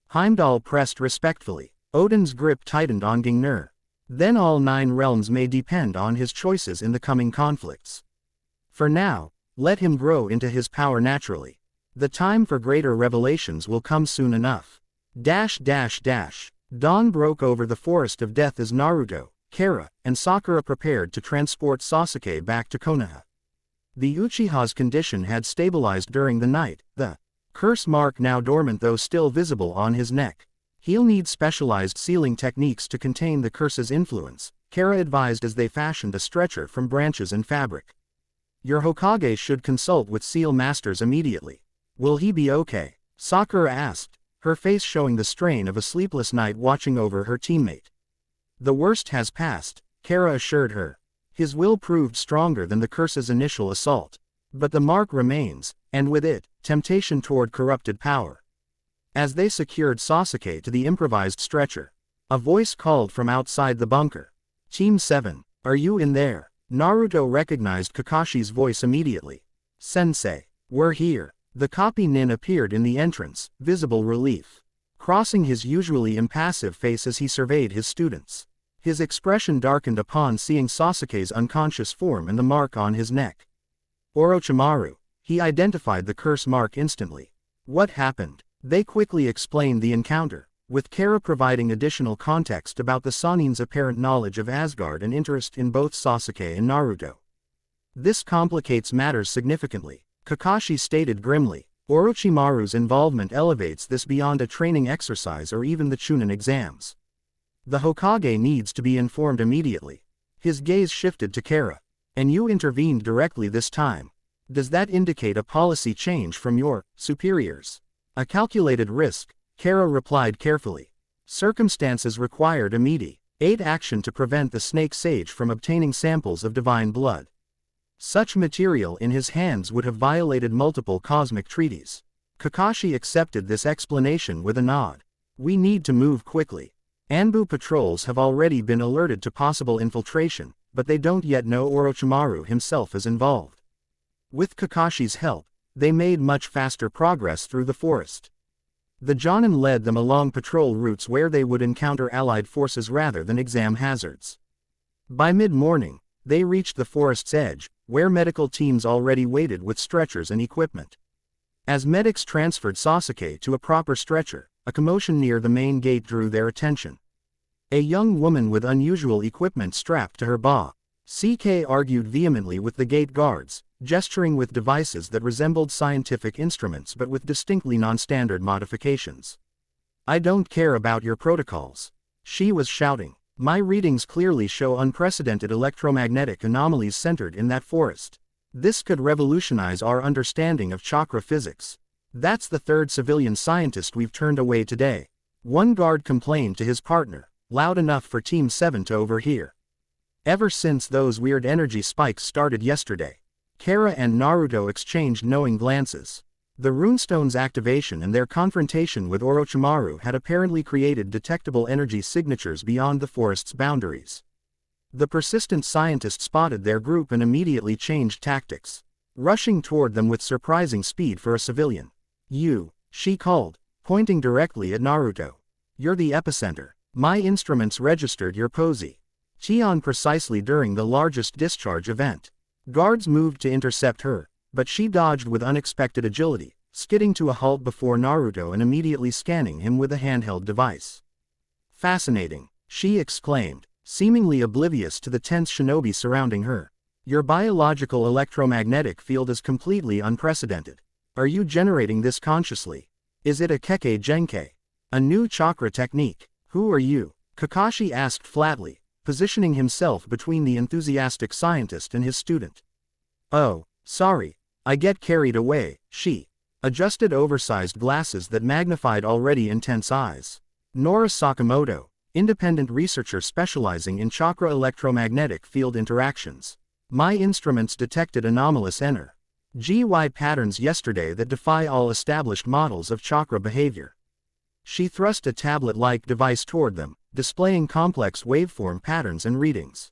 Heimdall pressed respectfully. Odin's grip tightened on Gungnir. Then all 9 realms may depend on his choices in the coming conflicts. For now, let him grow into his power naturally. The time for greater revelations will come soon enough. Dawn broke over the forest of death as Naruto, Kara, and Sakura prepared to transport Sasuke back to Konoha. The Uchiha's condition had stabilized during the night, the curse mark now dormant though still visible on his neck. He'll need specialized sealing techniques to contain the curse's influence, Kara advised as they fashioned a stretcher from branches and fabric. Your Hokage should consult with seal masters immediately. Will he be okay? Sakura asked, her face showing the strain of a sleepless night watching over her teammate. The worst has passed, Kara assured her. His will proved stronger than the curse's initial assault. But the mark remains, and with it, temptation toward corrupted power. As they secured Sasuke to the improvised stretcher, a voice called from outside the bunker. Team 7, are you in there? Naruto recognized Kakashi's voice immediately. Sensei, we're here. The copy nin appeared in the entrance, visible relief, crossing his usually impassive face as he surveyed his students. His expression darkened upon seeing Sasuke's unconscious form and the mark on his neck. Orochimaru, he identified the curse mark instantly. What happened? They quickly explained the encounter, with Kara providing additional context about the Sannin's apparent knowledge of Asgard and interest in both Sasuke and Naruto. This complicates matters significantly, Kakashi stated grimly. Orochimaru's involvement elevates this beyond a training exercise or even the Chunin exams. The Hokage needs to be informed immediately. His gaze shifted to Kara. And you intervened directly this time. Does that indicate a policy change from your superiors? A calculated risk, Kara replied carefully. Circumstances required immediate action to prevent the Snake Sage from obtaining samples of divine blood. Such material in his hands would have violated multiple cosmic treaties. Kakashi accepted this explanation with a nod. We need to move quickly. Anbu patrols have already been alerted to possible infiltration, but they don't yet know Orochimaru himself is involved. With Kakashi's help, they made much faster progress through the forest. The Jonin led them along patrol routes where they would encounter allied forces rather than exam hazards. By mid-morning, they reached the forest's edge, where medical teams already waited with stretchers and equipment. As medics transferred Sasuke to a proper stretcher, a commotion near the main gate drew their attention. A young woman with unusual equipment strapped to her CK argued vehemently with the gate guards, gesturing with devices that resembled scientific instruments but with distinctly non-standard modifications. "I don't care about your protocols," she was shouting. "My readings clearly show unprecedented electromagnetic anomalies centered in that forest. This could revolutionize our understanding of chakra physics. That's the third civilian scientist we've turned away today," one guard complained to his partner, loud enough for Team 7 to overhear. "Ever since those weird energy spikes started yesterday." Kara and Naruto exchanged knowing glances. The runestone's activation and their confrontation with Orochimaru had apparently created detectable energy signatures beyond the forest's boundaries. The persistent scientist spotted their group and immediately changed tactics, rushing toward them with surprising speed for a civilian. "You," she called, pointing directly at Naruto. "You're the epicenter. My instruments registered your posy. Chion precisely during the largest discharge event." Guards moved to intercept her, but she dodged with unexpected agility, skidding to a halt before Naruto and immediately scanning him with a handheld device. "Fascinating," she exclaimed, seemingly oblivious to the tense shinobi surrounding her. "Your biological electromagnetic field is completely unprecedented. Are you generating this consciously? Is it a Kekkei Genkai? A new chakra technique? Who are you?" Kakashi asked flatly, positioning himself between the enthusiastic scientist and his student. "Oh, sorry, I get carried away," she adjusted oversized glasses that magnified already intense eyes. "Nora Sakamoto, independent researcher specializing in chakra electromagnetic field interactions. My instruments detected anomalous energy patterns yesterday that defy all established models of chakra behavior." She thrust a tablet-like device toward them, displaying complex waveform patterns and readings.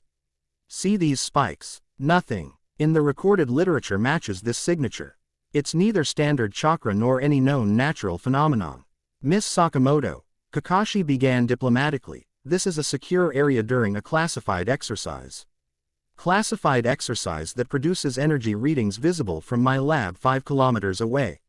"See these spikes? Nothing in the recorded literature matches this signature. It's neither standard chakra nor any known natural phenomenon." "Miss Sakamoto," Kakashi began diplomatically, "this is a secure area during a classified exercise." "Classified exercise that produces energy readings visible from my lab 5 kilometers away."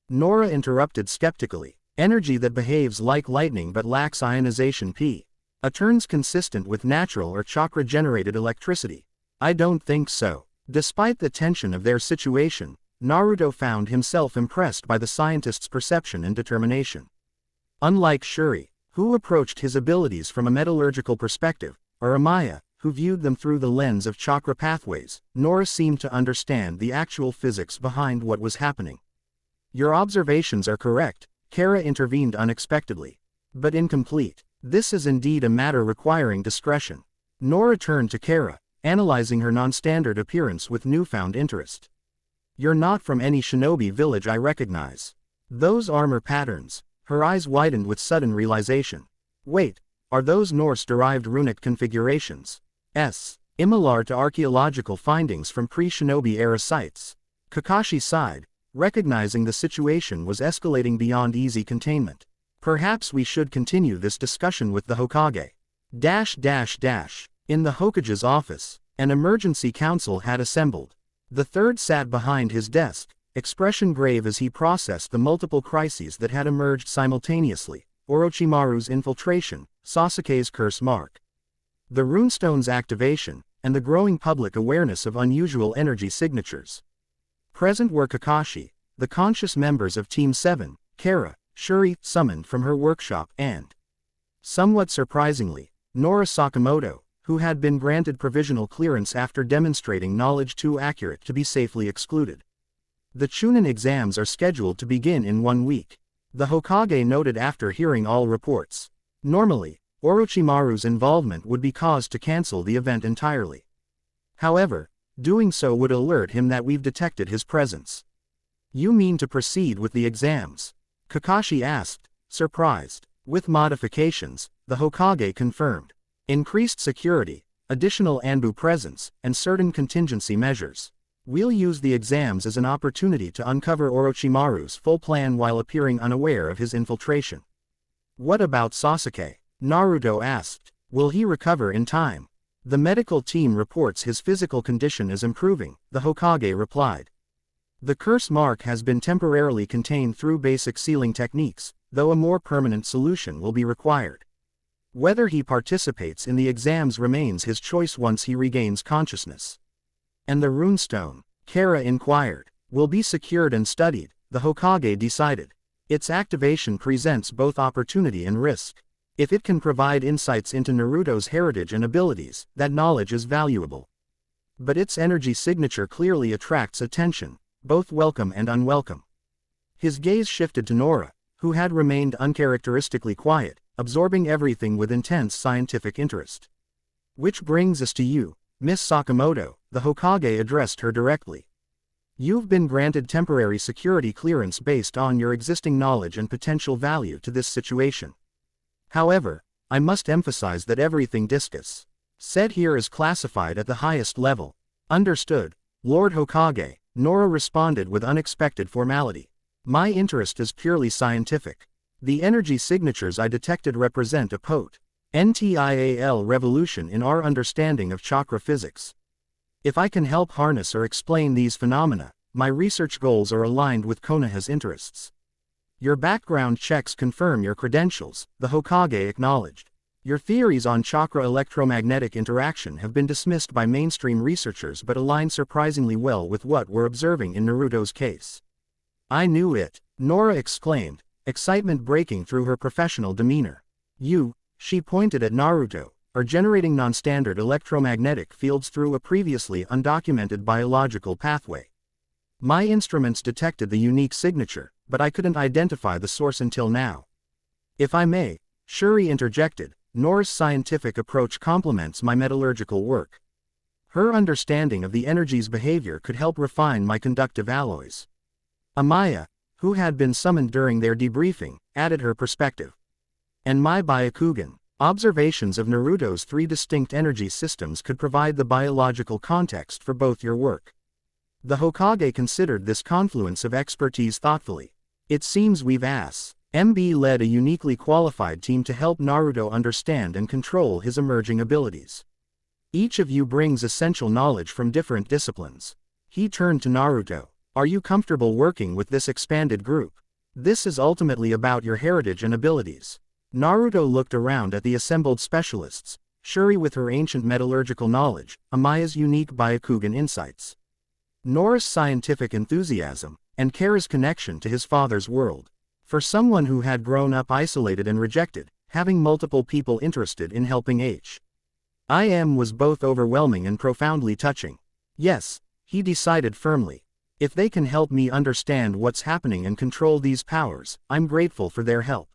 Nora interrupted skeptically. "Energy that behaves like lightning but lacks ionization patterns consistent with natural or chakra-generated electricity. I don't think so." Despite the tension of their situation, Naruto found himself impressed by the scientist's perception and determination. Unlike Shuri, who approached his abilities from a metallurgical perspective, or Amaya, who viewed them through the lens of chakra pathways, Nora seemed to understand the actual physics behind what was happening. "Your observations are correct," Kara intervened unexpectedly. "But incomplete. This is indeed a matter requiring discretion." Nora turned to Kara, analyzing her non-standard appearance with newfound interest. "You're not from any shinobi village I recognize. Those armor patterns," her eyes widened with sudden realization. "Wait, are those Norse-derived runic configurations? Similar to archaeological findings from pre-shinobi-era sites?" Kakashi sighed, recognizing the situation was escalating beyond easy containment. "Perhaps we should continue this discussion with the Hokage." In the Hokage's office, an emergency council had assembled. The third sat behind his desk, expression grave as he processed the multiple crises that had emerged simultaneously: Orochimaru's infiltration, Sasuke's curse mark, the runestone's activation, and the growing public awareness of unusual energy signatures. Present were Kakashi, the conscious members of Team 7, Kara, Shuri, summoned from her workshop, and, somewhat surprisingly, Nora Sakamoto, who had been granted provisional clearance after demonstrating knowledge too accurate to be safely excluded. The Chunin exams are scheduled to begin in 1 week. The Hokage noted after hearing all reports. Normally, Orochimaru's involvement would be cause to cancel the event entirely. However, doing so would alert him that we've detected his presence. "You mean to proceed with the exams?" Kakashi asked, surprised. "With modifications," the Hokage confirmed. "Increased security, additional Anbu presence, and certain contingency measures. We'll use the exams as an opportunity to uncover Orochimaru's full plan while appearing unaware of his infiltration." "What about Sasuke?" Naruto asked. "Will he recover in time?" "The medical team reports his physical condition is improving," the Hokage replied. "The curse mark has been temporarily contained through basic sealing techniques, though a more permanent solution will be required. Whether he participates in the exams remains his choice once he regains consciousness." "And the runestone?" Kara inquired. Will be secured and studied, the Hokage decided. Its activation presents both opportunity and risk. If it can provide insights into Naruto's heritage and abilities, that knowledge is valuable. But its energy signature clearly attracts attention, both welcome and unwelcome. His gaze shifted to Nora, who had remained uncharacteristically quiet, absorbing everything with intense scientific interest. Which brings us to you, Miss Sakamoto, the Hokage addressed her directly. You've been granted temporary security clearance based on your existing knowledge and potential value to this situation. However, I must emphasize that everything said here is classified at the highest level. Understood, Lord Hokage, Nora responded with unexpected formality. My interest is purely scientific. The energy signatures I detected represent a potential revolution in our understanding of chakra physics. If I can help harness or explain these phenomena, my research goals are aligned with Konoha's interests. Your background checks confirm your credentials, the Hokage acknowledged. Your theories on chakra electromagnetic interaction have been dismissed by mainstream researchers but align surprisingly well with what we're observing in Naruto's case. I knew it, Nora exclaimed, excitement breaking through her professional demeanor. You, she pointed at Naruto, are generating non-standard electromagnetic fields through a previously undocumented biological pathway. My instruments detected the unique signature, but I couldn't identify the source until now. If I may, Shuri interjected, Nora's scientific approach complements my metallurgical work. Her understanding of the energy's behavior could help refine my conductive alloys. Amaya, who had been summoned during their debriefing, added her perspective. And my Byakugan, observations of Naruto's 3 distinct energy systems could provide the biological context for both your work. The Hokage considered this confluence of expertise thoughtfully. It seems we've led a uniquely qualified team to help Naruto understand and control his emerging abilities. Each of you brings essential knowledge from different disciplines. He turned to Naruto. Are you comfortable working with this expanded group? This is ultimately about your heritage and abilities. Naruto looked around at the assembled specialists, Shuri with her ancient metallurgical knowledge, Amaya's unique Byakugan insights, Nora's scientific enthusiasm, and Kara's connection to his father's world. For someone who had grown up isolated and rejected, having multiple people interested in helping him was both overwhelming and profoundly touching. Yes, he decided firmly. If they can help me understand what's happening and control these powers, I'm grateful for their help.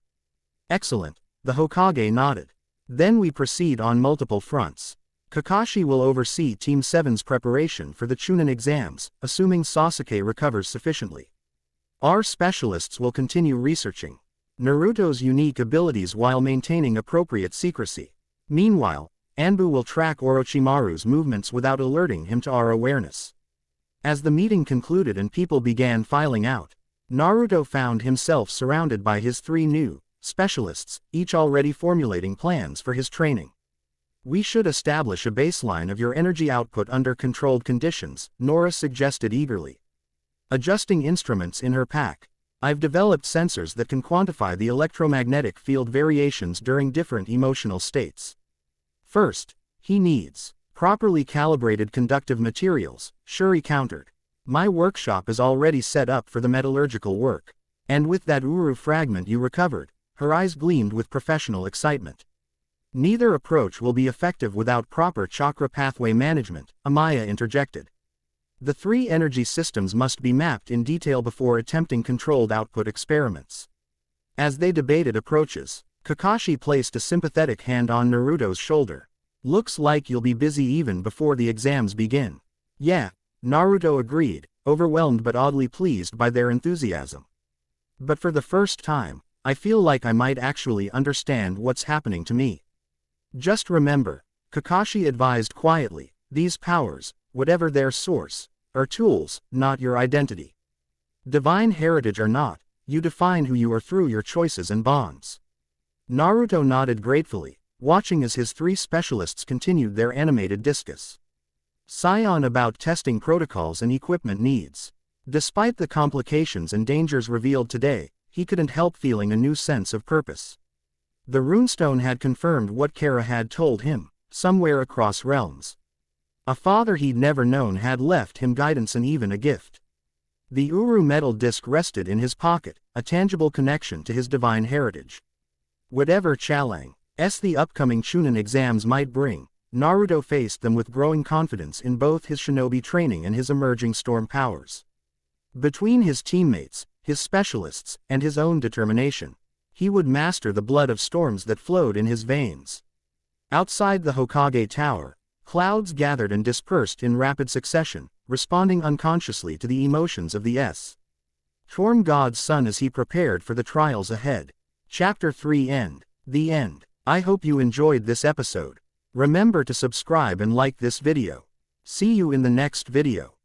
Excellent, the Hokage nodded. Then we proceed on multiple fronts. Kakashi will oversee Team 7's preparation for the Chunin exams, assuming Sasuke recovers sufficiently. Our specialists will continue researching Naruto's unique abilities while maintaining appropriate secrecy. Meanwhile, Anbu will track Orochimaru's movements without alerting him to our awareness. As the meeting concluded and people began filing out, Naruto found himself surrounded by his 3 new specialists, each already formulating plans for his training. We should establish a baseline of your energy output under controlled conditions, Nora suggested eagerly. Adjusting instruments in her pack. I've developed sensors that can quantify the electromagnetic field variations during different emotional states. First, he needs properly calibrated conductive materials, Shuri countered. My workshop is already set up for the metallurgical work. And with that Uru fragment you recovered, her eyes gleamed with professional excitement. Neither approach will be effective without proper chakra pathway management, Amaya interjected. The 3 energy systems must be mapped in detail before attempting controlled output experiments. As they debated approaches, Kakashi placed a sympathetic hand on Naruto's shoulder. Looks like you'll be busy even before the exams begin. Yeah, Naruto agreed, overwhelmed but oddly pleased by their enthusiasm. But for the first time, I feel like I might actually understand what's happening to me. Just remember, Kakashi advised quietly, these powers, whatever their source, are tools, not your identity. Divine heritage or not, you define who you are through your choices and bonds. Naruto nodded gratefully, watching as his 3 specialists continued their animated discussion about testing protocols and equipment needs. Despite the complications and dangers revealed today, he couldn't help feeling a new sense of purpose. The runestone had confirmed what Kara had told him, somewhere across realms. A father he'd never known had left him guidance and even a gift. The Uru metal disc rested in his pocket, a tangible connection to his divine heritage. Whatever Chalang's the upcoming Chunin exams might bring, Naruto faced them with growing confidence in both his shinobi training and his emerging storm powers. Between his teammates, his specialists, and his own determination, he would master the blood of storms that flowed in his veins. Outside the Hokage Tower, clouds gathered and dispersed in rapid succession, responding unconsciously to the emotions of the Storm God's son as he prepared for the trials ahead. Chapter 3 End. The End. I hope you enjoyed this episode. Remember to subscribe and like this video. See you in the next video.